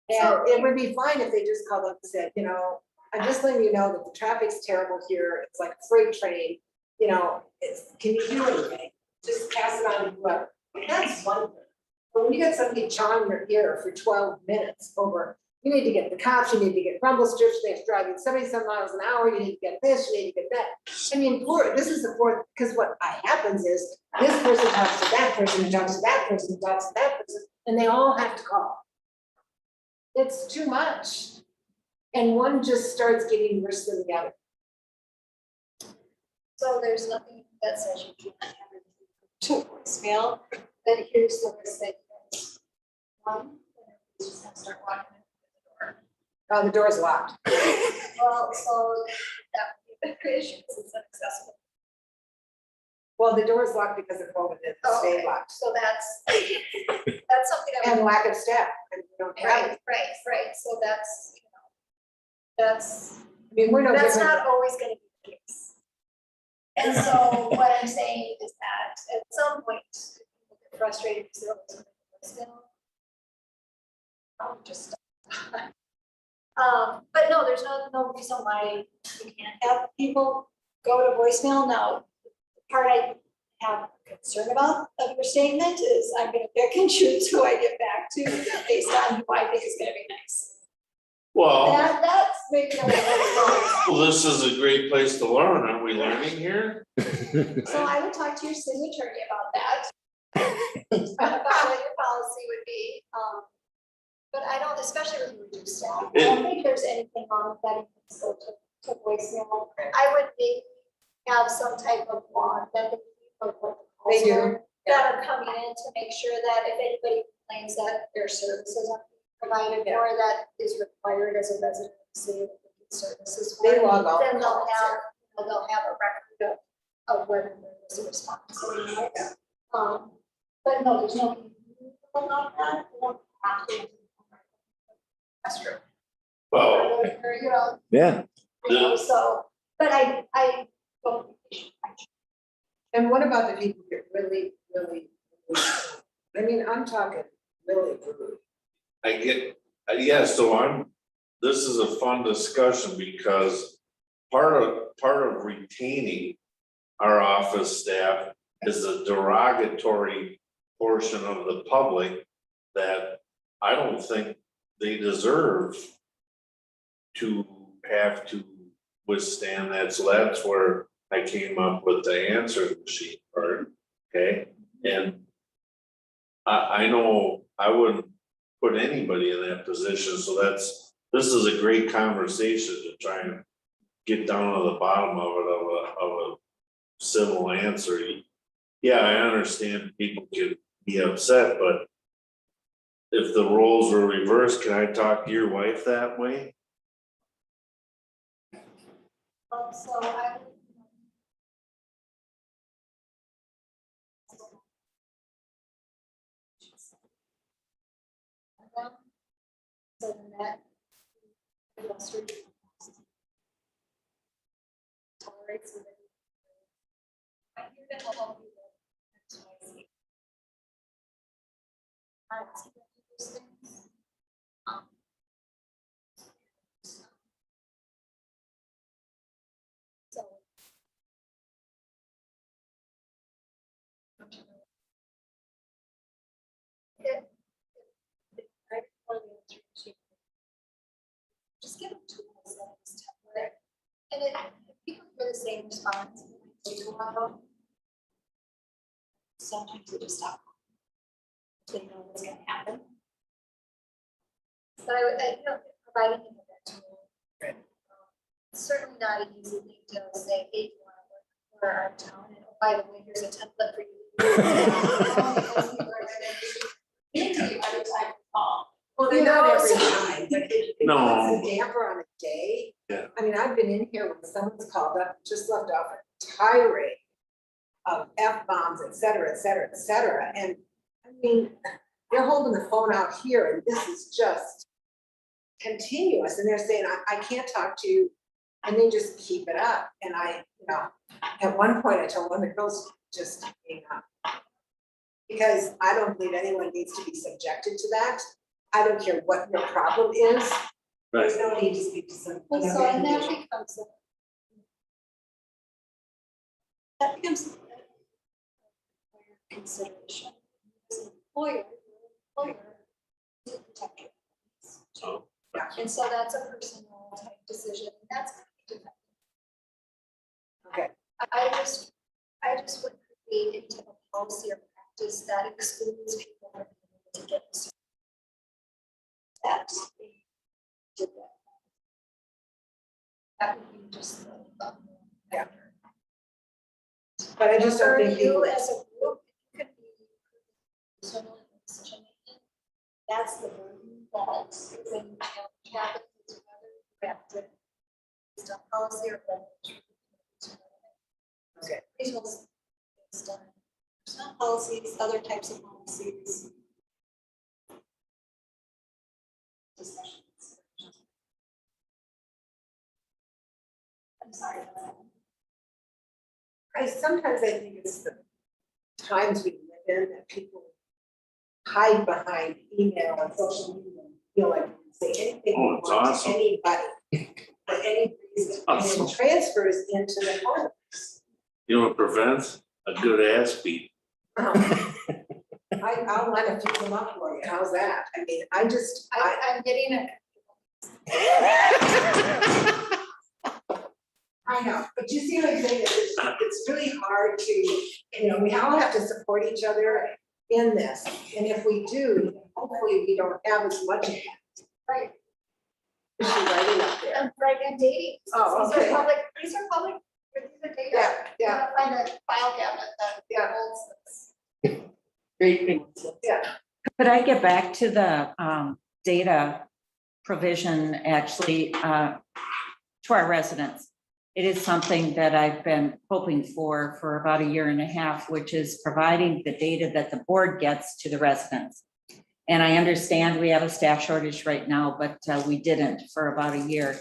And it would be fine if they just called up and said, you know, I'm just letting you know that the traffic's terrible here. It's like a freight train, you know, can you do anything? Just pass it on to whoever. That's one thing. But when you got somebody chawing your ear for 12 minutes over, you need to get the cops, you need to get rumble strips, they're driving 70-some miles an hour, you need to get this, you need to get that. I mean, this is the fourth, because what happens is this person talks to that person, who talks to that person, who talks to that person, and they all have to call. It's too much. And one just starts getting worse than the other. So there's nothing that says you can't have it to voicemail, but here's the risk that you guys, one, you just have to start walking in Oh, the door's locked. the door. Well, so that would be a big issue because it's inaccessible. Well, the door's locked because of COVID, it's Oh, stay okay. locked. So that's something that. And lack of staff, and we don't have it. Right, so that's, that's, I mean, we're no that's different. not always gonna be the case. And so what I'm saying is that at some point, people get frustrated because they're always going to voicemail. I'll just stop. But no, there's no reason why we can't have people go to voicemail. Now, the part I have concern about of your statement is I'm gonna pick and choose who I get back to based on who I think is gonna be nice. Well, That's maybe a little. well, this is a great place to learn. Are we learning here? So I would talk to your city attorney about that. About what your policy would be, but I don't, especially with reduced staff, I don't think there's anything wrong with that, it can go to voicemail. I would maybe have some type of log that the people of what the calls They do, are that are coming in to make sure that if anybody complains that their services are provided Yeah. or that is required as a resident, say that the services. They were, log all Then the they'll calls, have, they'll have a record of whether there was a response. But no, there's no about that, you don't have to. That's true. Well, Or, you know, Yeah, so, but I don't. And what about the people that really, I mean, I'm talking really rude. I get, yeah, so this is a fun discussion because part of retaining our office staff is a derogatory portion of the public that I don't think they deserve to have to withstand that. So that's where I came up with the answer machine part, okay? And I know I wouldn't put anybody in that position, so this is a great conversation to try and get down to the bottom of it, of a civil answer. Yeah, I understand people can be upset, but if the roles were reversed, can I talk to your wife that way? So I. So that. Tolerates it. I'm here to help you with X, Y, Z. I don't see those things. So. I want to answer to. Just give them tools that is template. And if people hear the same response, they tomorrow. Sometimes they just stop. They know what's gonna happen. But you know, providing them with that tool. It's certainly not an easy thing to say, hey, you wanna work for our town, and oh, by the way, here's a template for you. Because people are gonna be into you every time you call. Well, they're not every time, but it No. puts a damper on a day. Yeah. I mean, I've been in here when someone's called up, just left off a tirade of F-bombs, et cetera, et cetera, et cetera, and I mean, they're holding the phone out here and this is just continuous, and they're saying, I can't talk to you, and they just keep it up, and at one point I told one of the girls, just hang up. Because I don't believe anyone needs to be subjected to that. I don't care what your problem is. There's no need to speak to someone. Well, so and that becomes a consideration. As an employer, to protect your employees. So, And so that's a personal type decision, and that's different. Okay. I just would create a type of policy or practice that excludes people from being able to get this. That they did that. That would be just the. Yeah. But I just don't For think you people, as a group, it could be personal decision making. That's the burden that is in cabinet, is whether you have to. Based on policy or whether. Okay. Reasonable, based on personnel policies, other types of policies. Discussions. I'm sorry. sometimes I think it's the times we live in that people hide behind email and social media and feel like they can say anything Oh, they it's want awesome. to anybody for any reason, and Awesome. it transfers into the home. You know what prevents? a good ass beat. I'll line a few of them up for you. How's that? I mean, I'm getting it. I know, but you see what I'm saying, it's really hard to, we all have to support each other in this, and if we do, hopefully we don't have as much. Right. Is she writing up there? And right, and dating. Oh, These okay. are public, these are data. Yeah, yeah. You gotta find a file cabinet that holds this. Yeah. Could I get back to the data provision actually to our residents? It is something that I've been hoping for about 1.5 years, which is providing the data that the board gets to the residents. And I understand we have a staff shortage right now, but we didn't for about 1 year.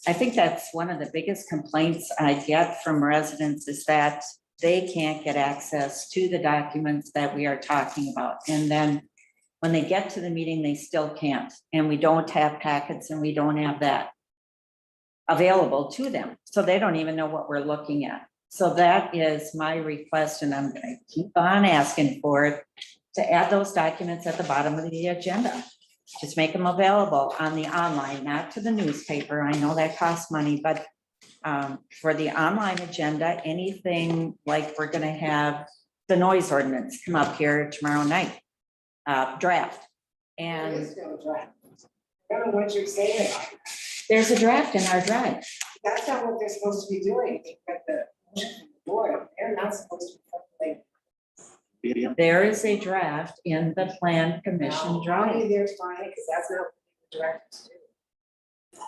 I think that's one of the biggest complaints I get from residents is that they can't get access to the documents that we are talking about. And then when they get to the meeting, they still can't. And we don't have packets and we don't have that available to them. So they don't even know what we're looking at. So that is my request, and I'm gonna keep on asking for it, to add those documents at the bottom of the agenda. Just make them available on the online, not to the newspaper. I know that costs money, but for the online agenda, anything like we're gonna have the noise ordinance come up here tomorrow night, draft. And I don't know what you're saying. there's a draft in our drive. That's not what they're supposed to be doing, but the board, they're not supposed to be. There is a draft in the plan commission drive. They're fine, because that's not what the directors do.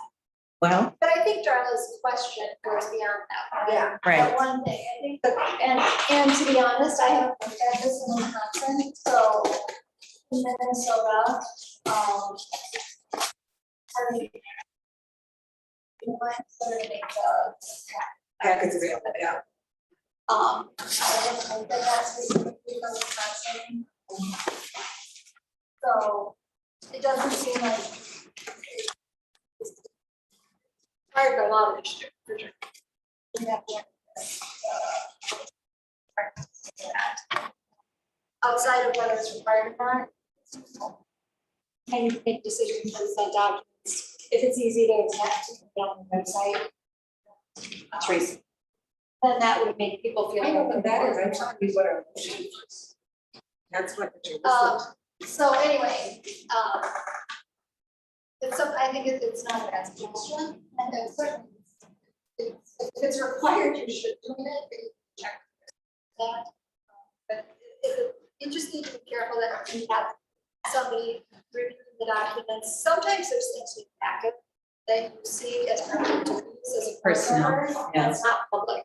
Well, But I think Darla's question goes beyond that. Yeah. right. But one thing, I think, and to be honest, I haven't looked at this in Wisconsin, so in Minnesota, are they? You might sort of make the. Packets available, yeah. I don't think that that's specifically for Wisconsin. So it doesn't seem like. It's hard for a lot of districts, for sure. We have to, outside of whether it's required or not. And you make decisions based on documents, if it's easy to attach to the website. Tracy. Then that would make people feel. I know what that is, I'm telling you what our motion is. That's what you're listening to. So anyway, it's some, I think it's not a bad suggestion, and then certainly, if it's required, you should do it, but you check that. But you just need to be careful that you have somebody reviewing the documents. Sometimes there's things in the packet that you see as part of the duties as a person, Personnel, and it's not public.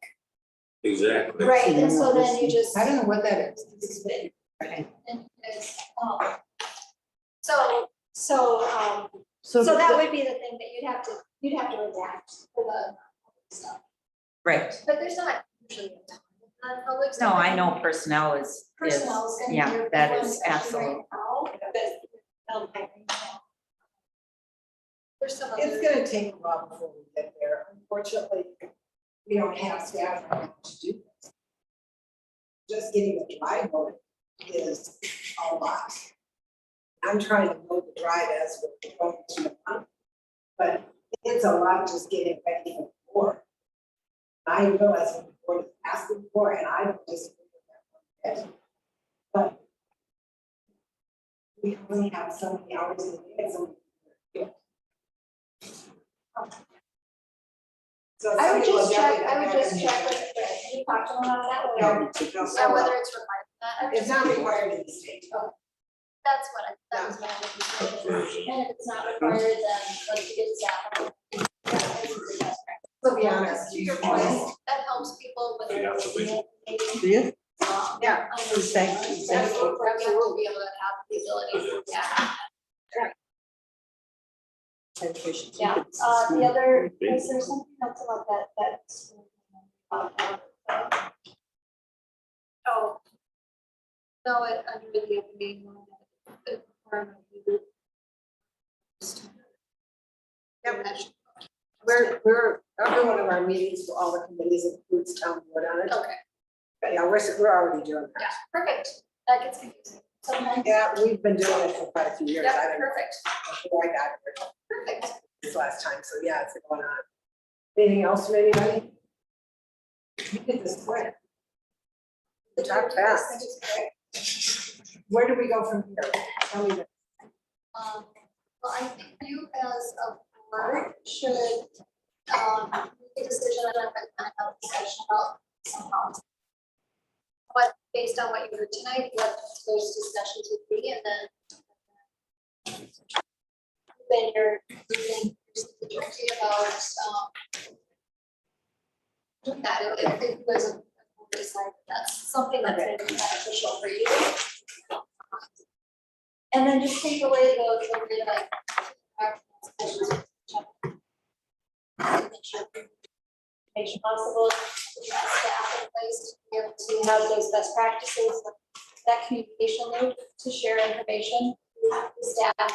Exactly. Right, and so then you just. I don't know what that is. Explain. Right. And it's, so that would be the thing that you'd have to redact for the stuff, Right. but there's not usually a ton of public No, stuff. I know personnel is, Personnel is gonna be yeah, your that big one, is especially absolute. right now, but, I think, there's some It's other, gonna take a while before we get there. Unfortunately, we don't have staff right now to do this. Just getting the drive voted is a lot. I'm trying to vote the drive as we're going to the month. But it's a lot just getting ready for the board. I realize what the board is asking for, and I don't disagree with that one bit. But we only have so many hours in the day, so. So I would some people just check, definitely I would don't just have check any- with Chris, you talk to him about that, No, whether, no, whether it's required, or not. It's not required in the state. That's what that was my understanding, and if it's not required, then let's get staff. To be honest. To your point, that helps people with. Yeah, so we- Yeah. Yeah. Exactly. Everyone will be able to have the ability to, yeah. Yeah, the other, is there something else about that, that's. Oh. No, it, under the opening one. We're, every one of our meetings for all the committees includes town board on it. Okay, Yeah, we're already doing Yeah, that. perfect. That gets confusing sometimes. Yeah, we've been doing it for quite a few years. I Yeah, don't know perfect, before I got here perfect. this last time, so yeah, it's going on. Anything else from anybody? You did this quick. Talk fast. Where do we go from here? Tell me that. Well, I think you as a board should, make a decision on a discussion about somehow. But based on what you heard tonight, what those discussions would be, and then you're directly about, that, if it was a, decide that's something that's going to be beneficial for you. And then just take away those, like, information possible, staff in place to be able to have those best practices, that communication loop to share information with the staff.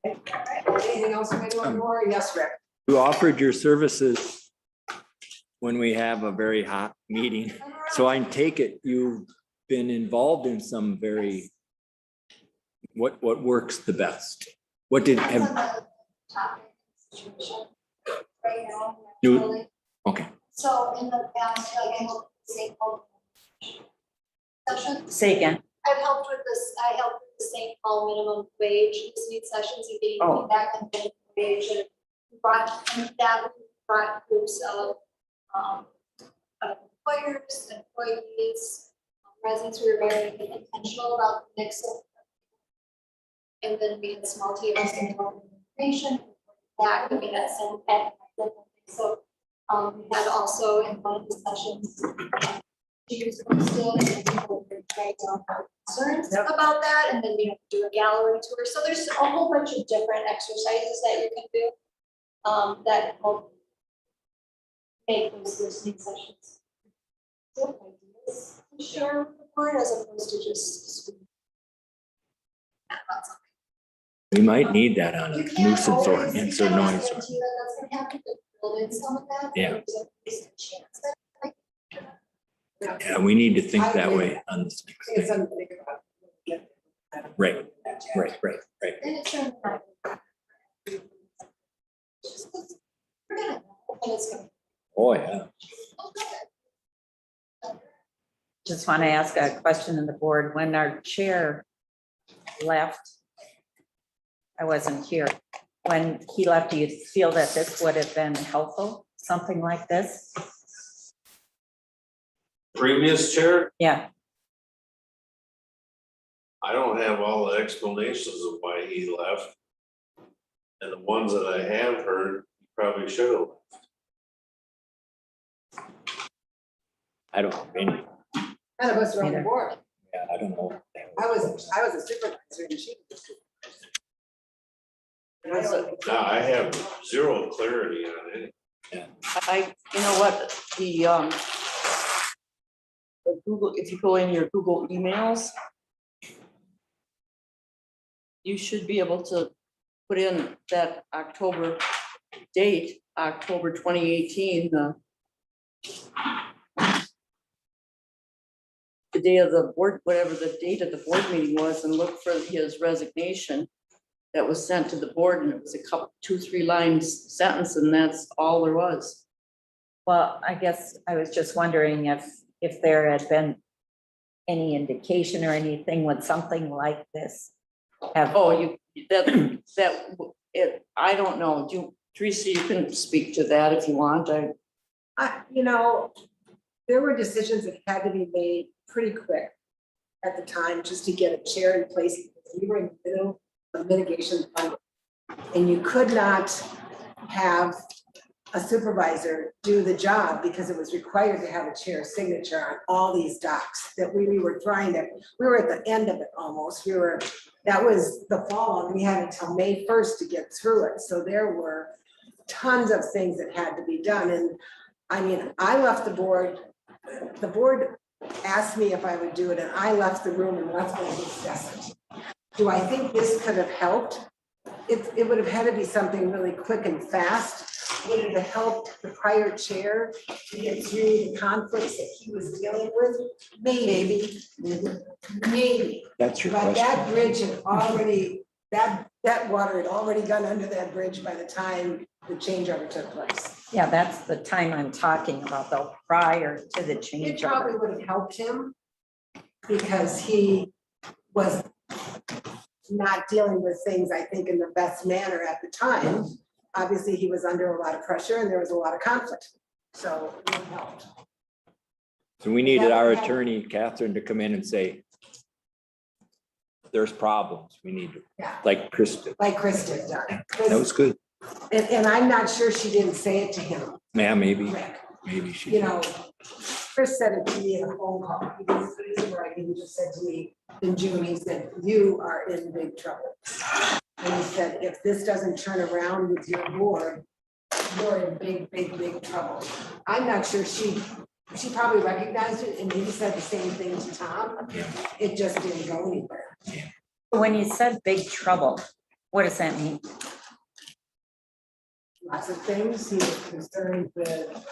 Anything else from anyone more? Yes, Rick. You offered your services when we have a very hot meeting. So I take it you've been involved in some very, what works the best? What did Depends on have, the topic, situation, right now. You- really. okay, So in the past, like I helped with the St. Paul session, Say again. I've helped with this, I helped with the St. Paul minimum wage, listening sessions and getting Oh. feedback on minimum wage and brought groups of employers, employees, residents who were very intentional about the mix of. And then we had small tables and information that we had some so we had also in one of the sessions. She was posted and people were writing down concerns about that, and then we have to do a gallery tour. So there's a whole bunch of different exercises that you can do that help make those listening sessions. Good ideas to share with the board as opposed to just. we might need that on a You can't nuisance always- ordinance or you can't noise. guarantee that that's gonna happen, but build in some of that. Yeah. There's at least a chance that. Yeah, we need to think that way on this. It's something to think about. Right. Right. And it's gonna happen. Just 'cause we're gonna know, and it's gonna. Oh, yeah. Just want to ask a question in the board. When our chair left, I wasn't here. When he left, do you feel that this would have been helpful? Something like this? Previous chair, Yeah, I don't have all the explanations of why he left. And the ones that I have heard, he probably should have. I don't have any, None of us are on the Neither. board. yeah, I don't know. I was a supervisor and she was. And I don't- Now, I have zero clarity on it. You know what, the Google, if you go in your Google emails, you should be able to put in that October date, October 2018, the day of the board, whatever the date of the board meeting was, and look for his resignation that was sent to the board, and it was a couple, 2-3 lines sentence, and that's all there was. well, I guess I was just wondering if there had been any indication or anything with something like this. Oh, I don't know, Teresa, you can speak to that if you want, You know, there were decisions that had to be made pretty quick at the time, just to get a chair in place. Because we were in the middle of mitigation funding. And you could not have a supervisor do the job because it was required to have a chair signature on all these docs that we were we were at the end of it almost. That was the fall and we had until May 1st to get through it. So there were tons of things that had to be done. And I mean, I left the board asked me if I would do it and I left the room and left them to discuss it. Do I think this could have helped? It would have had to be something really quick and fast. would it have helped the prior chair to get through the conflicts that he was dealing with? Maybe. Maybe. That's your But that question. bridge had already, that water had already gone under that bridge by the time the changeover took place. Yeah, that's the time I'm talking about, though, prior to the It probably changeover. would have helped him because he was not dealing with things, I think, in the best manner at the time. Obviously, he was under a lot of pressure and there was a lot of conflict, so it helped. So we needed our attorney, Catherine, to come in and say, there's problems. We need to, Yeah. like Chris did. Like Chris did, done. That was good. And I'm not sure she didn't say it to him, Yeah, maybe, Rick. maybe she. You know, Chris said it to me in a phone call. He didn't put it in writing. He just said to me in June, he said, you are in big trouble. And he said, if this doesn't turn around with your board, you're in big, big, big trouble. I'm not sure she probably recognized it and maybe said the same thing to Tom. Yeah. It just didn't go anywhere. When you said big trouble, what does that mean? Lots of things. He was concerned with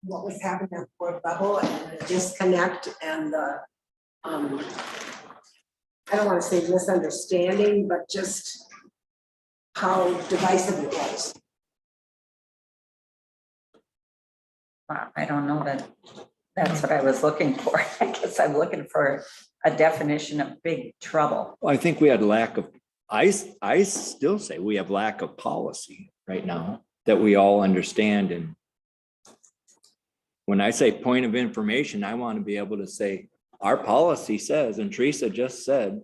what was happening at board level and the disconnect and the, I don't want to say misunderstanding, but just how divisive it was. I don't know that that's what I was looking for. I guess I'm looking for a definition of big trouble. Well, I think we had lack of, I still say we have lack of policy right now that we all understand. And when I say point of information, I want to be able to say, our policy says, and Teresa just said,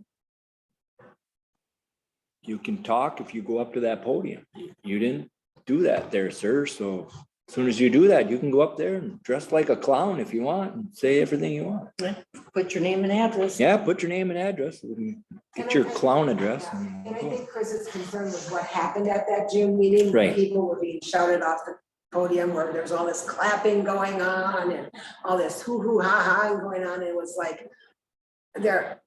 you can talk if you go up to that podium. You didn't do that there, sir. So as soon as you do that, you can go up there and dress like a clown if you want and say everything you want. Put your name and address. Yeah, put your name and address. Get your clown address. And I think Chris's concern was what happened at that June meeting. Where Right. people were being shouted off the podium where there's all this clapping going on and all this hoo-hoo, ha-ha going on. It was like, there.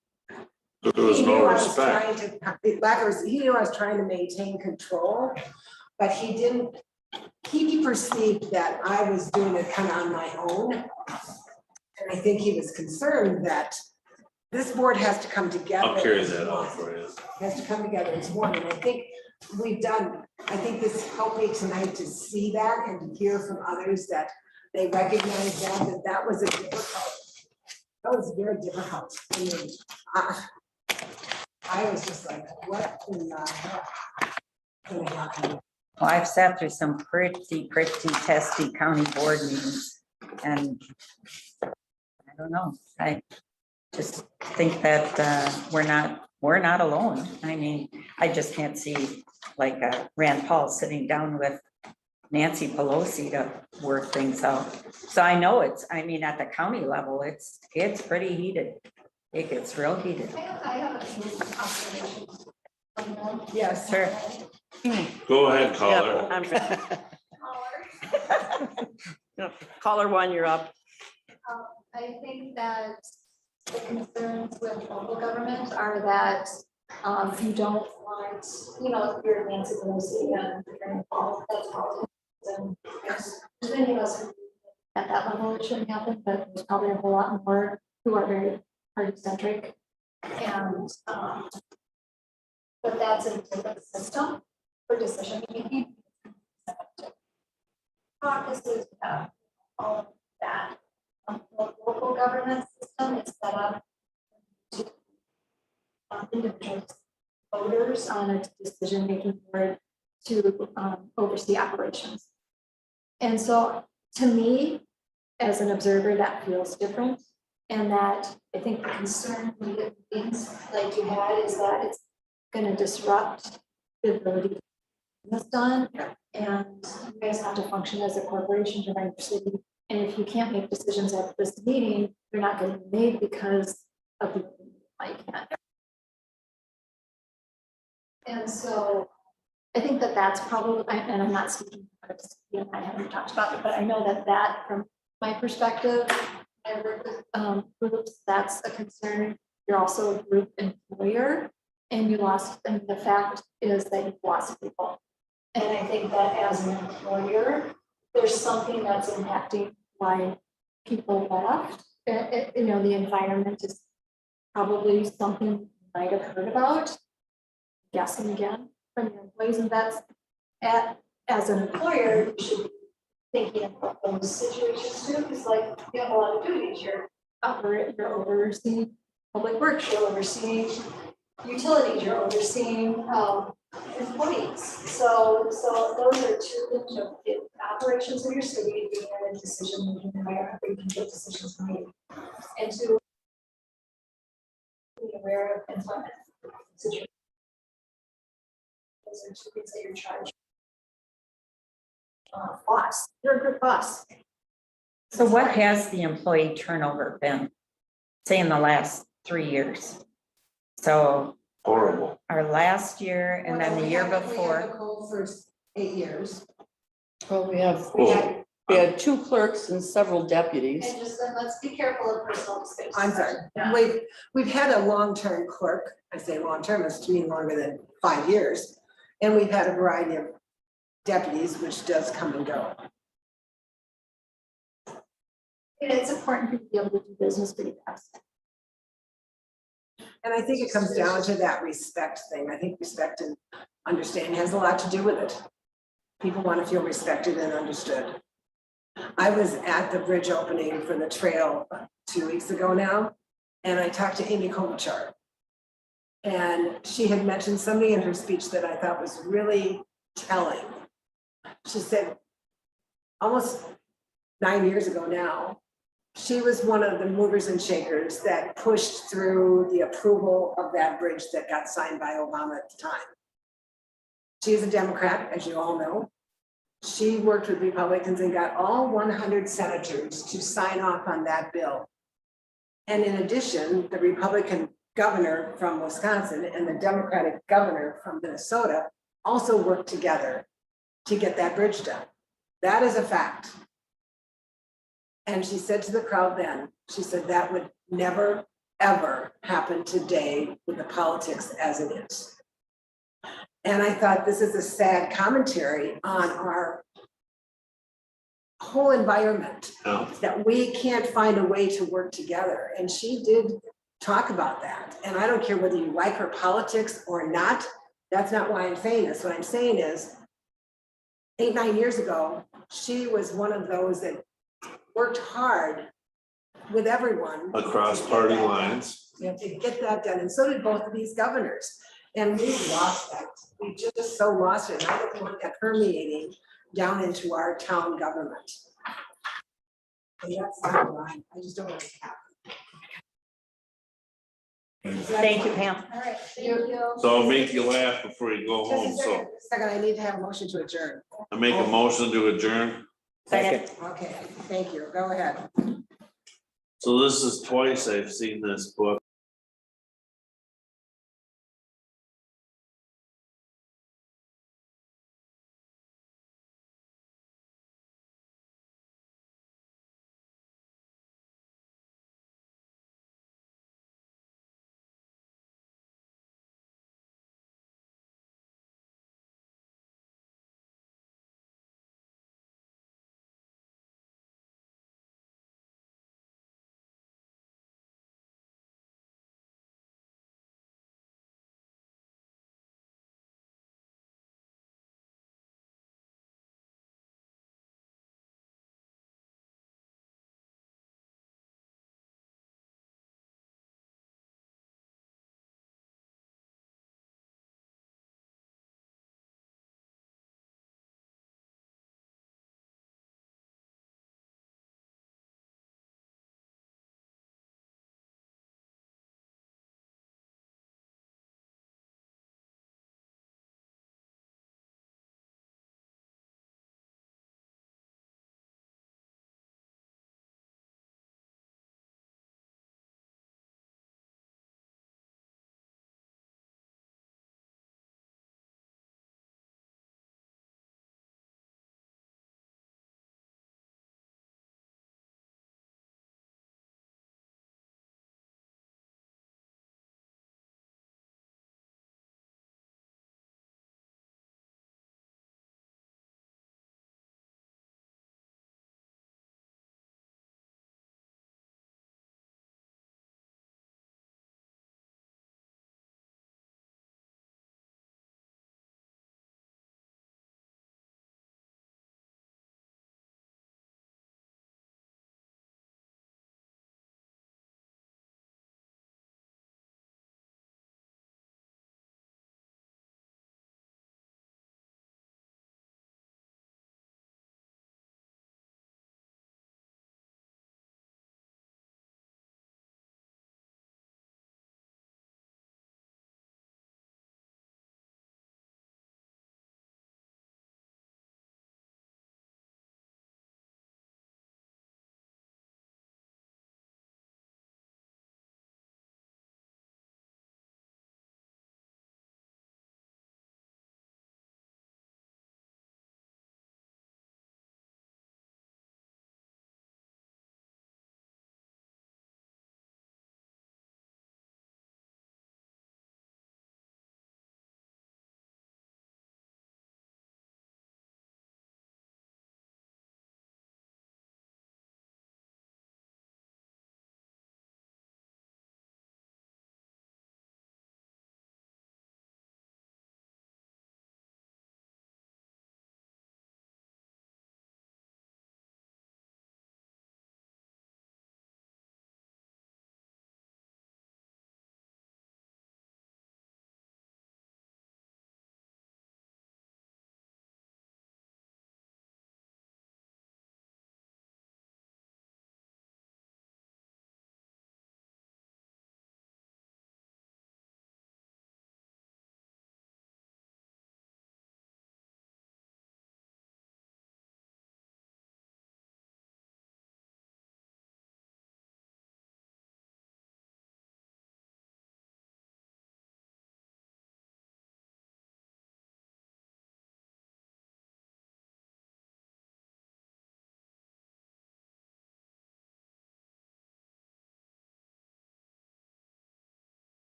There was He no knew I was respect. he knew I was trying to maintain control, but he didn't, he perceived that I was doing it kind of on my own. And I think he was concerned that this board has to come together. I'll carry as that one. out for you. Has to come together as one, and I think I think this helped me tonight to see that and to hear from others that they recognize that was a difficult, that was very difficult. I mean, I was just like, what in the heck gonna happen? Well, I've sat through some pretty testy county board meetings, and I don't know, I just think that we're not alone. I mean, I just can't see like Rand Paul sitting down with Nancy Pelosi to work things out. So I know I mean, at the county level, it's pretty heated. It gets real heated. I have a few observations. Yes, Sure. Go ahead, caller. Yeah, I'm ready. Caller one, you're up. I think that the concerns with local government are that you don't want, if you're Nancy Pelosi and you're involved, that's politics. And yes, there's many of us who at that level it shouldn't happen, but there's probably a whole lot more who are very party centric. And but that's a different system for decision making. Caucuses, all of that. The local government system is set up to individual voters on a decision-making board to oversee operations. And so to me, as an observer, that feels different. And that I think the concern with things like you had is that it's going to disrupt the ability to get this done. And you guys have to function as a corporation to run your city. And if you can't make decisions at this meeting, they're not going to be made because of the I can't. And so I think that that's probably, and I'm not speaking, I haven't talked about it, but I know that from my perspective, I work with groups, that's a concern. You're also a group employer and you lost, and the fact is that you've lost people. And I think that as an employer, there's something that's impacting why people left. You know, the environment is probably something you might have heard about. Guessing again from your employees, and that's as an employer, you should be thinking about those situations too, because like you have a lot of duties. You're overseeing public works, you're overseeing utilities, you're overseeing employees. So those are two things, you know, the operations of your city, being in a decision-making environment where you can get decisions made. And to be aware of employment situations. Those are two things that you're charged. Boss, you're a good boss. So what has the employee turnover been, say in the last 3 years? So Horrible. our last year and then the year We had before, Nicole for 8 years. Well, we have, Oh, we had 2 clerks and several deputies. And just then let's be careful of personal space. I'm sorry, Yeah. we've had a long-term clerk, I say long-term, it's to me longer than 5 years. And we've had a variety of deputies, which does come and go. And it's important to be able to do business with you guys. And I think it comes down to that respect thing. I think respect and understanding has a lot to do with it. People want to feel respected and understood. I was at the bridge opening for the trail 2 weeks ago now, and I talked to Amy Kopichar. And she had mentioned something in her speech that I thought was really telling. She said, almost 9 years ago now, she was one of the movers and shakers that pushed through the approval of that bridge that got signed by Obama at the time. She is a Democrat, as you all know. She worked with Republicans and got all 100 senators to sign off on that bill. And in addition, the Republican governor from Wisconsin and the Democratic governor from Minnesota also worked together to get that bridge done. That is a fact. And she said to the crowd then, she said that would never, ever happen today with the politics as it is. And I thought this is a sad commentary on our whole environment, no. that we can't find a way to work together. And she did talk about that. And I don't care whether you like her politics or not. That's not why I'm saying this. What I'm saying is 8, 9 years ago, she was one of those that worked hard with everyone. Across party lines. To get that done, and so did both of these governors. And we lost that, we just so lost it, and I don't want that permeating down into our town government. And that's not right, I just don't want it to happen. thank you, Pam. All right, thank you. So I'll make you laugh before you go home, Just a so second, I need to have a motion to adjourn. I make a motion to adjourn. Second. Okay, thank you, go ahead. So this is twice I've seen this book.